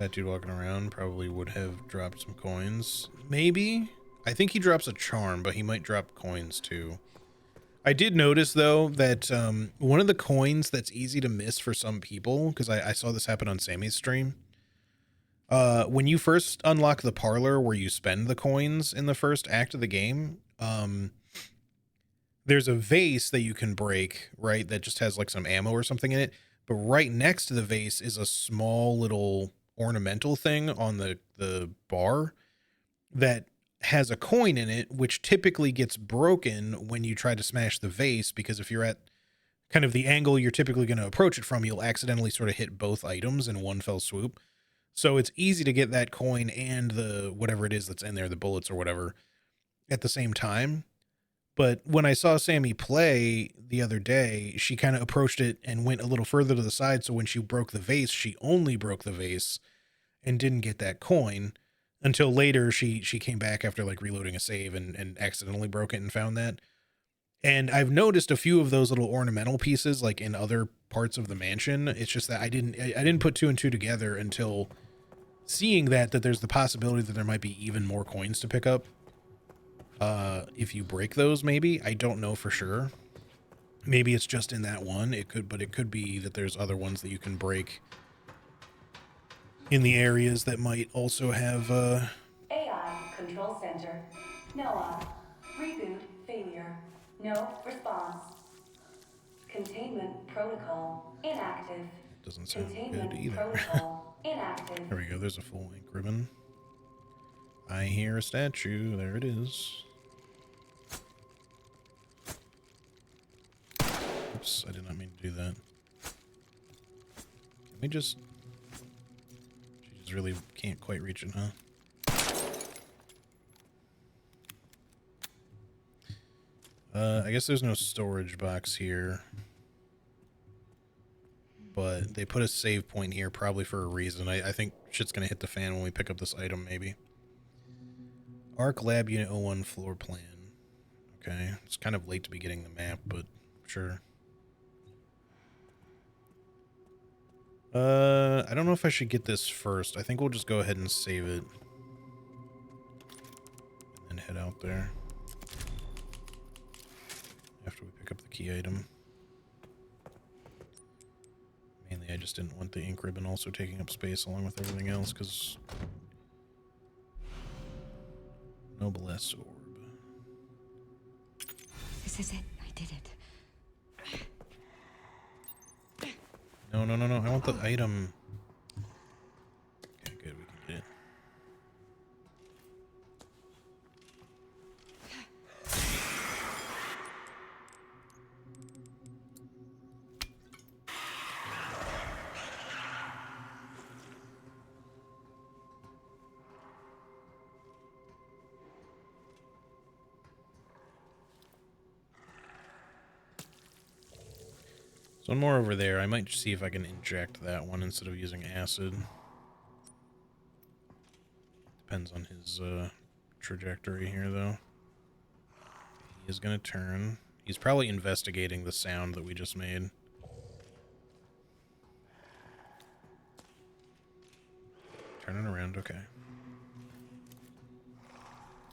That dude walking around probably would have dropped some coins. Maybe? I think he drops a charm, but he might drop coins too. I did notice, though, that one of the coins that's easy to miss for some people, because I saw this happen on Sammy's stream, when you first unlock the parlor where you spend the coins in the first act of the game, there's a vase that you can break, right, that just has like some ammo or something in it, but right next to the vase is a small little ornamental thing on the bar that has a coin in it, which typically gets broken when you try to smash the vase, because if you're at kind of the angle you're typically going to approach it from, you'll accidentally sort of hit both items in one fell swoop. So it's easy to get that coin and the whatever it is that's in there, the bullets or whatever, at the same time. But when I saw Sammy play the other day, she kind of approached it and went a little further to the side. So when she broke the vase, she only broke the vase and didn't get that coin until later. She came back after like reloading a save and accidentally broke it and found that. And I've noticed a few of those little ornamental pieces like in other parts of the mansion. It's just that I didn't put two and two together until seeing that there's the possibility that there might be even more coins to pick up. If you break those, maybe. I don't know for sure. Maybe it's just in that one. But it could be that there's other ones that you can break in the areas that might also have, AI Control Center. Noah. Reboot failure. No response. Containment protocol inactive. doesn't sound Containment good either. protocol inactive. There we go. There's a full ink ribbon. I hear a statue. There it is. Oops, I did not mean to do that. Can we just... She just really can't quite reach it, huh? I guess there's no storage box here. But they put a save point here probably for a reason. I think shit's gonna hit the fan when we pick up this item, maybe. Arc Lab Unit 01 floor plan. Okay, it's kind of late to be getting the map, but sure. I don't know if I should get this first. I think we'll just go ahead and save it. And then head out there. After we pick up the key item. Mainly, I just didn't want the ink ribbon also taking up space along with everything else, because... Noblesse Orb. This is it. I did it. No, no, no, no. I want the item. Okay, good. We can get it. So one more over there. I might see if I can inject that one instead of using acid. Depends on his trajectory here, though. He is going to turn. He's probably investigating the sound that we just made. Turning around, okay.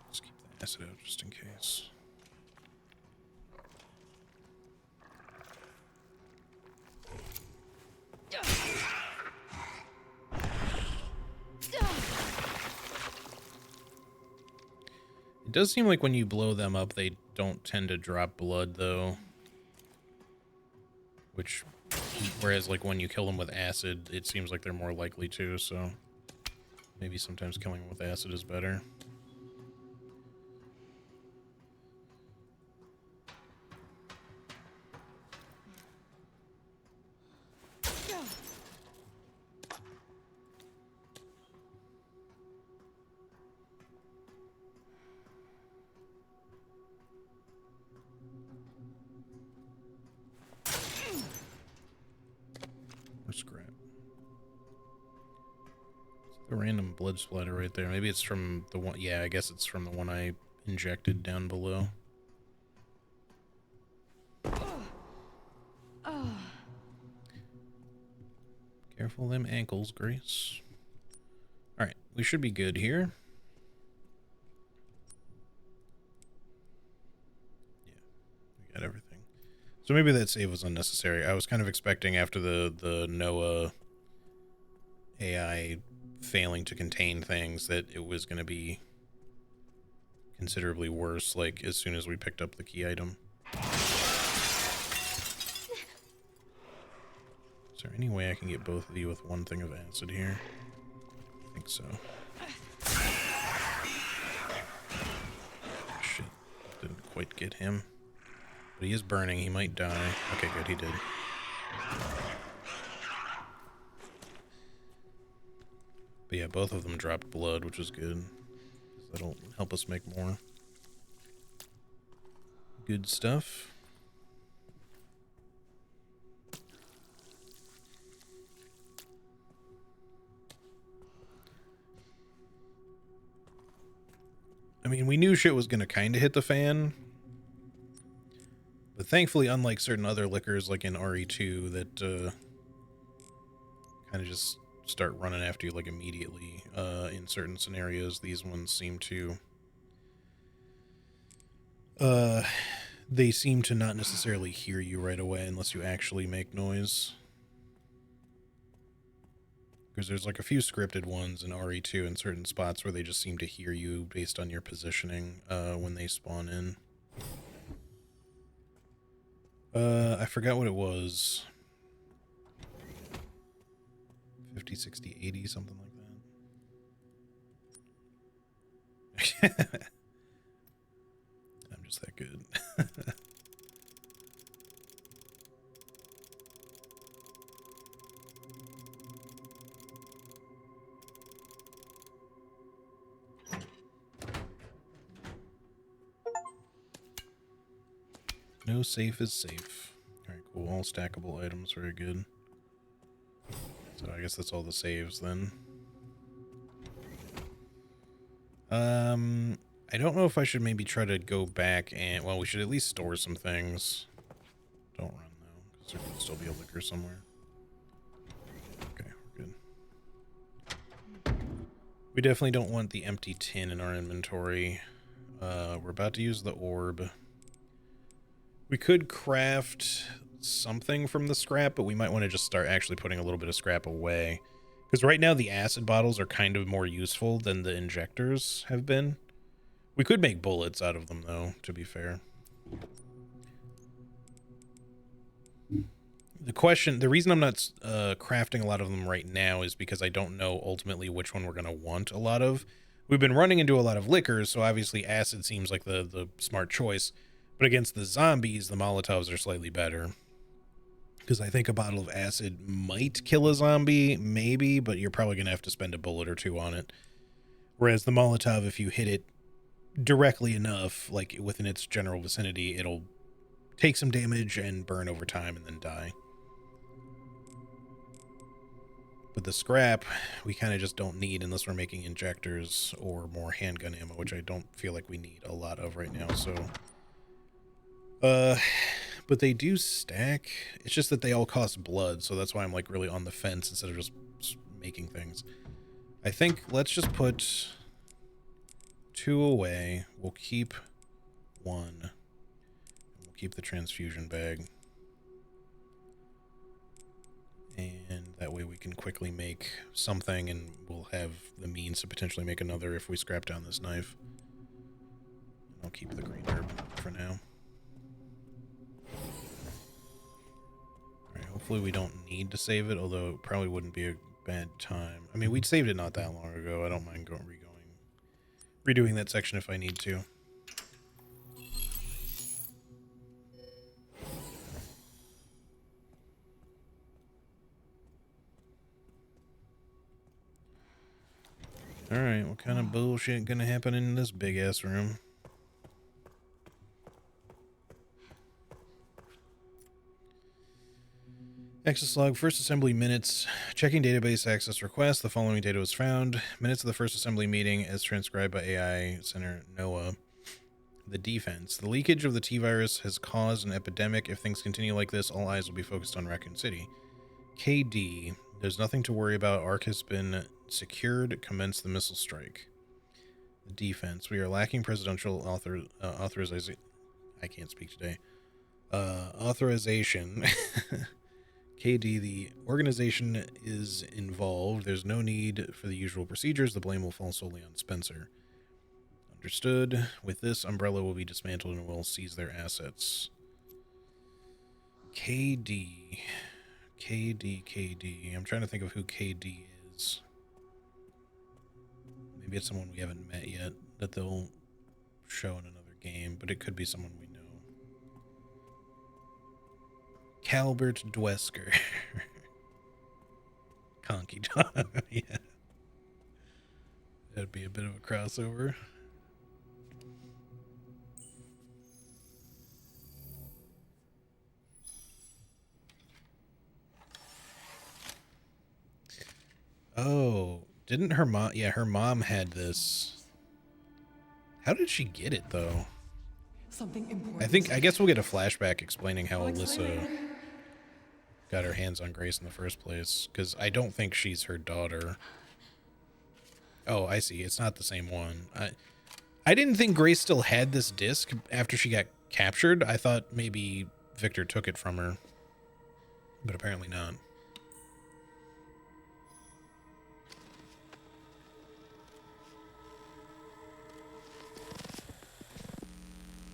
Let's keep the acid out just in case. It does seem like when you blow them up, they don't tend to drop blood, though. Which, whereas, like, when you kill them with acid, it seems like they're more likely to, so... Maybe sometimes killing them with acid is better. Scrap. The random blood splatter right there. Maybe it's from the one. Yeah, I guess it's from the one I injected down below. Careful them ankles, Grace. Alright, we should be good here. Yeah, we got everything. So maybe that save was unnecessary. I was kind of expecting after the Noah AI failing to contain things that it was going to be considerably worse, like, as soon as we picked up the key item. Is there any way I can get both of you with one thing of acid here? I think so. Shit. Didn't quite get him. But he is burning. He might die. Okay, good. He did. But yeah, both of them dropped blood, which is good. That'll help us make more. Good stuff. I mean, we knew shit was going to kind of hit the fan. But thankfully, unlike certain other liquors, like in RE2, that kind of just start running after you, like, immediately in certain scenarios, these ones seem to... they seem to not necessarily hear you right away unless you actually make noise. Because there's, like, a few scripted ones in RE2 in certain spots where they just seem to hear you based on your positioning when they spawn in. I forgot what it was. 50, 60, 80, something like that. I'm just that good. No safe is safe. Alright, cool. All stackable items. Very good. So I guess that's all the saves then. I don't know if I should maybe try to go back and... Well, we should at least store some things. Don't run, though, because there could still be a liquor somewhere. Okay, we're good. We definitely don't want the empty tin in our inventory. We're about to use the orb. We could craft something from the scrap, but we might want to just start actually putting a little bit of scrap away. Because right now the acid bottles are kind of more useful than the injectors have been. We could make bullets out of them, though, to be fair. The reason I'm not crafting a lot of them right now is because I don't know ultimately which one we're going to want a lot of. We've been running into a lot of liquors, so obviously acid seems like the smart choice. But against the zombies, the Molotovs are slightly better. Because I think a bottle of acid might kill a zombie, maybe, but you're probably going to have to spend a bullet or two on it. Whereas the Molotov, if you hit it directly enough, like within its general vicinity, it'll take some damage and burn over time and then die. But the scrap, we kind of just don't need unless we're making injectors or more handgun ammo, which I don't feel like we need a lot of right now, so... but they do stack. It's just that they all cost blood, so that's why I'm like really on the fence instead of just making things. I think let's just put 2 away. We'll keep 1. We'll keep the transfusion bag. And that way we can quickly make something and we'll have the means to potentially make another if we scrap down this knife. I'll keep the green herb for now. Alright, hopefully we don't need to save it, although it probably wouldn't be a bad time. I mean, we'd saved it not that long ago. I don't mind redoing that section if I need to. Alright, what kind of bullshit gonna happen in this big-ass room? Access log, first assembly minutes. Checking database access request. The following data was found. Minutes of the first assembly meeting as transcribed by AI Center NOAA. The defense. The leakage of the T-virus has caused an epidemic. If things continue like this, all eyes will be focused on Raccoon City. KD. There's nothing to worry about. Ark has been secured. Commence the missile strike. The defense. We are lacking presidential authorization. I can't speak today. Authorization. KD, the organization is involved. There's no need for the usual procedures. The blame will fall solely on Spencer. Understood. With this, Umbrella will be dismantled and will seize their assets. KD. I'm trying to think of who KD is. Maybe it's someone we haven't met yet that they'll show in another game, but it could be someone we know. Calbert Dwesker. Conky Dog. Yeah. That'd be a bit of a crossover. Oh, didn't her mom... Yeah, her mom had this. How did she get it, though? Something important. I guess we'll get a flashback explaining how Alyssa got her hands on Grace in the first place, because I don't think she's her daughter. Oh, I see. It's not the same one. I didn't think Grace still had this disc after she got captured. I thought maybe Victor took it from her, but apparently not.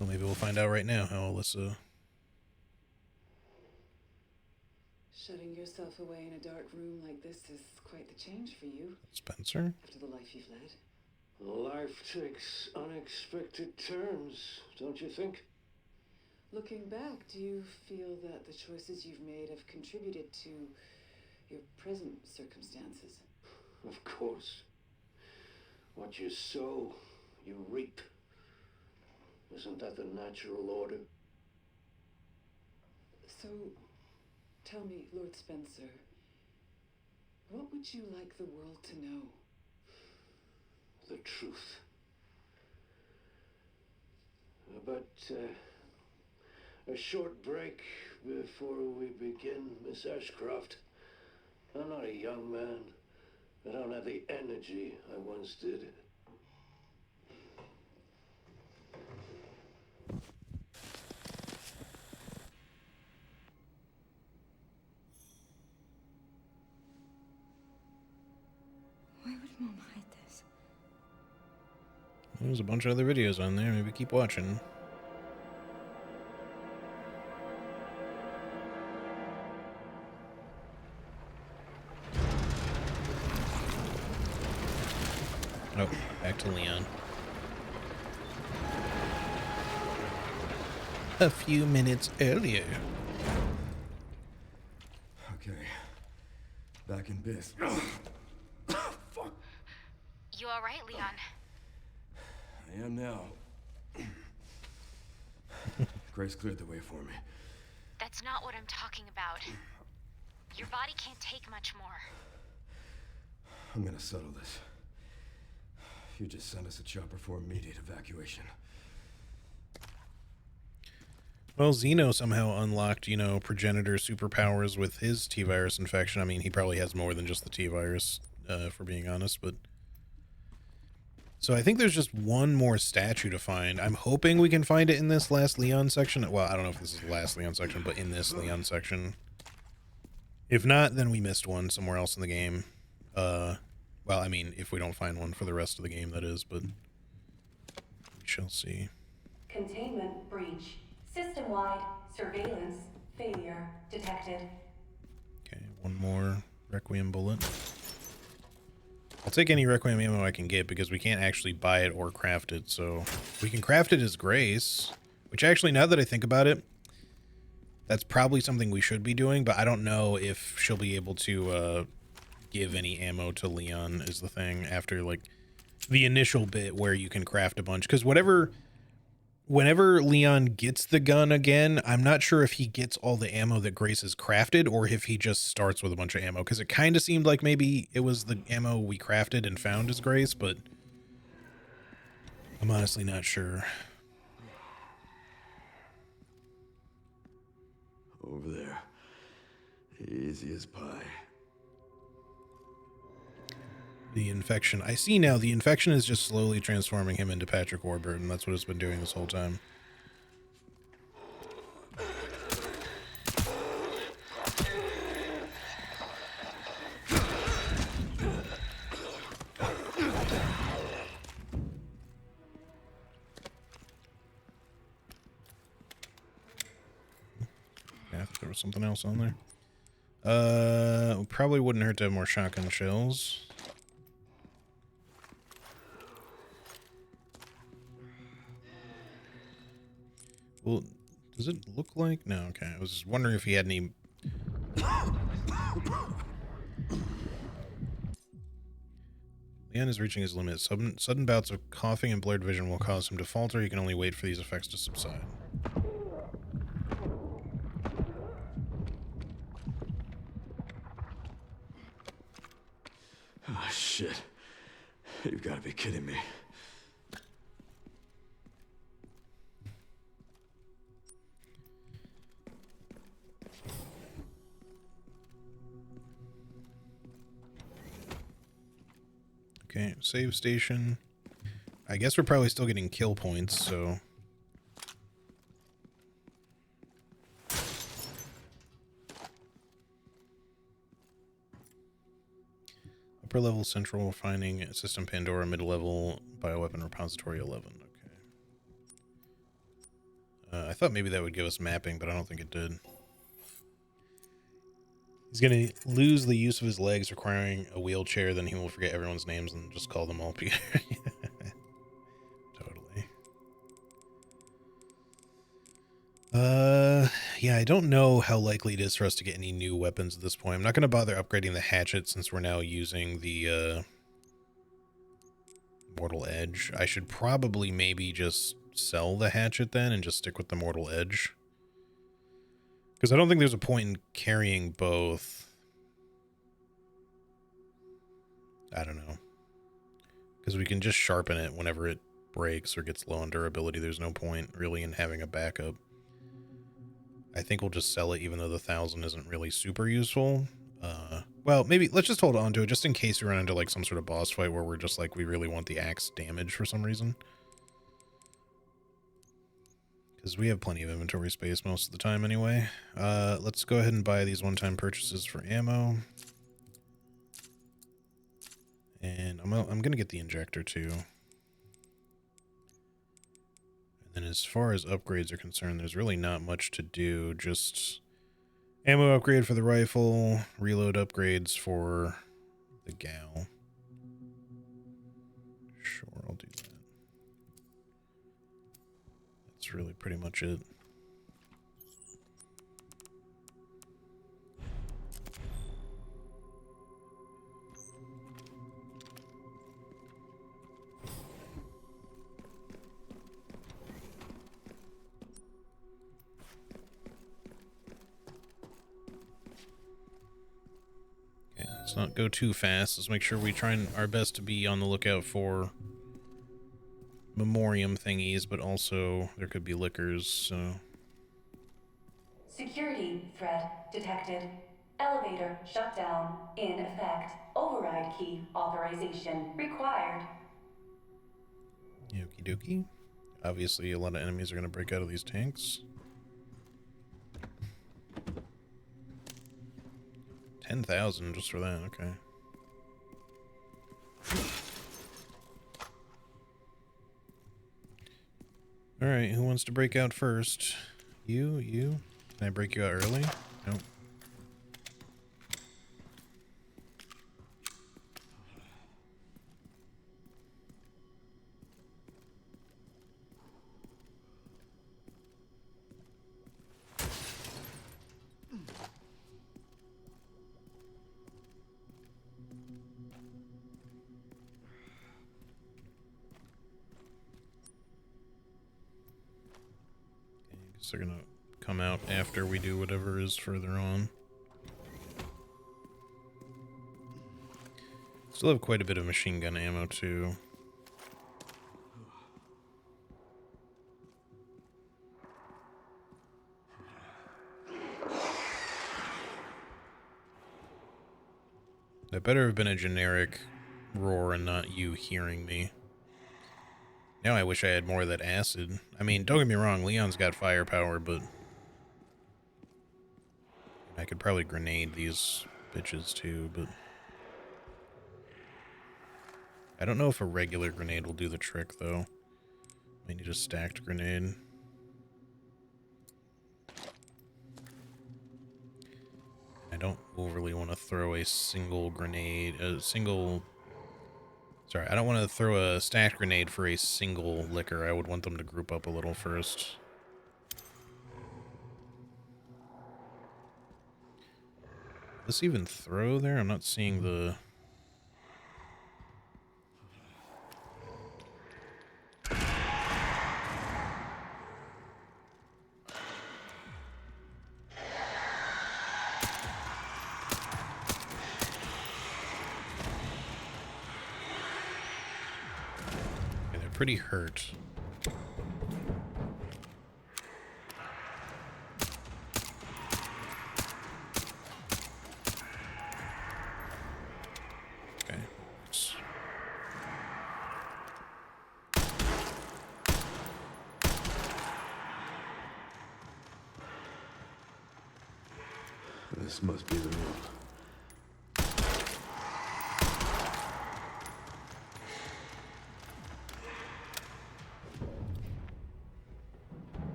Well, maybe we'll find out right now how Alyssa... Shutting yourself away in a dark room like this is quite the change for you. Spencer? After the life you've led. Life takes unexpected turns, don't you think? Looking back, do you feel that the choices you've made have contributed to your present circumstances? Of course. What you sow, you reap. Isn't that the natural order? So, tell me, Lord Spencer, what would you like the world to know? The truth. But, a short break before we begin, Miss Ashcroft. I'm not a young man. I don't have the energy I once did. Why would Mom hide this? There's a bunch of other videos on there. Maybe keep watching. Oh, back to Leon. A few minutes earlier. Okay. Back in biz. Fuck. You alright, Leon? I am now. Grace cleared the way for me. That's not what I'm talking about. Your body can't take much more. I'm gonna settle this. You just sent us a chopper for immediate evacuation. Well, Xeno somehow unlocked, you know, progenitor superpowers with his T-virus infection. I mean, he probably has more than just the T-virus, for being honest, but... So I think there's just one more statue to find. I'm hoping we can find it in this last Leon section. Well, I don't know if this is the last Leon section, but in this Leon section. If not, then we missed one somewhere else in the game. Well, I mean, if we don't find one for the rest of the game, that is, but we shall see. Containment breach. System-wide surveillance failure detected. Okay, one more Requiem bullet. I'll take any Requiem ammo I can get because we can't actually buy it or craft it, so we can craft it as Grace, which actually, now that I think about it, that's probably something we should be doing, but I don't know if she'll be able to give any ammo to Leon is the thing after, like, the initial bit where you can craft a bunch, because whenever Leon gets the gun again, I'm not sure if he gets all the ammo that Grace has crafted or if he just starts with a bunch of ammo, because it kind of seemed like maybe it was the ammo we crafted and found as Grace, but I'm honestly not sure. Over there. Easy as pie. The infection. I see now the infection is just slowly transforming him into Patrick Warburton. That's what it's been doing this whole time. Yeah, there was something else on there. Probably wouldn't hurt to have more shotgun shells. Well, does it look like? No, okay. I was just wondering if he had any... Leon is reaching his limit. Sudden bouts of coughing and blurred vision will cause him to falter. He can only wait for these effects to subside. Oh, shit. You've got to be kidding me. Okay, save station. I guess we're probably still getting kill points, so... Upper level central refining system Pandora, mid level bioweapon repository 11. Okay. I thought maybe that would give us mapping, but I don't think it did. He's going to lose the use of his legs, requiring a wheelchair, then he will forget everyone's names and just call them all together. Totally. Yeah, I don't know how likely it is for us to get any new weapons at this point. I'm not going to bother upgrading the hatchet since we're now using the Mortal Edge. I should probably maybe just sell the hatchet then and just stick with the Mortal Edge. Because I don't think there's a point in carrying both. I don't know. Because we can just sharpen it whenever it breaks or gets low on durability. There's no point really in having a backup. I think we'll just sell it even though the 1,000 isn't really super useful. Well, maybe let's just hold on to it just in case we run into like some sort of boss fight where we're just like, we really want the axe damage for some reason. Because we have plenty of inventory space most of the time anyway. Let's go ahead and buy these one-time purchases for ammo. And I'm going to get the injector too. And then as far as upgrades are concerned, there's really not much to do. Just ammo upgrade for the rifle, reload upgrades for the gal. Sure, I'll do that. That's really pretty much it. Let's not go too fast. Let's make sure we try our best to be on the lookout for memoriam thingies, but also there could be liquors, so... Security threat detected. Elevator shutdown in effect. Override key authorization required. Okie dokie. Obviously, a lot of enemies are going to break out of these tanks. 10,000 just for that, okay. Alright, who wants to break out first? You? Can I break you out early? Nope. They're gonna come out after we do whatever is further on. Still have quite a bit of machine gun ammo too. That better have been a generic roar and not you hearing me. Now I wish I had more of that acid. I mean, don't get me wrong, Leon's got firepower, but I could probably grenade these bitches too, but I don't know if a regular grenade will do the trick, though. I need a stacked grenade. I don't overly want to throw a single grenade, Sorry, I don't want to throw a stacked grenade for a single liquor. I would want them to group up a little first. Does this even throw there? I'm not seeing the... pretty hurt. Okay. This must be the room.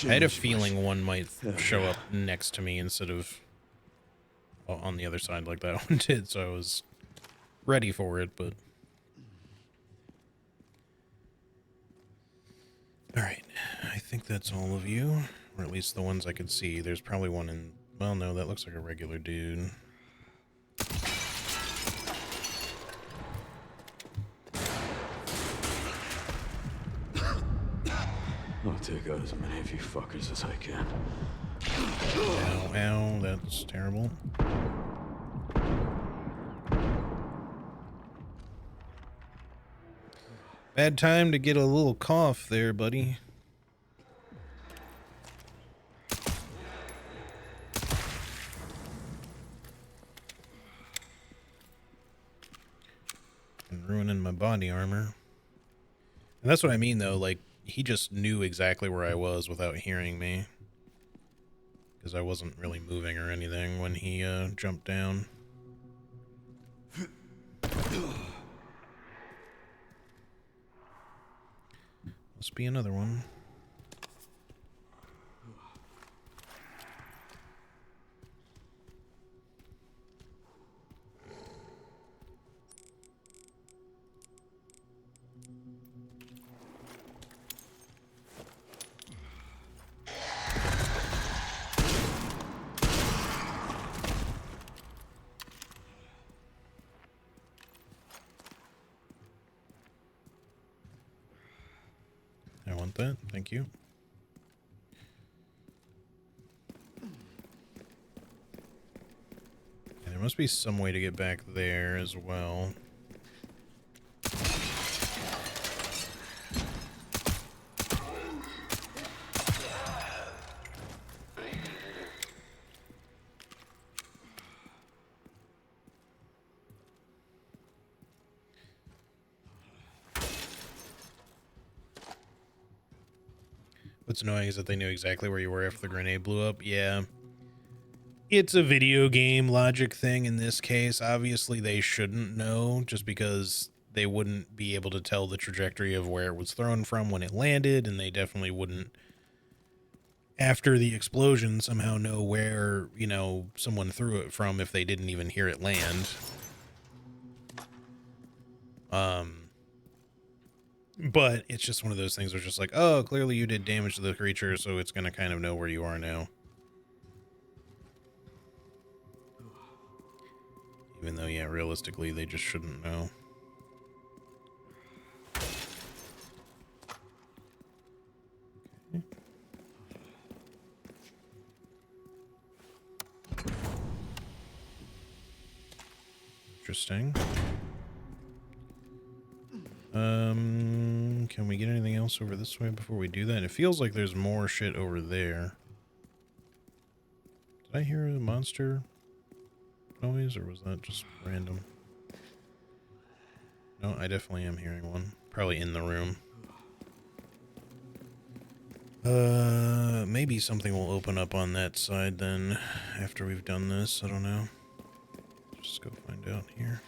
I had a feeling one might show up next to me instead of on the other side like that one did, so I was ready for it, but... Alright, I think that's all of you, or at least the ones I could see. There's probably one in... Well, no, that looks like a regular dude. take out as many of you fuckers as I can. Ow, ow, that's terrible. Bad time to get a little cough there, buddy. And ruining my body armor. And that's what I mean, though. Like, he just knew exactly where I was without hearing me. Because I wasn't really moving or anything when he jumped down. Must be another one. I want that. Thank you. And there must be some way to get back there as well. What's annoying is that they knew exactly where you were after the grenade blew up. Yeah. It's a video game logic thing in this case. Obviously, they shouldn't know just because they wouldn't be able to tell the trajectory of where it was thrown from when it landed, and they definitely wouldn't, after the explosion, somehow know where, you know, someone threw it from if they didn't even hear it land. But it's just one of those things where it's just like, oh, clearly you did damage to the creature, so it's going to kind of know where you are now. Even though, yeah, realistically, they just shouldn't know. Okay. Interesting. Can we get anything else over this way before we do that? It feels like there's more shit over there. Did I hear a monster noise, or was that just random? No, I definitely am hearing one. Probably in the room. Maybe something will open up on that side then, after we've done this. I don't know. Just go find out here.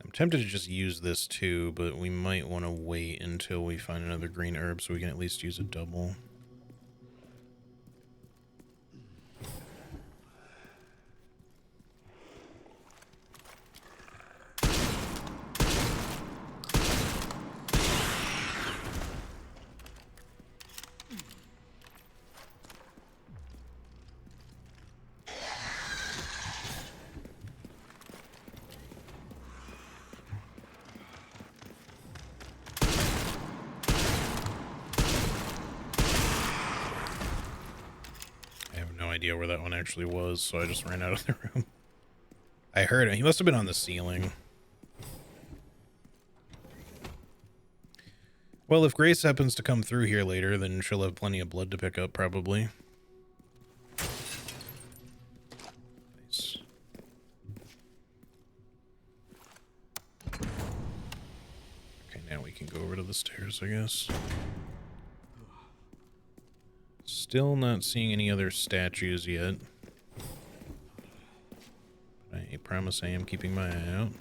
I'm tempted to just use this too, but we might want to wait until we find another green herb so we can at least use a double. Idea where that one actually was, so I just ran out of the room. I heard him. He must have been on the ceiling. Well, if Grace happens to come through here later, then she'll have plenty of blood to pick up, probably. Nice. Okay, now we can go over to the stairs, I guess. Still not seeing any other statues yet. I promise I am keeping my eye out.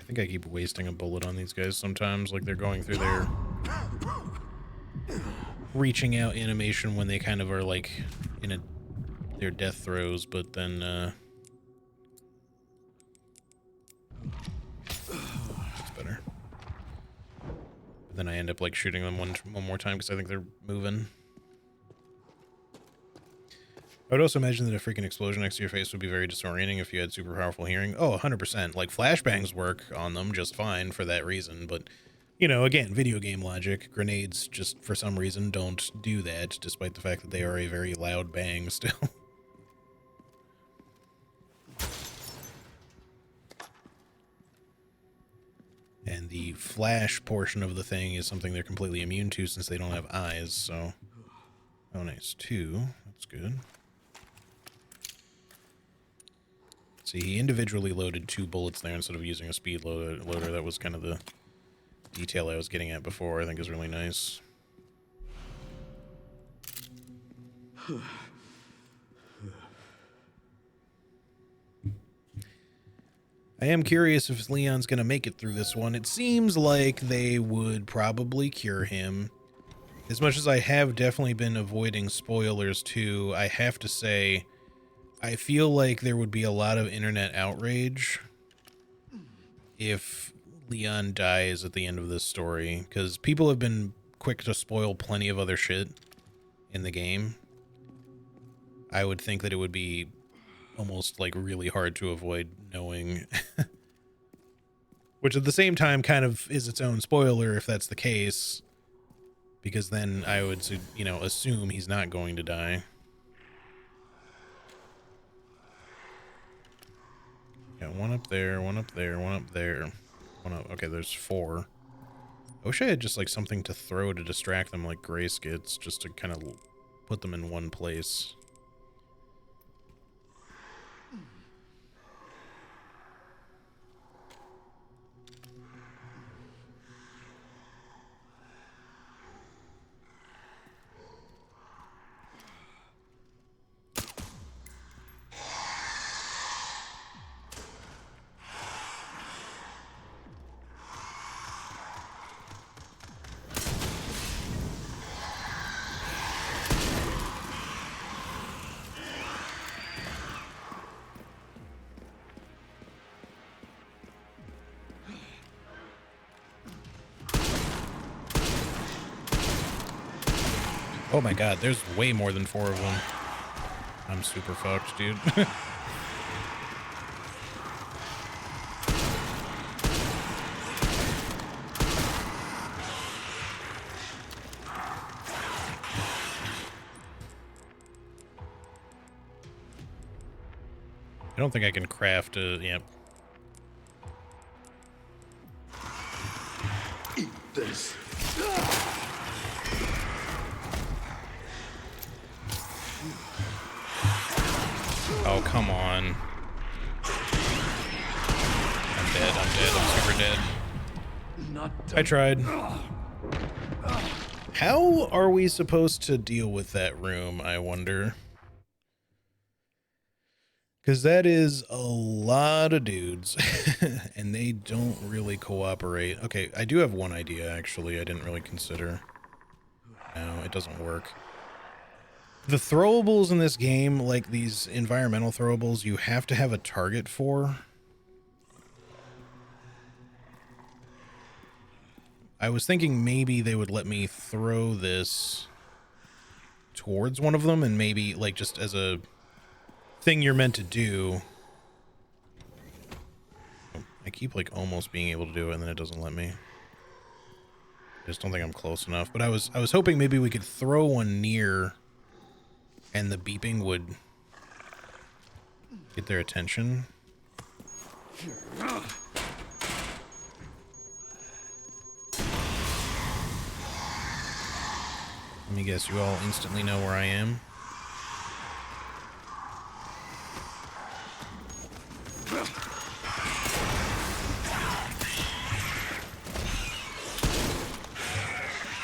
I think I keep wasting a bullet on these guys sometimes, like they're going through their reaching out animation when they kind of are like in their death throes, but then Then I end up like shooting them one more time because I think they're moving. I would also imagine that a freaking explosion next to your face would be very disorienting if you had super powerful hearing. Oh, 100%. Like, flashbangs work on them just fine for that reason, but, you know, again, video game logic. Grenades just, for some reason, don't do that, despite the fact that they are a very loud bang still. And the flash portion of the thing is something they're completely immune to since they don't have eyes, so... Oh, nice. 2. That's good. See, he individually loaded 2 bullets there instead of using a speed loader. That was kind of the detail I was getting at before. I think is really nice. I am curious if Leon's going to make it through this one. It seems like they would probably cure him. As much as I have definitely been avoiding spoilers too, I have to say... I feel like there would be a lot of internet outrage if Leon dies at the end of this story, because people have been quick to spoil plenty of other shit in the game. I would think that it would be almost like really hard to avoid knowing, which at the same time kind of is its own spoiler if that's the case, because then I would, you know, assume he's not going to die. Got one up there, one up there, one up there. One up. Okay, there's 4. I wish I had just like something to throw to distract them like gray skits, just to kind of put them in one place. Oh my god, there's way more than 4 of them. I'm super fucked, dude. I don't think I can craft a... Yep. Eat this. Oh, come on. I'm dead, I'm super dead. Not I tried. How are we supposed to deal with that room, I wonder? Because that is a lot of dudes, and they don't really cooperate. Okay, I do have one idea, actually, I didn't really consider. No, it doesn't work. The throwables in this game, like these environmental throwables, you have to have a target for. I was thinking maybe they would let me throw this towards one of them, and maybe, like, just as a thing you're meant to do. I keep, like, almost being able to do it, and then it doesn't let me. I just don't think I'm close enough. But I was hoping maybe we could throw one near, and the beeping would get their attention. Let me guess, you all instantly know where I am?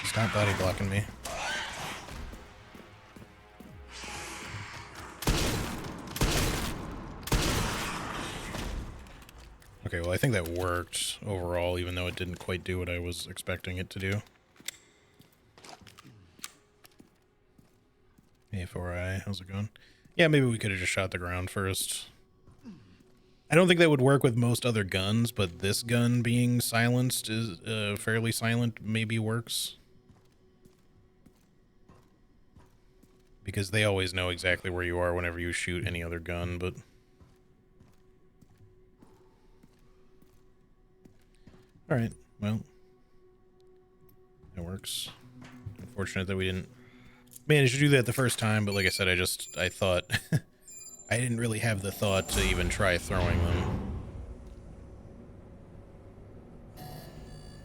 Stop body blocking me. Okay, well, I think that worked overall, even though it didn't quite do what I was expecting it to do. Hey, 4i, how's it going? Yeah, maybe we could have just shot the ground first. I don't think that would work with most other guns, but this gun being silenced is fairly silent maybe works. Because they always know exactly where you are whenever you shoot any other gun, but... Alright, well... That works. Unfortunate that we didn't manage to do that the first time, but like I said, I thought... I didn't really have the thought to even try throwing them.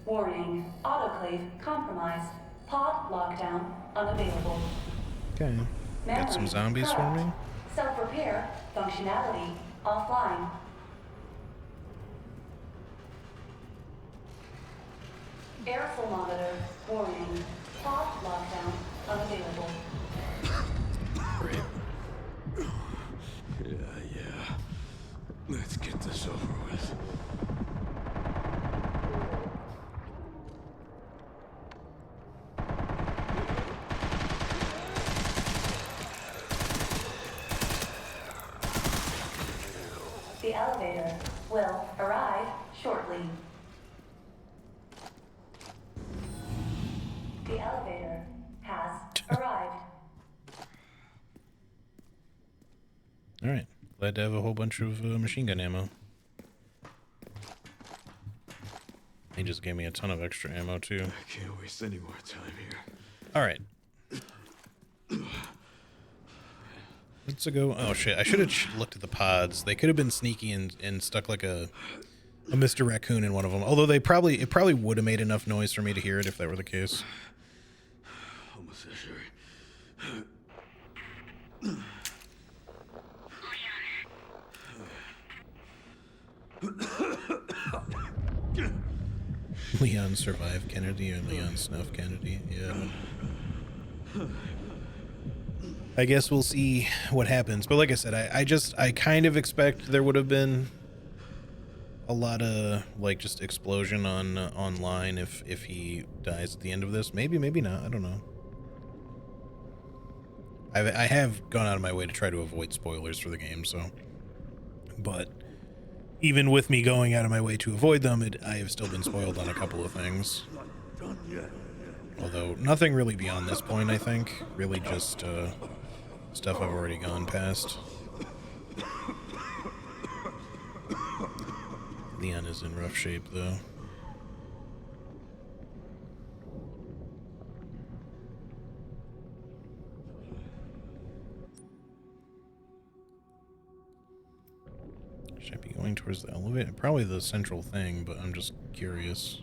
Warning, autoclave compromised. Pod lockdown unavailable. Okay. Got some Memory zombies corrupt. for me? Self-repair functionality offline. Air thermometer warning. Pod lockdown unavailable. Great. Yeah. Let's get this over with. The elevator will arrive shortly. The elevator has arrived. Alright. Glad to have a whole bunch of machine gun ammo. He just gave me a ton of extra ammo, too. I can't waste any more time here. Alright. Let's go. Oh, shit. I should have looked at the pods. They could have been sneaky and stuck like a Mr. Raccoon in one of them. Although it probably would have made enough noise for me to hear it if that were the case. Almost sure. Leon survived Kennedy, or Leon snuffed Kennedy. Yeah. I guess we'll see what happens. But like I said, I kind of expect there would have been a lot of like just explosion on online if he dies at the end of this. Maybe not. I don't know. I have gone out of my way to try to avoid spoilers for the game, so. But even with me going out of my way to avoid them, I have still been spoiled on a couple of things. Although nothing really beyond this point, I think. Really just stuff I've already gone past. Leon is in rough shape, though. Should I be going towards the elevator? Probably the central thing, but I'm just curious.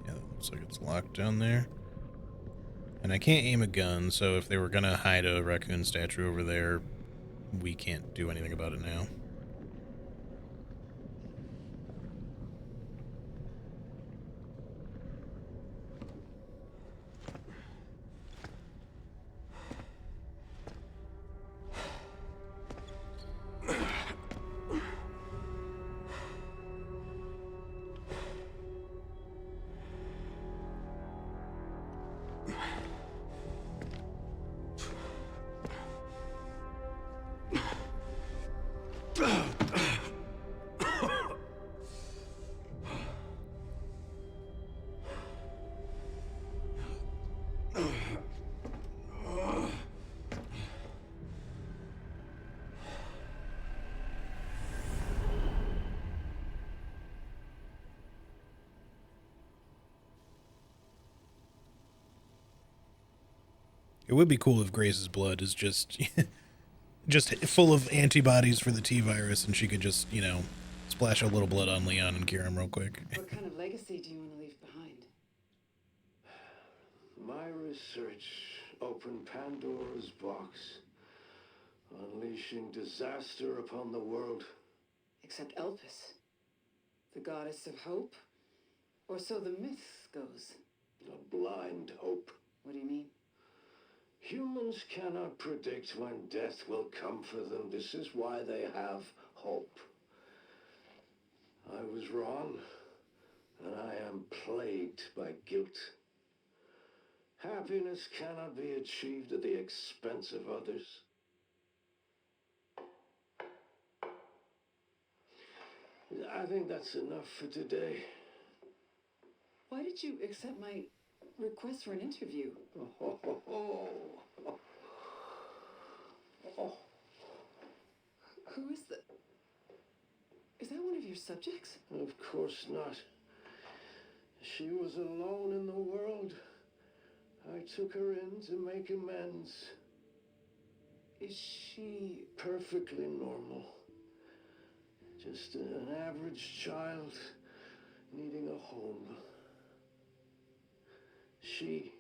Yeah, that looks like it's locked down there. And I can't aim a gun, so if they were gonna hide a raccoon statue over there, we can't do anything about it now. It would be cool if Grace's blood is just just full of antibodies for the T-virus, and she could just, you know, splash a little blood on Leon and cure him real quick. What kind of legacy do you want to leave behind? My research opened Pandora's box, unleashing disaster upon the world. Except Elpis, the goddess of hope? Or so the myth goes. A blind hope. What do you mean? Humans cannot predict when death will come for them. This is why they have hope. I was wrong, and I am plagued by guilt. happiness cannot be achieved at the expense of others. I think that's enough for today. Why did you accept my request for an interview? Who is that? Is that one of your subjects? Of course not. She was alone in the world. I took her in to make amends. Is she... Perfectly normal. Just an average child needing a home. She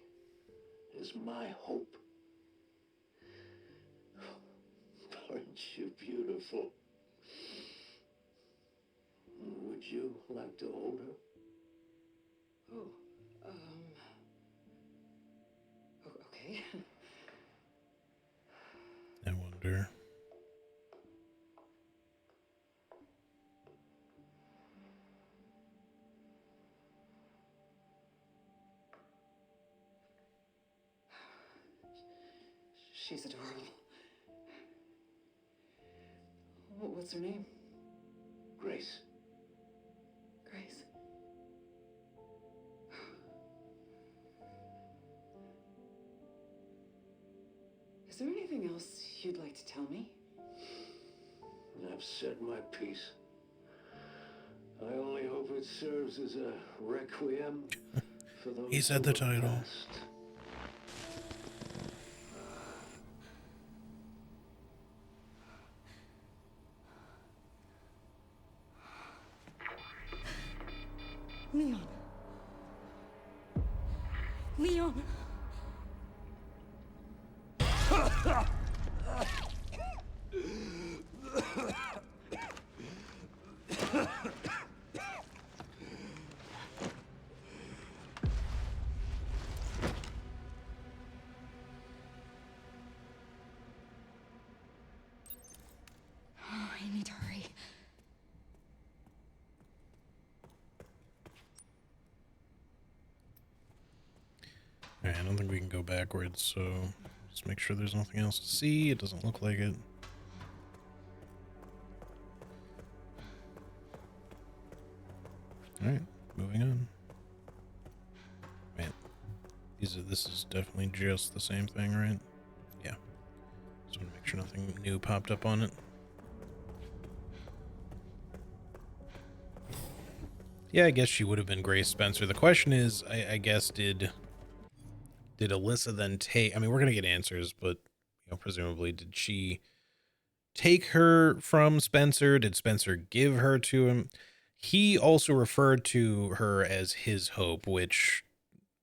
is my hope. Aren't you beautiful? Would you like to hold her? Okay. I wonder. She's adorable. What's her name? Grace. Grace. Is there anything else you'd like to tell me? I've said my piece. I only hope it serves as a requiem for those He said the who have title. passed. Leon. Leon. I need to hurry. Alright, I don't think we can go backwards, so just make sure there's nothing else to see. It doesn't look like it. Alright, moving on. Man, this is definitely just the same thing, right? Yeah. Just want to make sure nothing new popped up on it. Yeah, I guess she would have been Grace Spencer. The question is, I guess, did Alyssa then take... I mean, we're going to get answers, but, you know, presumably, did she take her from Spencer? Did Spencer give her to him? He also referred to her as his hope, which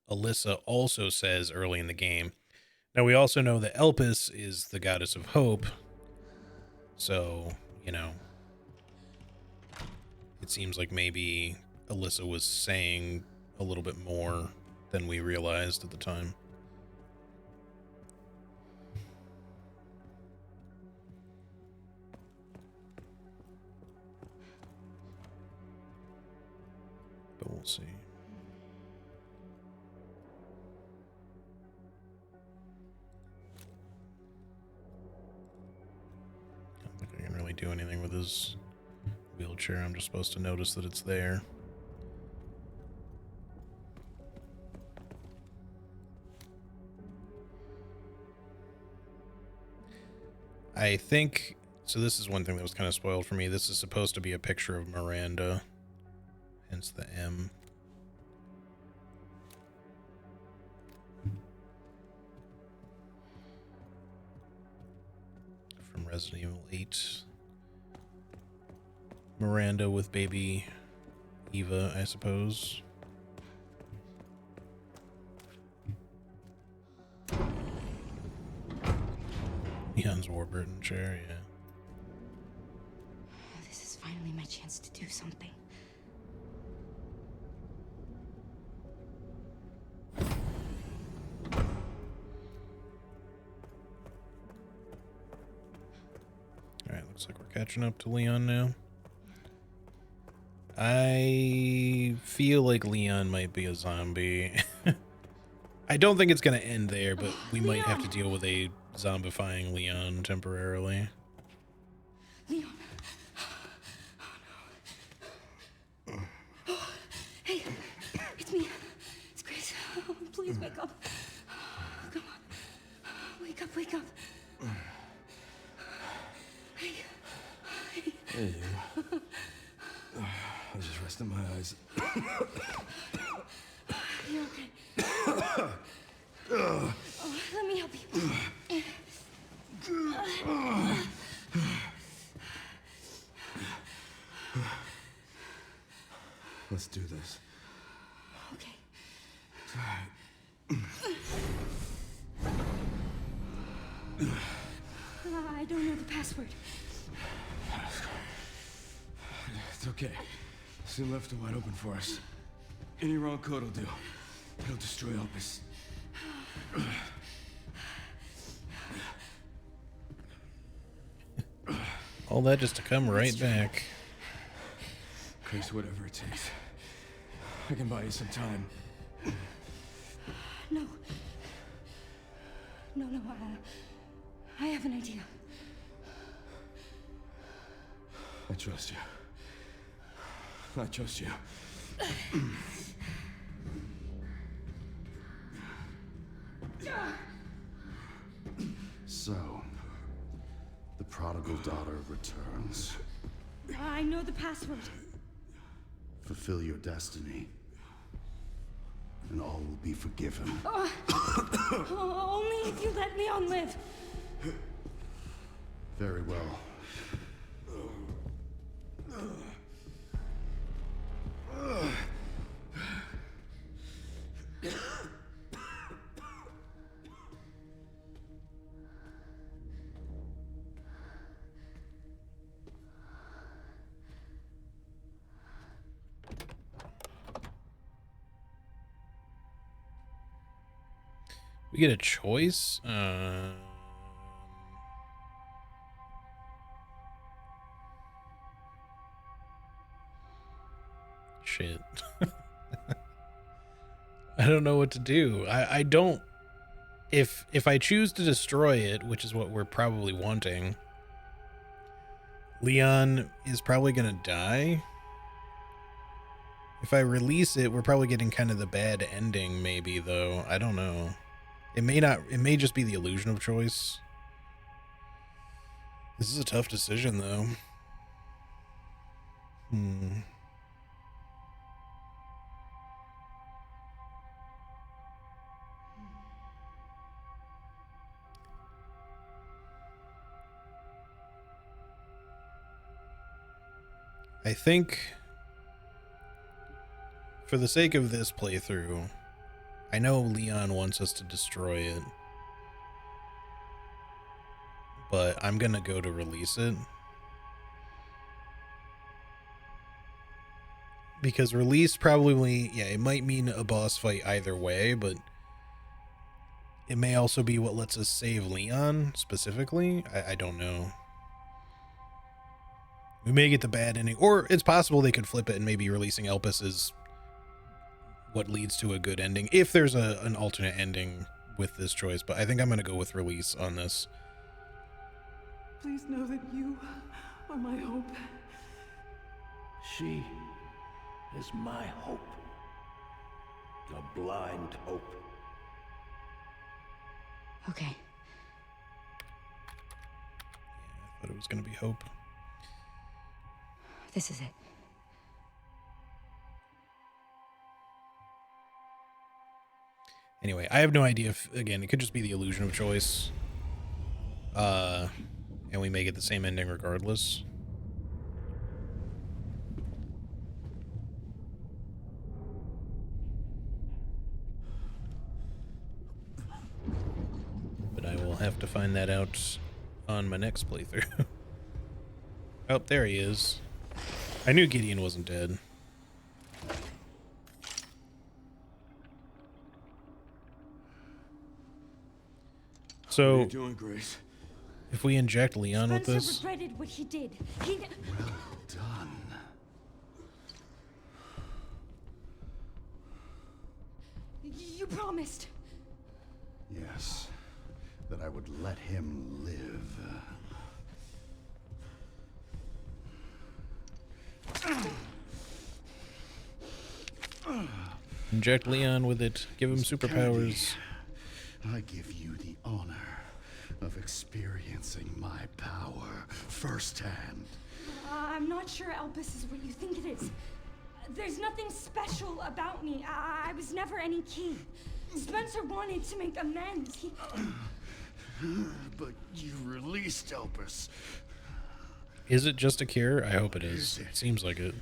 Alyssa also says early in the game. Now, we also know that Elpis is the goddess of hope, so, you know, it seems like maybe Alyssa was saying a little bit more than we realized at the time. But we'll see. I don't think I can really do anything with his wheelchair. I'm just supposed to notice that it's there. I think, so this is one thing that was kind of spoiled for me. This is supposed to be a picture of Miranda, hence the M. From Resident Evil 8. Miranda with baby Eva, I suppose. Leon's Warburton chair, yeah. This is finally my chance to do something. Alright, looks like we're catching up to Leon now. I feel like Leon might be a zombie. I don't think it's going to end there, but we might have to deal with a zombifying Leon temporarily. Leon. Oh, no. Hey, it's me. It's Grace. Oh, please wake up. Come on. Wake up, wake up. Hey. Hey, you. I was just resting my eyes. You're okay. Oh, let me help you. Let's do this. Okay. I don't know the password. It's okay. Soon left it wide open for us. Any wrong code will do. It'll destroy Elpis. All that just to come right back. Grace, whatever it takes. I can buy you some time. No. No, I have an idea. I trust you. I trust you. So, the prodigal daughter returns. I know the password. Fulfill your destiny, and all will be forgiven. Only if you let Leon live. Very well. We get a choice. Shit. I don't know what to do. I don't. If I choose to destroy it, which is what we're probably wanting, Leon is probably gonna die. If I release it, we're probably getting kind of the bad ending, maybe, though. I don't know. It may not. It may just be the illusion of choice. This is a tough decision, though. I think, for the sake of this playthrough, I know Leon wants us to destroy it, but I'm gonna go to release it. Because release probably, yeah, it might mean a boss fight either way, but it may also be what lets us save Leon, specifically. I don't know. We may get the bad ending, or it's possible they could flip it and maybe releasing Elpis is what leads to a good ending, if there's an alternate ending with this choice, but I think I'm going to go with release on this. Please know that you are my hope. She is my hope. A blind hope. Okay. Yeah, I thought it was going to be hope. This is it. Anyway, I have no idea if, again, it could just be the illusion of choice. And we may get the same ending regardless. But I will have to find that out on my next playthrough. Oh, there he is. I knew Gideon wasn't dead. So, What are you doing, Grace? if we inject Leon with Spencer this, regretted what he did. He... Well done. You promised. Yes, that I would let him live. Inject Leon with it. Give him superpowers. I give you the honor of experiencing my power firsthand. I'm not sure Elpis is what you think it is. There's nothing special about me. I was never any king. Spencer wanted to make amends. He... But you released Elpis. Is it just a cure? I hope it is. It seems like it.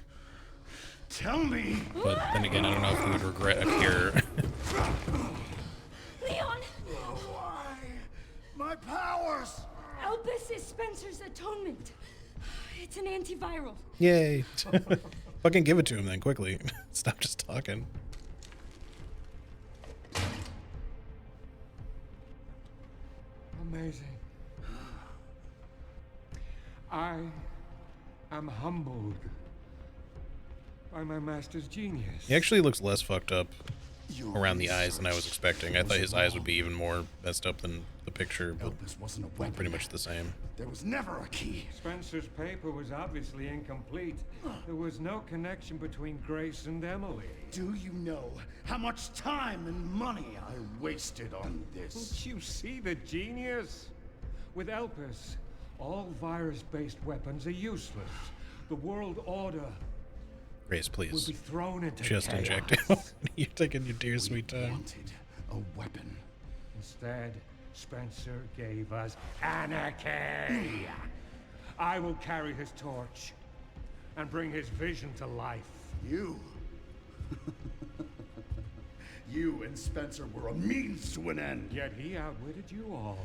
Tell me! But then again, I don't know if we would regret a cure. Leon! Why? My powers! Elpis is Spencer's atonement. It's an antiviral. Yay. Fucking give it to him then, quickly. Stop just talking. Amazing. I am humbled by my master's genius. He actually looks less fucked up around the eyes than I was expecting. I thought his eyes would be even more messed up than the picture, but Elpis wasn't a weapon. pretty much the same. There was never a key. Spencer's paper was obviously incomplete. There was no connection between Grace and Emily. Do you know how much time and money I wasted on this? Don't you see the genius? With Elpis, all virus-based weapons are useless. The world order Grace, will please. be thrown into Just chaos. inject him. You're taking your dear sweet We time. wanted a weapon. Instead, Spencer gave us anarchy. I will carry his torch and bring his vision to life. You? You and Spencer were a means to an end. Yet he outwitted you all.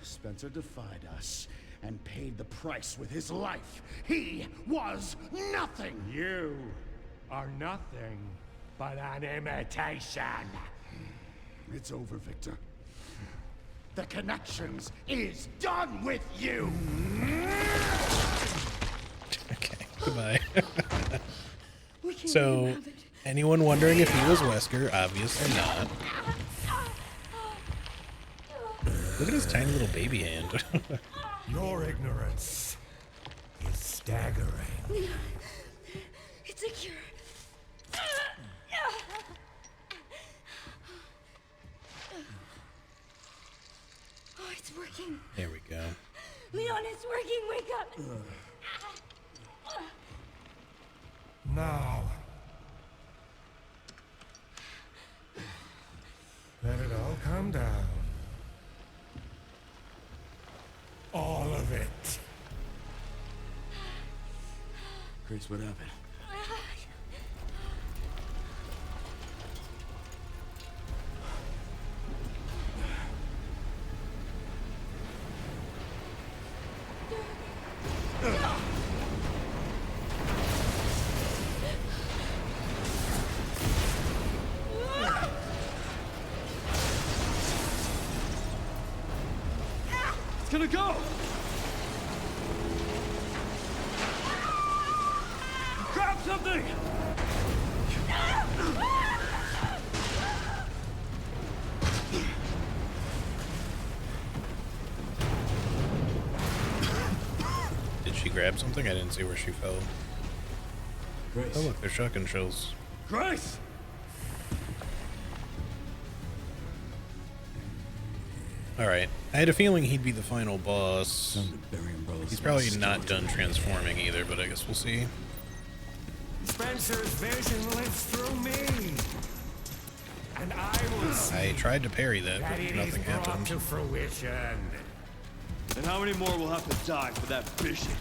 Spencer defied us and paid the price with his life. He was nothing. You are nothing but an imitation. It's over, Victor. The Connections is done with you. Okay, goodbye. We can So, have it. anyone wondering if he was Wesker? Obviously not. Look at his tiny little baby hand. Your ignorance is staggering. It's a cure. Oh, it's working. There we go. Leon, it's working. Wake up. Now, let it all come down. All of it. Grace, what happened? It's gonna go! Grab something! Did she grab something? I didn't see where she fell. Grace. Oh look, they're shotgun shells. Grace! Alright, I had a feeling he'd be the final boss. Time to bury umbrellas. He's probably not done transforming either, but I guess we'll see. Spencer's vision lives through me. And I will see I tried to parry that, that but it is nothing brought happened. to fruition. And how many more will have to die for that vision?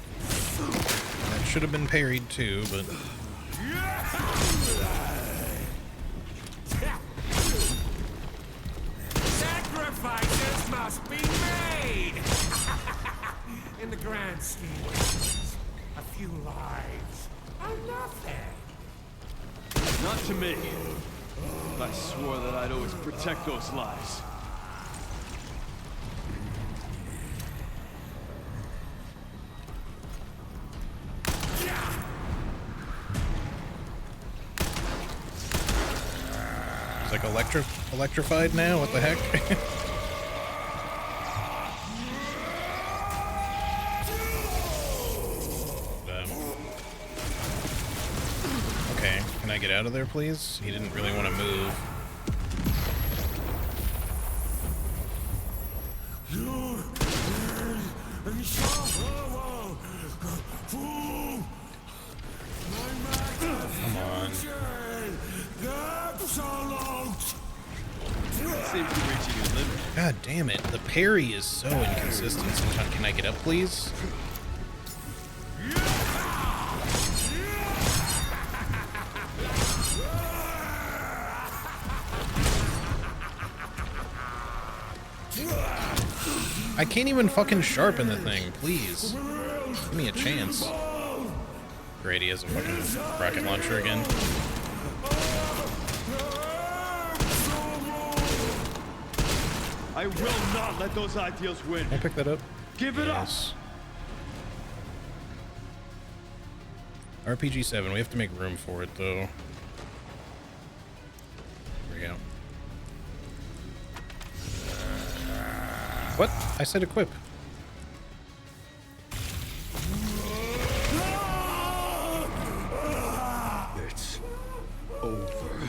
That should have been parried too, but Sacrifices must be made! In the grand scheme of things, a few lives are nothing. Not to me. I swore that I'd always protect those lives. It's like electrified now. What the heck? Okay, can I get out of there, please? He didn't really want to move. Come on. God damn it. The parry is so inconsistent sometimes. Can I get up, please? I can't even fucking sharpen the thing, please. Give me a chance. Great, he has a fucking rocket launcher again. I will not let those ideals win. Can I pick that up? Give it up. RPG 7, we have to make room for it though. There we go. What? I said equip. It's over.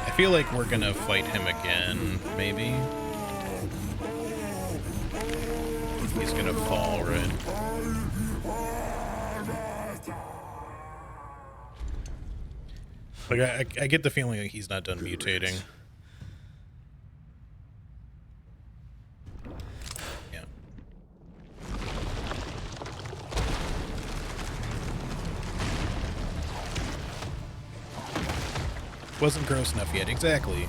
I feel like we're gonna fight him again, maybe. He's gonna fall, right? Like, I get the feeling like he's not done mutating. Yeah. Wasn't gross enough yet, exactly.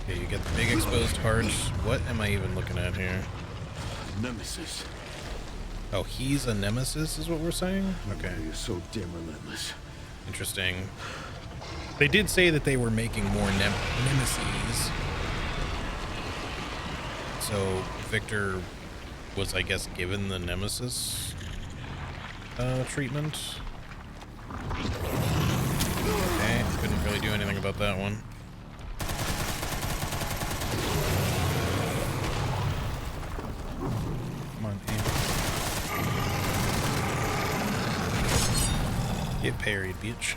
Okay, you get the big exposed heart. What am I even looking at here? Nemesis. Oh, he's a nemesis is what we're saying? Okay. You're so damn relentless. Interesting. They did say that they were making more nemesis. So Victor was, I guess, given the nemesis treatment. Okay, couldn't really do anything about that one. Come on, aim. Get parried, bitch.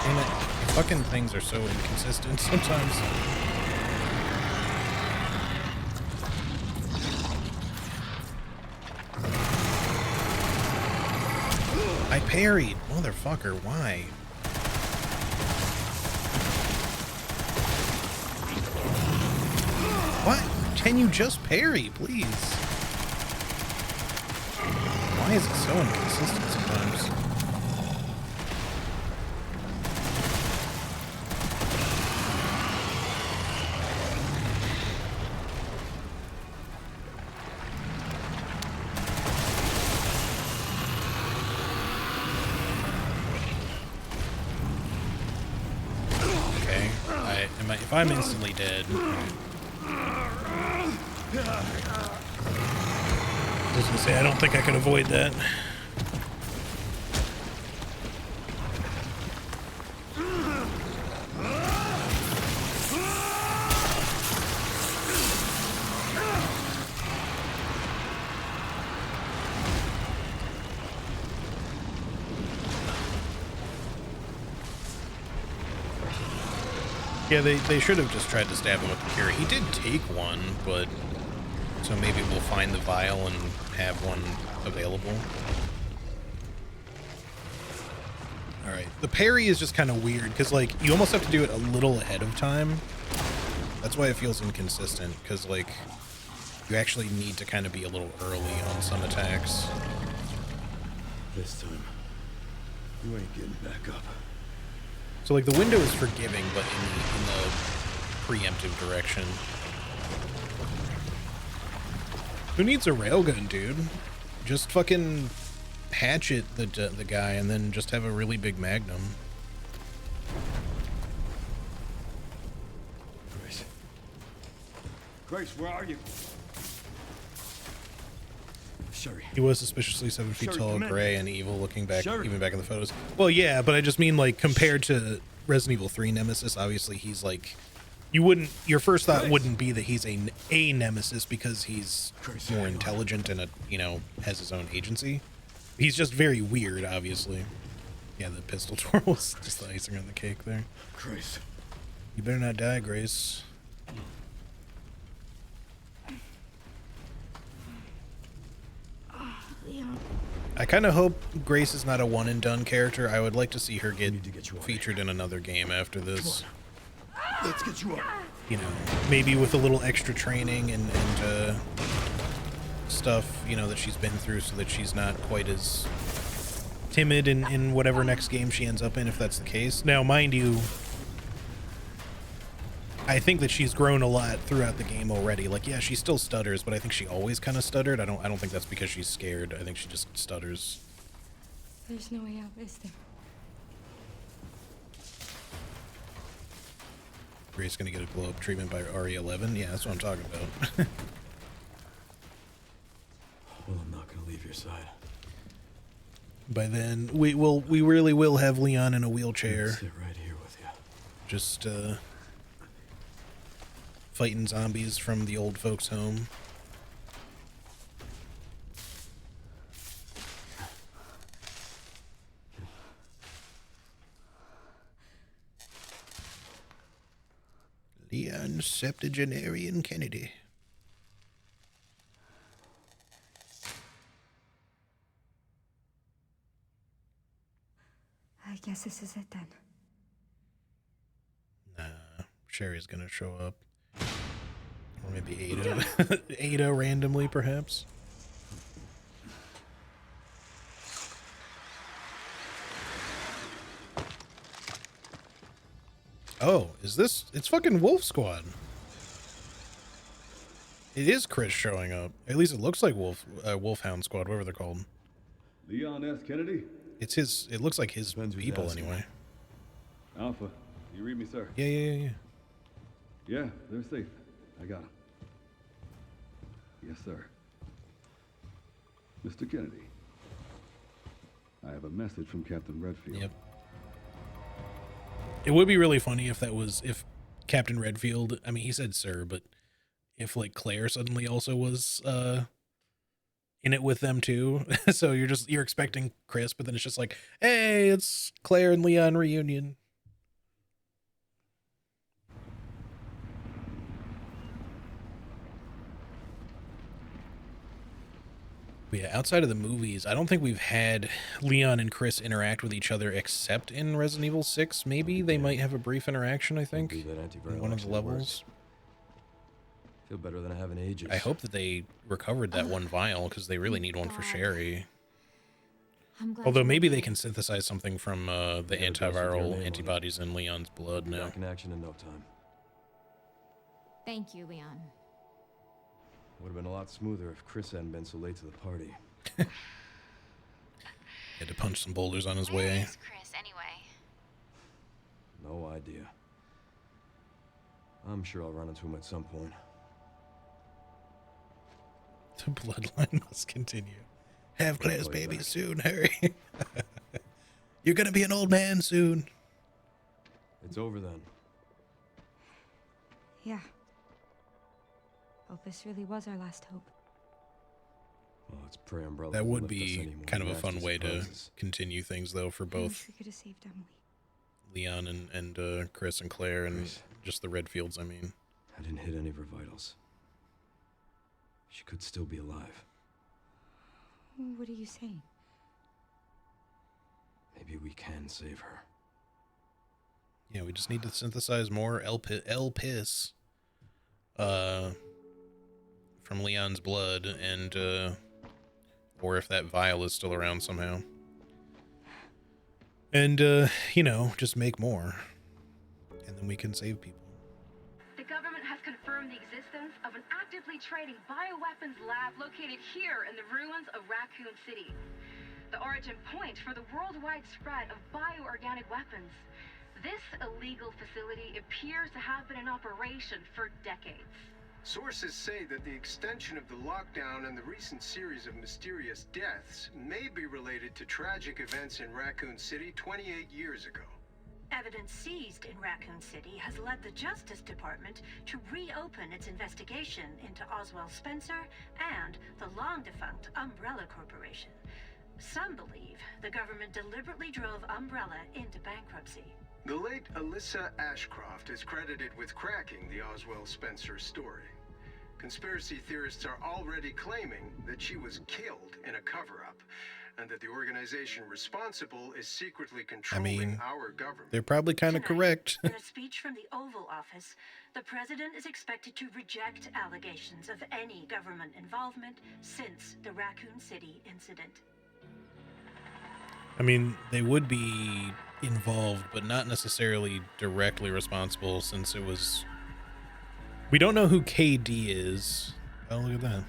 Damn it. Fucking things are so inconsistent sometimes. I parried. Motherfucker, why? What? Can you just parry, please? Why is it so inconsistent sometimes? If I'm instantly dead. I was gonna say, I don't think I could avoid that. Yeah, they should have just tried to stab him with the cure. He did take one, but so maybe we'll find the vial and have one available. Alright, the parry is just kind of weird, because, like, you almost have to do it a little ahead of time. That's why it feels inconsistent, because, like, you actually need to kind of be a little early on some attacks. This time, you ain't getting back up. So like the window is forgiving, but in the preemptive direction. Who needs a railgun, dude? Just fucking hatchet the guy and then just have a really big magnum. Grace. Grace, where are you? Sherry. He was suspiciously 7 feet Sherry, tall, come in. gray, and evil, looking back, Sherry. even back in the photos. Well, yeah, but I just mean like compared to Resident Evil 3 Nemesis, obviously he's like, you wouldn't, your first thought Grace. wouldn't be that he's a Nemesis because he's Grace, more hang on. intelligent and has his own agency. He's just very weird, obviously. Yeah, the pistol twirl was just the icing on the cake there. Grace. You better not die, Grace. Leon. I kind of hope Grace is not a one and done character. I would like to see her get need to get you out of featured in another game after this. Let's get you up. You know, maybe with a little extra training and stuff, that she's been through so that she's not quite as timid in whatever next game she ends up in, if that's the case. Now, mind you, I think that she's grown a lot throughout the game already. Like, yeah, she still stutters, but I think she always kind of stuttered. I don't think that's because she's scared. I think she just stutters. There's no way out, is there? Grace gonna get a glow-up treatment by RE11? Yeah, that's what I'm talking about. Well, I'm not gonna leave your side. By then, we really will have Leon in a wheelchair. Sit right here with you. Just, fighting zombies from the old folks' home. Leon Septuagenarian Kennedy. I guess this is it then. Nah, Sherry's gonna show up. Or maybe Ada. Ada randomly, perhaps. Oh, is this? It's fucking Wolf Squad. It is Chris showing up. At least it looks like Wolfhound Squad, whatever they're called. Leon S. Kennedy? It's his. It looks like his Depends who's people asking. anyway. Alpha, you read me, sir? Yeah. Yeah, they're safe. I got them. Yes, sir. Mr. Kennedy, I have a message from Captain Redfield. Yep. It would be really funny if Captain Redfield, I mean, he said sir, but if like Claire suddenly also was in it with them too. So you're expecting Chris, but then it's just like, hey, it's Claire and Leon reunion. But yeah, outside of the movies, I don't think we've had Leon and Chris interact with each other except in Resident Evil 6. Maybe they might have a brief interaction, I think, Do that antiviral in one of the actually levels. Feel better than I have in ages. I hope that they recovered that one vial, because they really need one for Sherry. I'm glad. Although you maybe went they there. can synthesize something from the Yeah, dose of your antiviral name on antibodies in Leon's blood now. Back in action in no time. Thank you, Leon. Would have been a lot smoother if Chris hadn't been so late to the party. Had to punch some boulders on his Where way. is Chris, anyway? No idea. I'm sure I'll run into him at some point. The bloodline must continue. Have Claire's call you baby back. soon, hurry. You're gonna be an old man soon. It's over then. Yeah. Opus really was our last hope. Well, let's pray Umbrella That can would lift us be any more kind of a nasty fun way to surprises. continue things, though, for I both wish we could have saved Emily. Leon and Chris and Claire and Chris. just the Redfields, I mean. I didn't hit any of her vitals. She could still be alive. What are you saying? Maybe we can save her. Yeah, we just need to synthesize more L-Piss from Leon's blood, and or if that vial is still around somehow. And, just make more. And then we can save people. The government has confirmed the existence of an actively trading bioweapons lab located here in the ruins of Raccoon City. The origin point for the worldwide spread of bioorganic weapons. This illegal facility appears to have been in operation for decades. Sources say that the extension of the lockdown and the recent series of mysterious deaths may be related to tragic events in Raccoon City 28 years ago. Evidence seized in Raccoon City has led the Justice Department to reopen its investigation into Oswald Spencer and the long-defunct Umbrella Corporation. Some believe the government deliberately drove Umbrella into bankruptcy. The late Alyssa Ashcroft is credited with cracking the Oswald Spencer story. Conspiracy theorists are already claiming that she was killed in a cover-up, and that the organization responsible is secretly controlling our government. They're probably kind of correct. In a speech from the Oval Office, the president is expected to reject allegations of any government involvement since the Raccoon City incident. I mean, they would be involved, but not necessarily directly responsible, since it was... We don't know who KD is. Oh, look at that.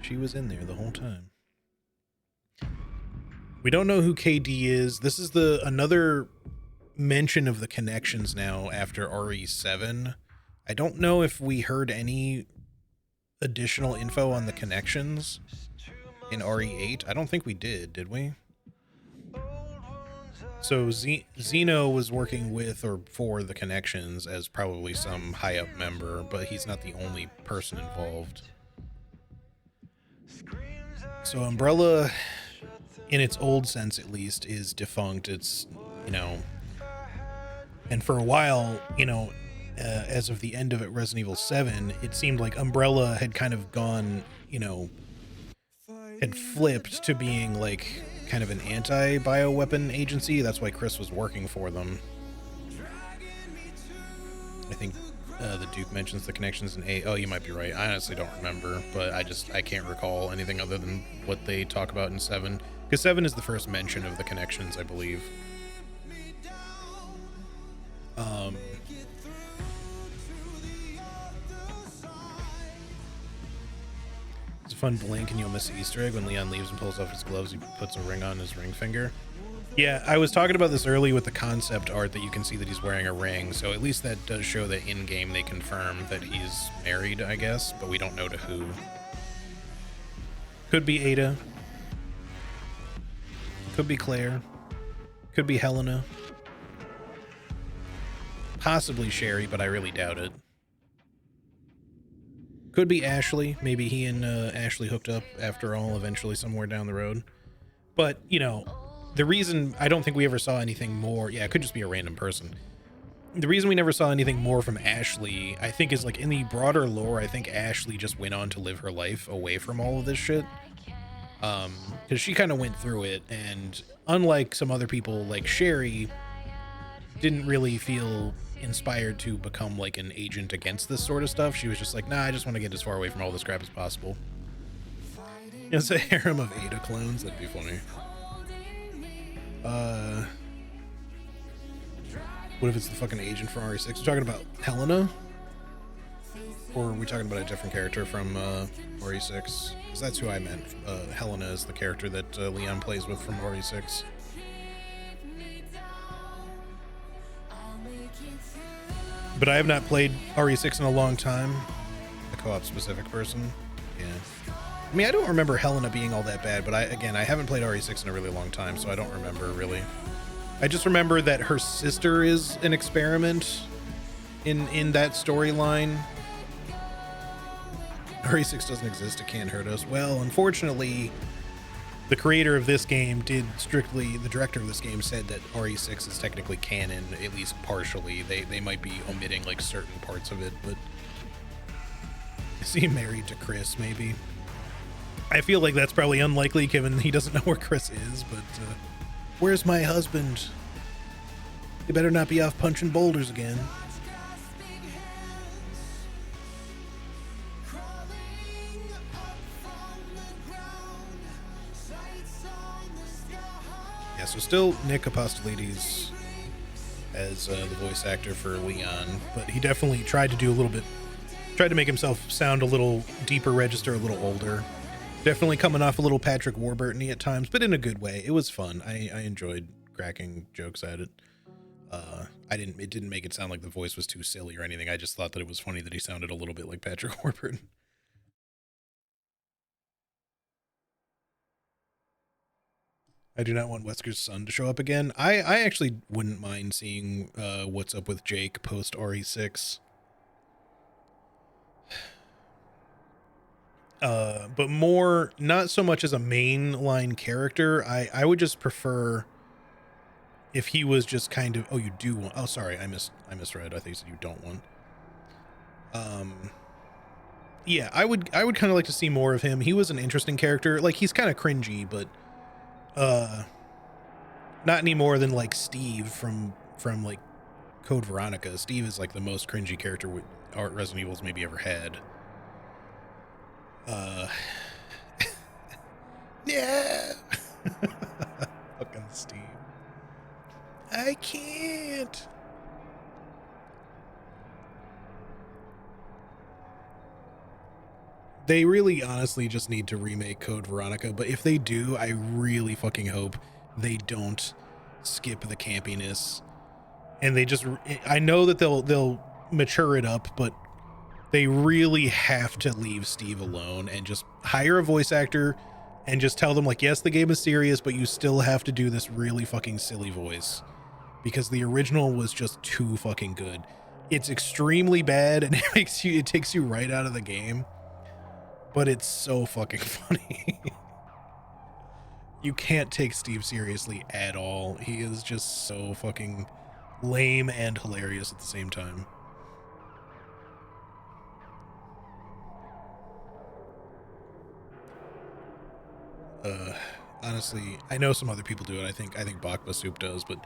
She was in there the whole time. We don't know who KD is. This is another mention of the connections now after RE7. I don't know if we heard any additional info on the connections in RE8. I don't think we did we? So Zeno was working with or for the connections as probably some high up member, but he's not the only person involved. So Umbrella, in its old sense at least, is defunct. It's, and for a while, as of the end of Resident Evil 7, it seemed like Umbrella had kind of gone, had flipped to being like kind of an anti-bioweapon agency. That's why Chris was working for them. I think the Duke mentions the connections in 8. Oh, you might be right. I honestly don't remember, but I can't recall anything other than what they talk about in 7. Because 7 is the first mention of the connections, I believe. It's a fun blink and you'll miss the Easter egg. When Leon leaves and pulls off his gloves, he puts a ring on his ring finger. Yeah, I was talking about this early with the concept art that you can see that he's wearing a ring, so at least that does show that in-game they confirm that he's married, I guess, but we don't know to who. Could be Ada. Could be Claire. Could be Helena. Possibly Sherry, but I really doubt it. Could be Ashley. Maybe he and Ashley hooked up after all, eventually somewhere down the road. But, the reason I don't think we ever saw anything more, yeah, it could just be a random person. The reason we never saw anything more from Ashley, I think, is like in the broader lore, I think Ashley just went on to live her life away from all of this shit. Because she kind of went through it, and unlike some other people, like Sherry, didn't really feel inspired to become like an agent against this sort of stuff. She was just like, nah, I just want to get as far away from all this crap as possible. It's a harem of Ada clones. That'd be funny. What if it's the fucking agent from RE6? We're talking about Helena? Or are we talking about a different character from RE6? Because that's who I meant. Helena is the character that Leon plays with from RE6. But I have not played RE6 in a long time. A co-op specific person. Yeah. I mean, I don't remember Helena being all that bad, but I haven't played RE6 in a really long time, so I don't remember really. I just remember that her sister is an experiment in that storyline. RE6 doesn't exist, it can't hurt us. Well, unfortunately, the creator of this game the director of this game said that RE6 is technically canon, at least partially. They might be omitting like certain parts of it, but is he married to Chris, maybe? I feel like that's probably unlikely given he doesn't know where Chris is, but where's my husband? You better not be off punching boulders again. Yeah, so still Nick Apostolides as the voice actor for Leon, but he definitely tried to make himself sound a little deeper register, a little older. Definitely coming off a little Patrick Warburton-y at times, but in a good way. It was fun. I enjoyed cracking jokes at it. It didn't make it sound like the voice was too silly or anything. I just thought that it was funny that he sounded a little bit like Patrick Warburton. I do not want Wesker's son to show up again. I actually wouldn't mind seeing what's up with Jake post RE6. But more, not so much as a mainline character. I would just prefer if he was just kind of, oh, you do want, oh, sorry, I misread. I think you said you don't want. Yeah, I would kind of like to see more of him. He was an interesting character. Like, he's kind of cringy, but not any more than like Steve from like Code Veronica. Steve is like the most cringy character Resident Evil's maybe ever had. Yeah. Fucking Steve. I can't. They really honestly just need to remake Code Veronica, but if they do, I really fucking hope they don't skip the campiness. And they just, I know that they'll mature it up, but they really have to leave Steve alone and just hire a voice actor and just tell them, like, yes, the game is serious, but you still have to do this really fucking silly voice, because the original was just too fucking good. It's extremely bad and it takes you right out of the game, but it's so fucking funny. You can't take Steve seriously at all. He is just so fucking lame and hilarious at the same time. Honestly, I know some other people do it. I think Bakba Soup does, but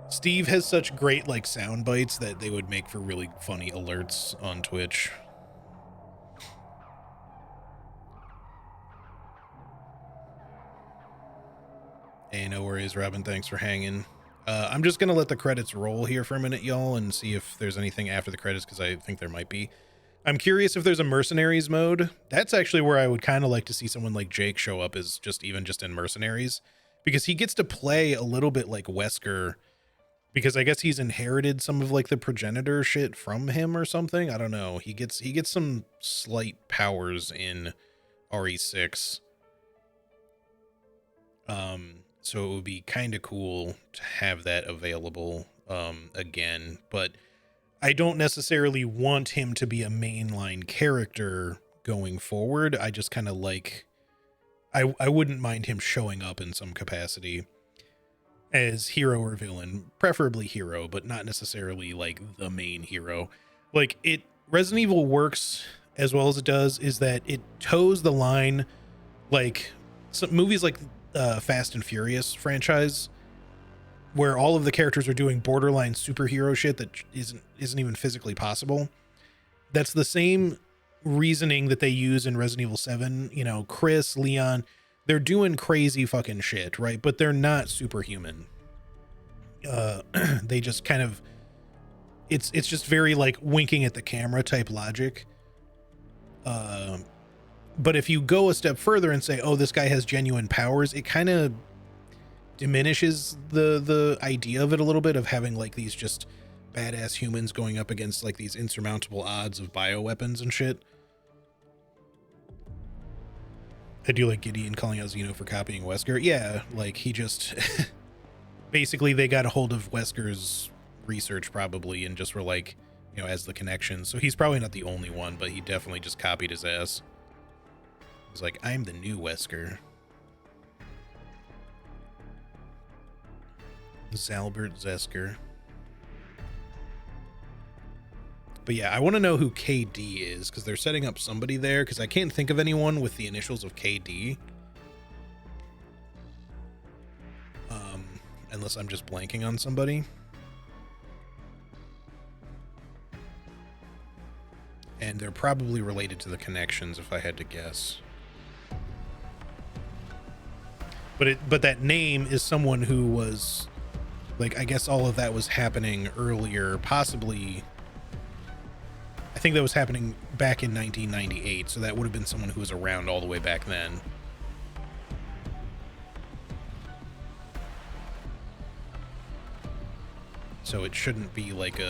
Steve has such great like sound bites that they would make for really funny alerts on Twitch. Hey, no worries, Robin. Thanks for hanging. I'm just gonna let the credits roll here for a minute, y'all, and see if there's anything after the credits, because I think there might be. I'm curious if there's a mercenaries mode. That's actually where I would kind of like to see someone like Jake show up, is just even just in mercenaries, because he gets to play a little bit like Wesker, because I guess he's inherited some of like the progenitor shit from him or something. I don't know. He gets some slight powers in RE6. So it would be kind of cool to have that available again, but I don't necessarily want him to be a mainline character going forward. I just kind of like, I wouldn't mind him showing up in some capacity as hero or villain, preferably hero, but not necessarily like the main hero. Like, Resident Evil works as well as it does is that it toes the line, like some movies like Fast and Furious franchise, where all of the characters are doing borderline superhero shit that isn't even physically possible. That's the same reasoning that they use in Resident Evil 7. You know, Chris, Leon, they're doing crazy fucking shit, right? But they're not superhuman. They just kind of, it's just very like winking at the camera type logic. But if you go a step further and say, oh, this guy has genuine powers, it kind of diminishes the idea of it a little bit, of having like these just badass humans going up against like these insurmountable odds of bioweapons and shit. I do like Gideon calling out Xeno for copying Wesker. Yeah, like he just basically they got a hold of Wesker's research probably and just were like, you know, as the connection. So he's probably not the only one, but he definitely just copied his ass. He's like, I'm the new Wesker. Zalbert Zesker. But yeah, I want to know who KD is, because they're setting up somebody there, because I can't think of anyone with the initials of KD. Unless I'm just blanking on somebody. And they're probably related to the connections, if I had to guess. But that name is someone who was like, I guess all of that was happening earlier, possibly. I think that was happening back in 1998, so that would have been someone who was around all the way back then. So it shouldn't be like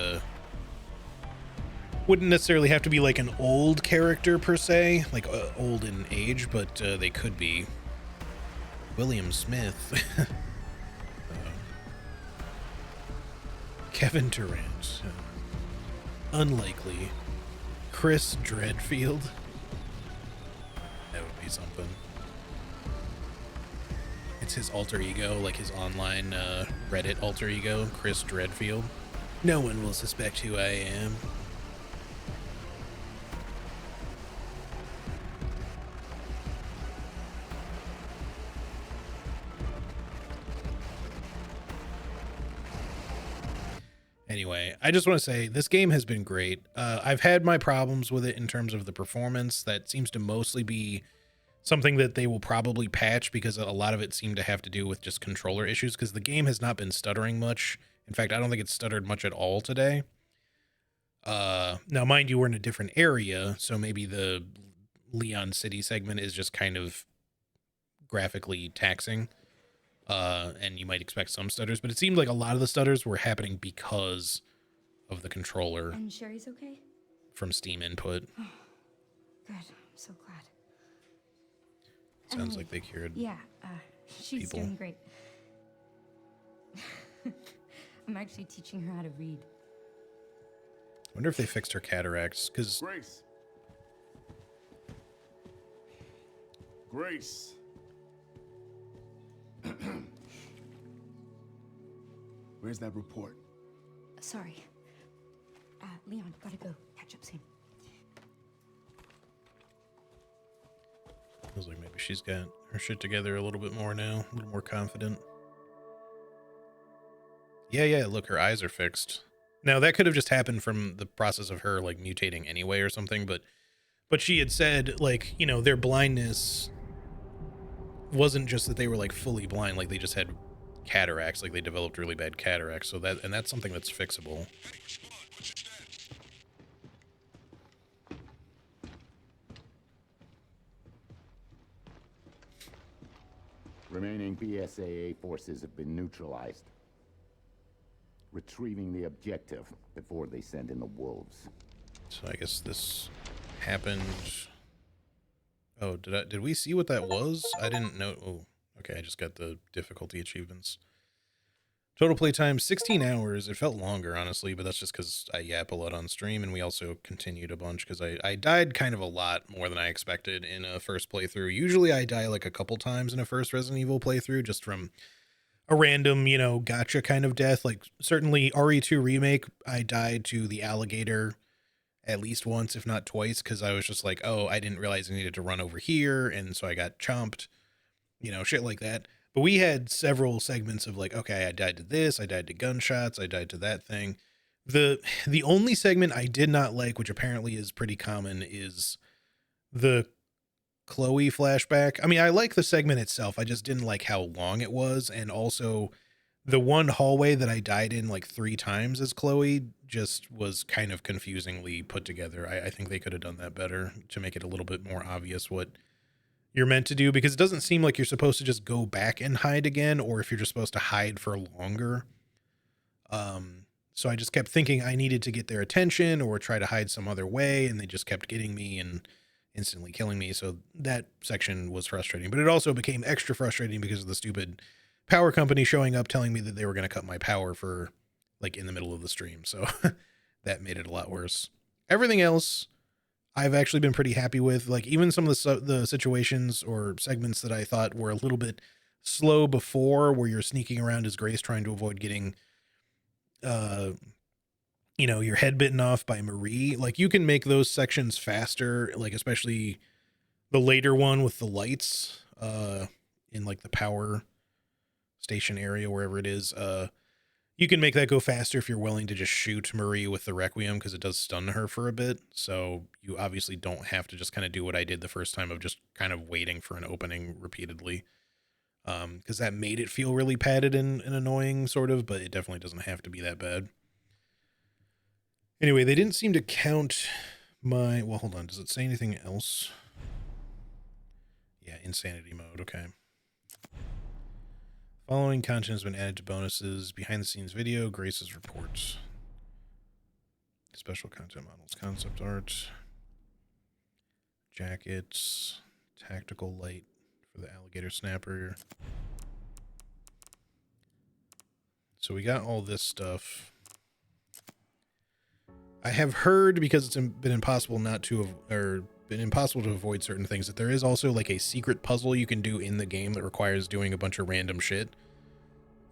wouldn't necessarily have to be like an old character per se, like old in age, but they could be. William Smith. Kevin Durant. Unlikely. Chris Dreadfield. That would be something. It's his alter ego, like his online Reddit alter ego, Chris Dreadfield. No one will suspect who I am. Anyway, I just want to say this game has been great. I've had my problems with it in terms of the performance. That seems to mostly be something that they will probably patch, because a lot of it seemed to have to do with just controller issues, because the game has not been stuttering much. In fact, I don't think it's stuttered much at all today. Now, mind you, we're in a different area, so maybe the Leon City segment is just kind of graphically taxing. And you might expect some stutters, but it seemed like a lot of the stutters were happening because of the controller. And Sherry's okay? From Steam input. Oh, good. I'm so glad. Sounds like they cured. Yeah, she's people. doing great. I'm actually teaching her how to read. I wonder if they fixed her cataracts, because... Grace. Grace. Where's that report? Sorry. Leon, gotta go. Catch up soon. Feels like maybe she's got her shit together a little bit more now, a little more confident. Yeah, look, her eyes are fixed. Now, that could have just happened from the process of her, like, mutating anyway or something, but she had said, like, you know, their blindness wasn't just that they were, like, fully blind, like, they just had cataracts, like, they developed really bad cataracts, so that's something that's fixable. Remaining BSAA forces have been neutralized. Retrieving the objective before they send in the wolves. So I guess this happened. Oh, did we see what that was? I didn't know. Oh, okay, I just got the difficulty achievements. Total playtime 16 hours. It felt longer, honestly, but that's just because I yap a lot on stream, and we also continued a bunch because I died kind of a lot more than I expected in a first playthrough. Usually I die like a couple times in a first Resident Evil playthrough, just from a random, you know, gotcha kind of death. Like, certainly RE2 Remake, I died to the alligator at least once, if not twice, because I was just like, oh, I didn't realize I needed to run over here, and so I got chomped, you know, shit like that. But we had several segments of like, okay, I died to this, I died to gunshots, I died to that thing. The only segment I did not like, which apparently is pretty common, is the Chloe flashback. I mean, I like the segment itself, I just didn't like how long it was, and also the one hallway that I died in like 3 times as Chloe just was kind of confusingly put together. I think they could have done that better to make it a little bit more obvious what you're meant to do, because it doesn't seem like you're supposed to just go back and hide again, or if you're just supposed to hide for longer. So I just kept thinking I needed to get their attention or try to hide some other way, and they just kept getting me and instantly killing me. So that section was frustrating, but it also became extra frustrating because of the stupid power company showing up telling me that they were going to cut my power for like in the middle of the stream. So that made it a lot worse. Everything else I've actually been pretty happy with. Like, even some of the situations or segments that I thought were a little bit slow before, where you're sneaking around as Grace trying to avoid getting, you know, your head bitten off by Marie. Like, you can make those sections faster, like especially the later one with the lights in like the power station area, wherever it is. You can make that go faster if you're willing to just shoot Marie with the requiem, because it does stun her for a bit. So you obviously don't have to just kind of do what I did the first time of just kind of waiting for an opening repeatedly. because that made it feel really padded and annoying, sort of, but it definitely doesn't have to be that bad. Anyway, they didn't seem to count my... Well, hold on. Does it say anything else? Yeah, insanity mode. Okay. Following content has been added to bonuses: behind-the-scenes video, Grace's reports, special content models, concept art, jackets, tactical light for the alligator snapper. So we got all this stuff. I have heard, because it's been impossible not to, or been impossible to avoid certain things, that there is also like a secret puzzle you can do in the game that requires doing a bunch of random shit.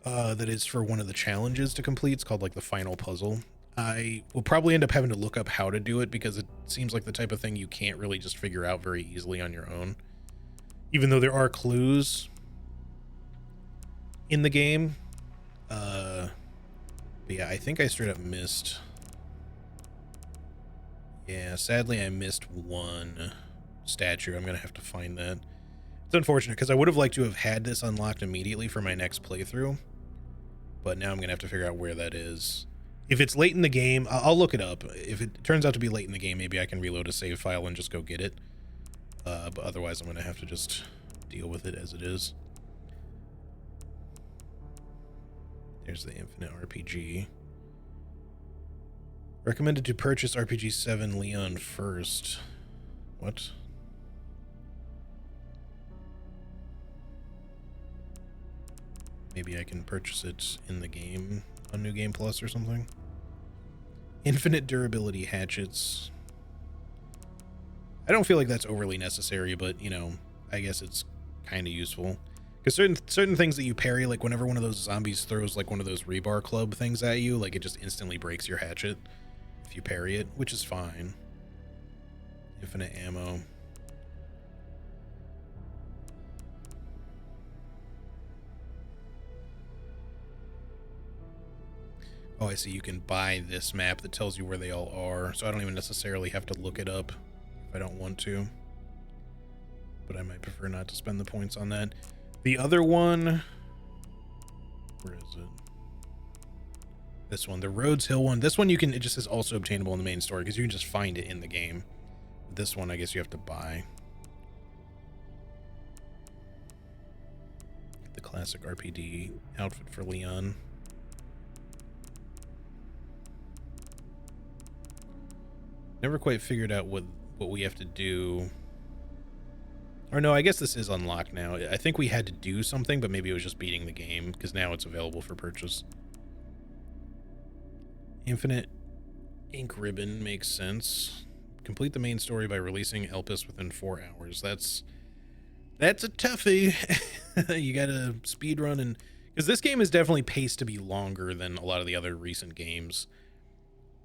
That is for one of the challenges to complete. It's called like the final puzzle. I will probably end up having to look up how to do it, because it seems like the type of thing you can't really just figure out very easily on your own. Even though there are clues in the game. But yeah, I think I straight up missed. Yeah, sadly I missed one statue. I'm going to have to find that. It's unfortunate, because I would have liked to have had this unlocked immediately for my next playthrough. But now I'm going to have to figure out where that is. If it's late in the game, I'll look it up. If it turns out to be late in the game, maybe I can reload a save file and just go get it. But otherwise, I'm going to have to just deal with it as it is. There's the Infinite RPG. Recommended to purchase RPG 7 Leon first. What? Maybe I can purchase it in the game on New Game Plus or something. Infinite durability hatchets. I don't feel like that's overly necessary, but, you know, I guess it's kind of useful. Because certain things that you parry, like whenever one of those zombies throws like one of those rebar club things at you, like it just instantly breaks your hatchet if you parry it, which is fine. Infinite ammo. Oh, I see. You can buy this map that tells you where they all are, so I don't even necessarily have to look it up if I don't want to. But I might prefer not to spend the points on that. The other one... Where is it? This one, the Rhodes Hill one. This one you can... It just is also obtainable in the main story, because you can just find it in the game. This one, I guess you have to buy. The classic RPD outfit for Leon. Never quite figured out what we have to do. Or no, I guess this is unlocked now. I think we had to do something, but maybe it was just beating the game, because now it's available for purchase. Infinite ink ribbon makes sense. Complete the main story by releasing Elpis within 4 hours. That's a toughie. You gotta speedrun, and because this game is definitely paced to be longer than a lot of the other recent games.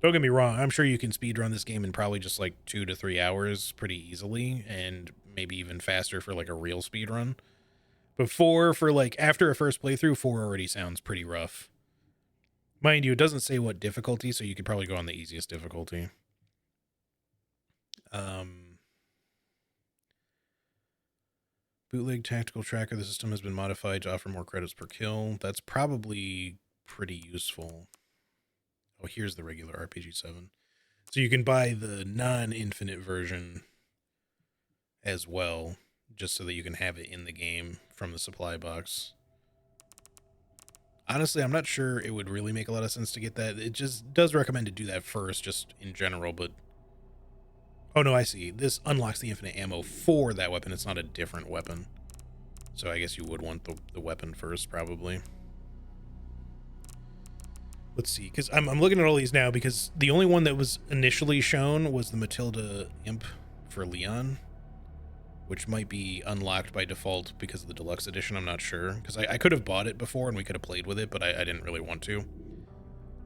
Don't get me wrong, I'm sure you can speedrun this game in probably just like 2 to 3 hours pretty easily, and maybe even faster for like a real speedrun. But 4 for like after a first playthrough, 4 already sounds pretty rough. Mind you, it doesn't say what difficulty, so you could probably go on the easiest difficulty. Bootleg tactical tracker. The system has been modified to offer more credits per kill. That's probably pretty useful. Oh, here's the regular RPG 7. So you can buy the non-infinite version as well, just so that you can have it in the game from the supply box. Honestly, I'm not sure it would really make a lot of sense to get that. It just does recommend to do that first, just in general, but... Oh, no, I see. This unlocks the infinite ammo for that weapon. It's not a different weapon. So I guess you would want the weapon first, probably. Let's see, because I'm looking at all these now, because the only one that was initially shown was the Matilda Imp for Leon, which might be unlocked by default because of the deluxe edition. I'm not sure, because I could have bought it before and we could have played with it, but I didn't really want to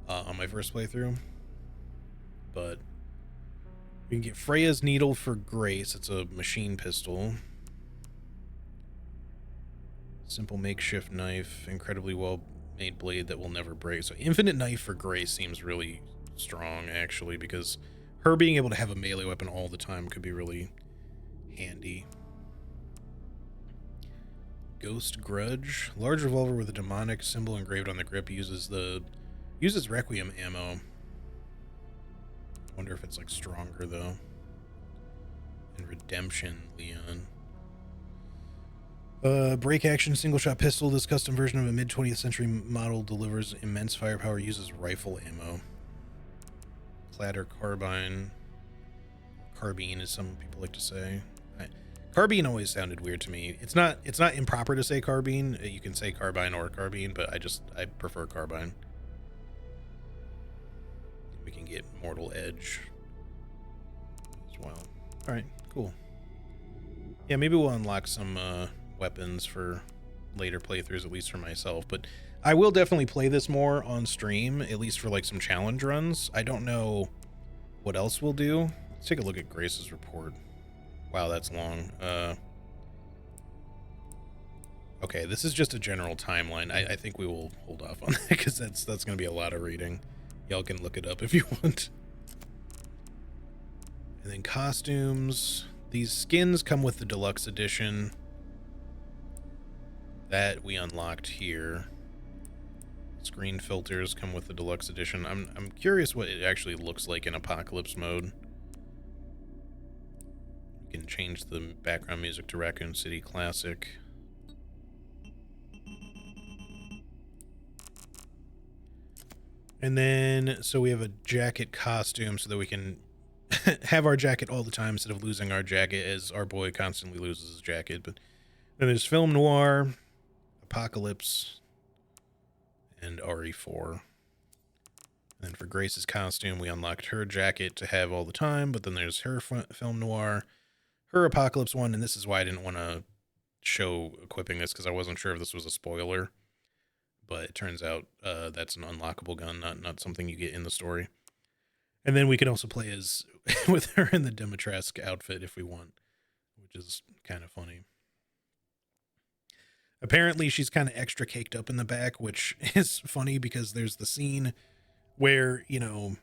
on my first playthrough. But we can get Freya's Needle for Grace. It's a machine pistol. Simple makeshift knife, incredibly well made blade that will never break. So infinite knife for Grace seems really strong, actually, because her being able to have a melee weapon all the time could be really handy. Ghost Grudge. Large revolver with a demonic symbol engraved on the grip uses requiem ammo. Wonder if it's like stronger though. And Redemption, Leon. Break action single shot pistol. This custom version of a mid 20th century model delivers immense firepower, uses rifle ammo. Clatter carbine. Carbine, as some people like to say. Carbine always sounded weird to me. It's not improper to say carbine. You can say carbine or carbine, but I prefer carbine. We can get Mortal Edge as well. All right, cool. Yeah, maybe we'll unlock some weapons for later playthroughs, at least for myself. But I will definitely play this more on stream, at least for like some challenge runs. I don't know what else we'll do. Let's take a look at Grace's report. Wow, that's long. Okay, this is just a general timeline. I think we will hold off on that because that's going to be a lot of reading. Y'all can look it up if you want. And then costumes. These skins come with the deluxe edition that we unlocked here. Screen filters come with the deluxe edition. I'm curious what it actually looks like in apocalypse mode. You can change the background music to Raccoon City Classic. And then, so we have a jacket costume so that we can have our jacket all the time instead of losing our jacket, as our boy constantly loses his jacket. But then there's Film Noir, Apocalypse, and RE4. And then for Grace's costume, we unlocked her jacket to have all the time, but then there's her Film Noir, her Apocalypse one, and this is why I didn't want to show equipping this, because I wasn't sure if this was a spoiler. But it turns out that's an unlockable gun, not something you get in the story. And then we can also play as with her in the Dimitrescu outfit if we want, which is kind of funny. Apparently she's kind of extra caked up in the back, which is funny because there's the scene where, you know,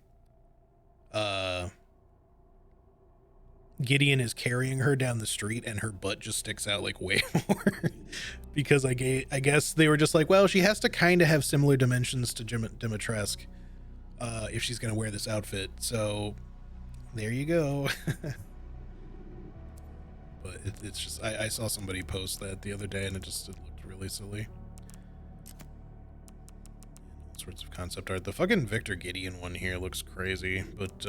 Gideon is carrying her down the street and her butt just sticks out like way more because I guess they were just like, well, she has to kind of have similar dimensions to Dimitrescu if she's going to wear this outfit. So there you go. But it's just, I saw somebody post that the other day and it looked really silly. All sorts of concept art. The fucking Victor Gideon one here looks crazy, but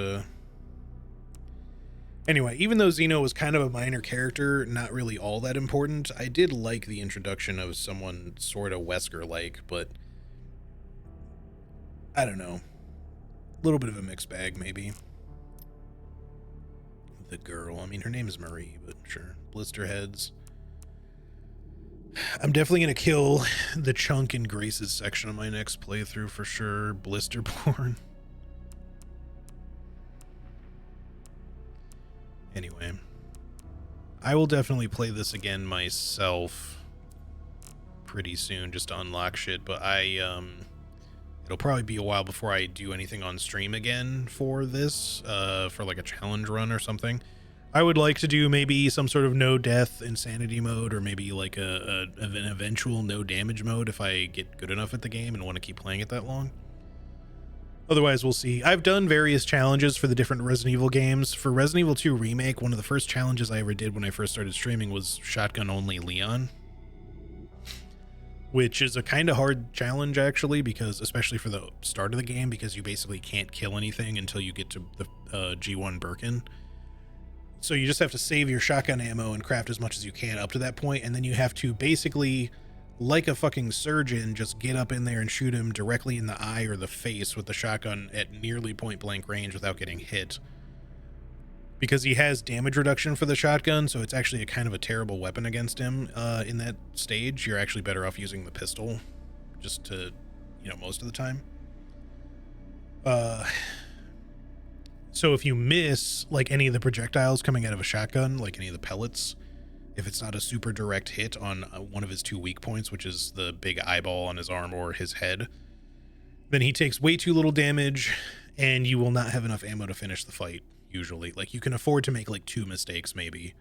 anyway, even though Xeno was kind of a minor character, not really all that important, I did like the introduction of someone sort of Wesker-like, but I don't know. A little bit of a mixed bag, maybe. The girl, I mean, her name is Marie, but sure. Blisterheads. I'm definitely going to kill the chunk in Grace's section on my next playthrough for sure. Blisterborn. Anyway, I will definitely play this again myself pretty soon just to unlock shit, but it'll probably be a while before I do anything on stream again for this, for like a challenge run or something. I would like to do maybe some sort of no death insanity mode, or maybe like an eventual no damage mode if I get good enough at the game and want to keep playing it that long. Otherwise, we'll see. I've done various challenges for the different Resident Evil games. For Resident Evil 2 Remake, one of the first challenges I ever did when I first started streaming was Shotgun Only Leon, which is a kind of hard challenge, actually, because especially for the start of the game, because you basically can't kill anything until you get to the G1 Birkin. So you just have to save your shotgun ammo and craft as much as you can up to that point, and then you have to basically, like a fucking surgeon, just get up in there and shoot him directly in the eye or the face with the shotgun at nearly point blank range without getting hit. Because he has damage reduction for the shotgun, so it's actually a kind of a terrible weapon against him in that stage. You're actually better off using the pistol, just to, you know, most of the time. So if you miss, like, any of the projectiles coming out of a shotgun, like any of the pellets, if it's not a super direct hit on one of his two weak points, which is the big eyeball on his arm or his head, then he takes way too little damage, and you will not have enough ammo to finish the fight, usually. Like, you can afford to make, like, 2 mistakes, maybe.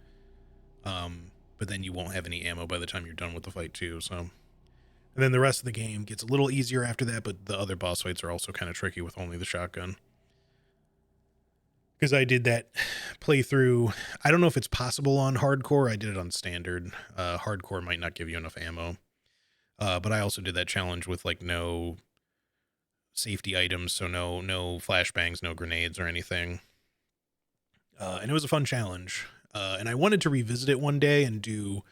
but then you won't have any ammo by the time you're done with the fight too. So, and then the rest of the game gets a little easier after that, but the other boss fights are also kind of tricky with only the shotgun. Because I did that playthrough. I don't know if it's possible on hardcore. I did it on standard. Hardcore might not give you enough ammo. But I also did that challenge with like no safety items, so no flashbangs, no grenades or anything. And it was a fun challenge. And I wanted to revisit it one day and do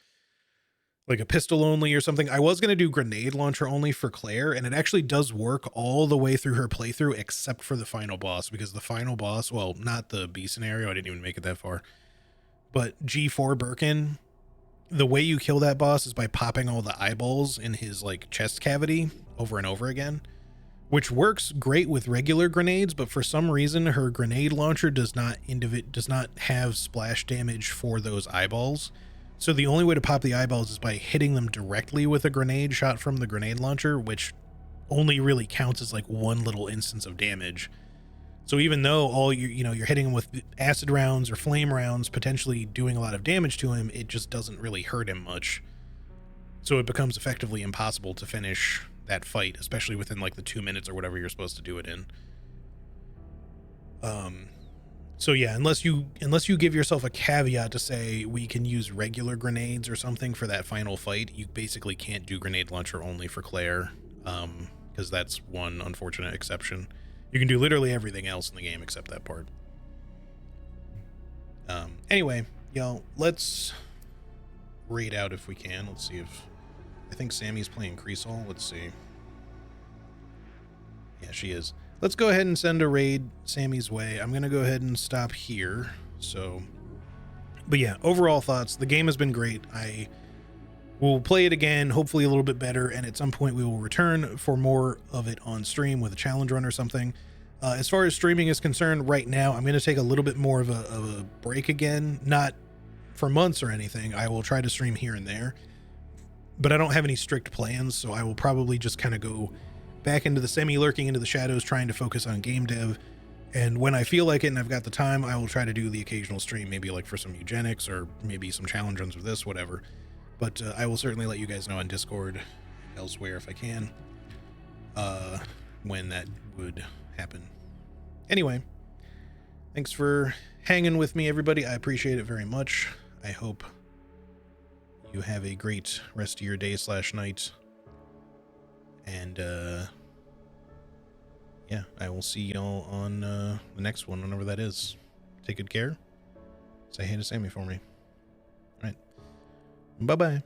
like a pistol only or something. I was going to do grenade launcher only for Claire, and it actually does work all the way through her playthrough except for the final boss, because the final boss, well, not the B scenario, I didn't even make it that far, but G4 Birkin, the way you kill that boss is by popping all the eyeballs in his like chest cavity over and over again, which works great with regular grenades, but for some reason her grenade launcher does not have splash damage for those eyeballs. So the only way to pop the eyeballs is by hitting them directly with a grenade shot from the grenade launcher, which only really counts as like one little instance of damage. So even though all you're hitting him with acid rounds or flame rounds, potentially doing a lot of damage to him, it just doesn't really hurt him much. So it becomes effectively impossible to finish that fight, especially within like the 2 minutes or whatever you're supposed to do it in. So yeah, unless you give yourself a caveat to say we can use regular grenades or something for that final fight, you basically can't do grenade launcher only for Claire, because that's one unfortunate exception. You can do literally everything else in the game except that part. Anyway, y'all, let's raid out if we can. Let's see if... I think Sammy's playing Creasol. Let's see. Yeah, she is. Let's go ahead and send a raid Sammy's way. I'm going to go ahead and stop here. So, but yeah, overall thoughts. The game has been great. I will play it again, hopefully a little bit better, and at some point we will return for more of it on stream with a challenge run or something. As far as streaming is concerned, right now I'm going to take a little bit more of a break again. Not for months or anything. I will try to stream here and there, but I don't have any strict plans, so I will probably just kind of go back into the lurking into the shadows, trying to focus on game dev. And when I feel like it and I've got the time, I will try to do the occasional stream, maybe like for some eugenics or maybe some challenge runs with this, whatever. But I will certainly let you guys know on Discord, elsewhere if I can, when that would happen. Anyway, thanks for hanging with me, everybody. I appreciate it very much. I hope you have a great rest of your day / night. And yeah, I will see y'all on the next one, whenever that is. Take good care. Say hey to Sammy for me. All right. Bye-bye.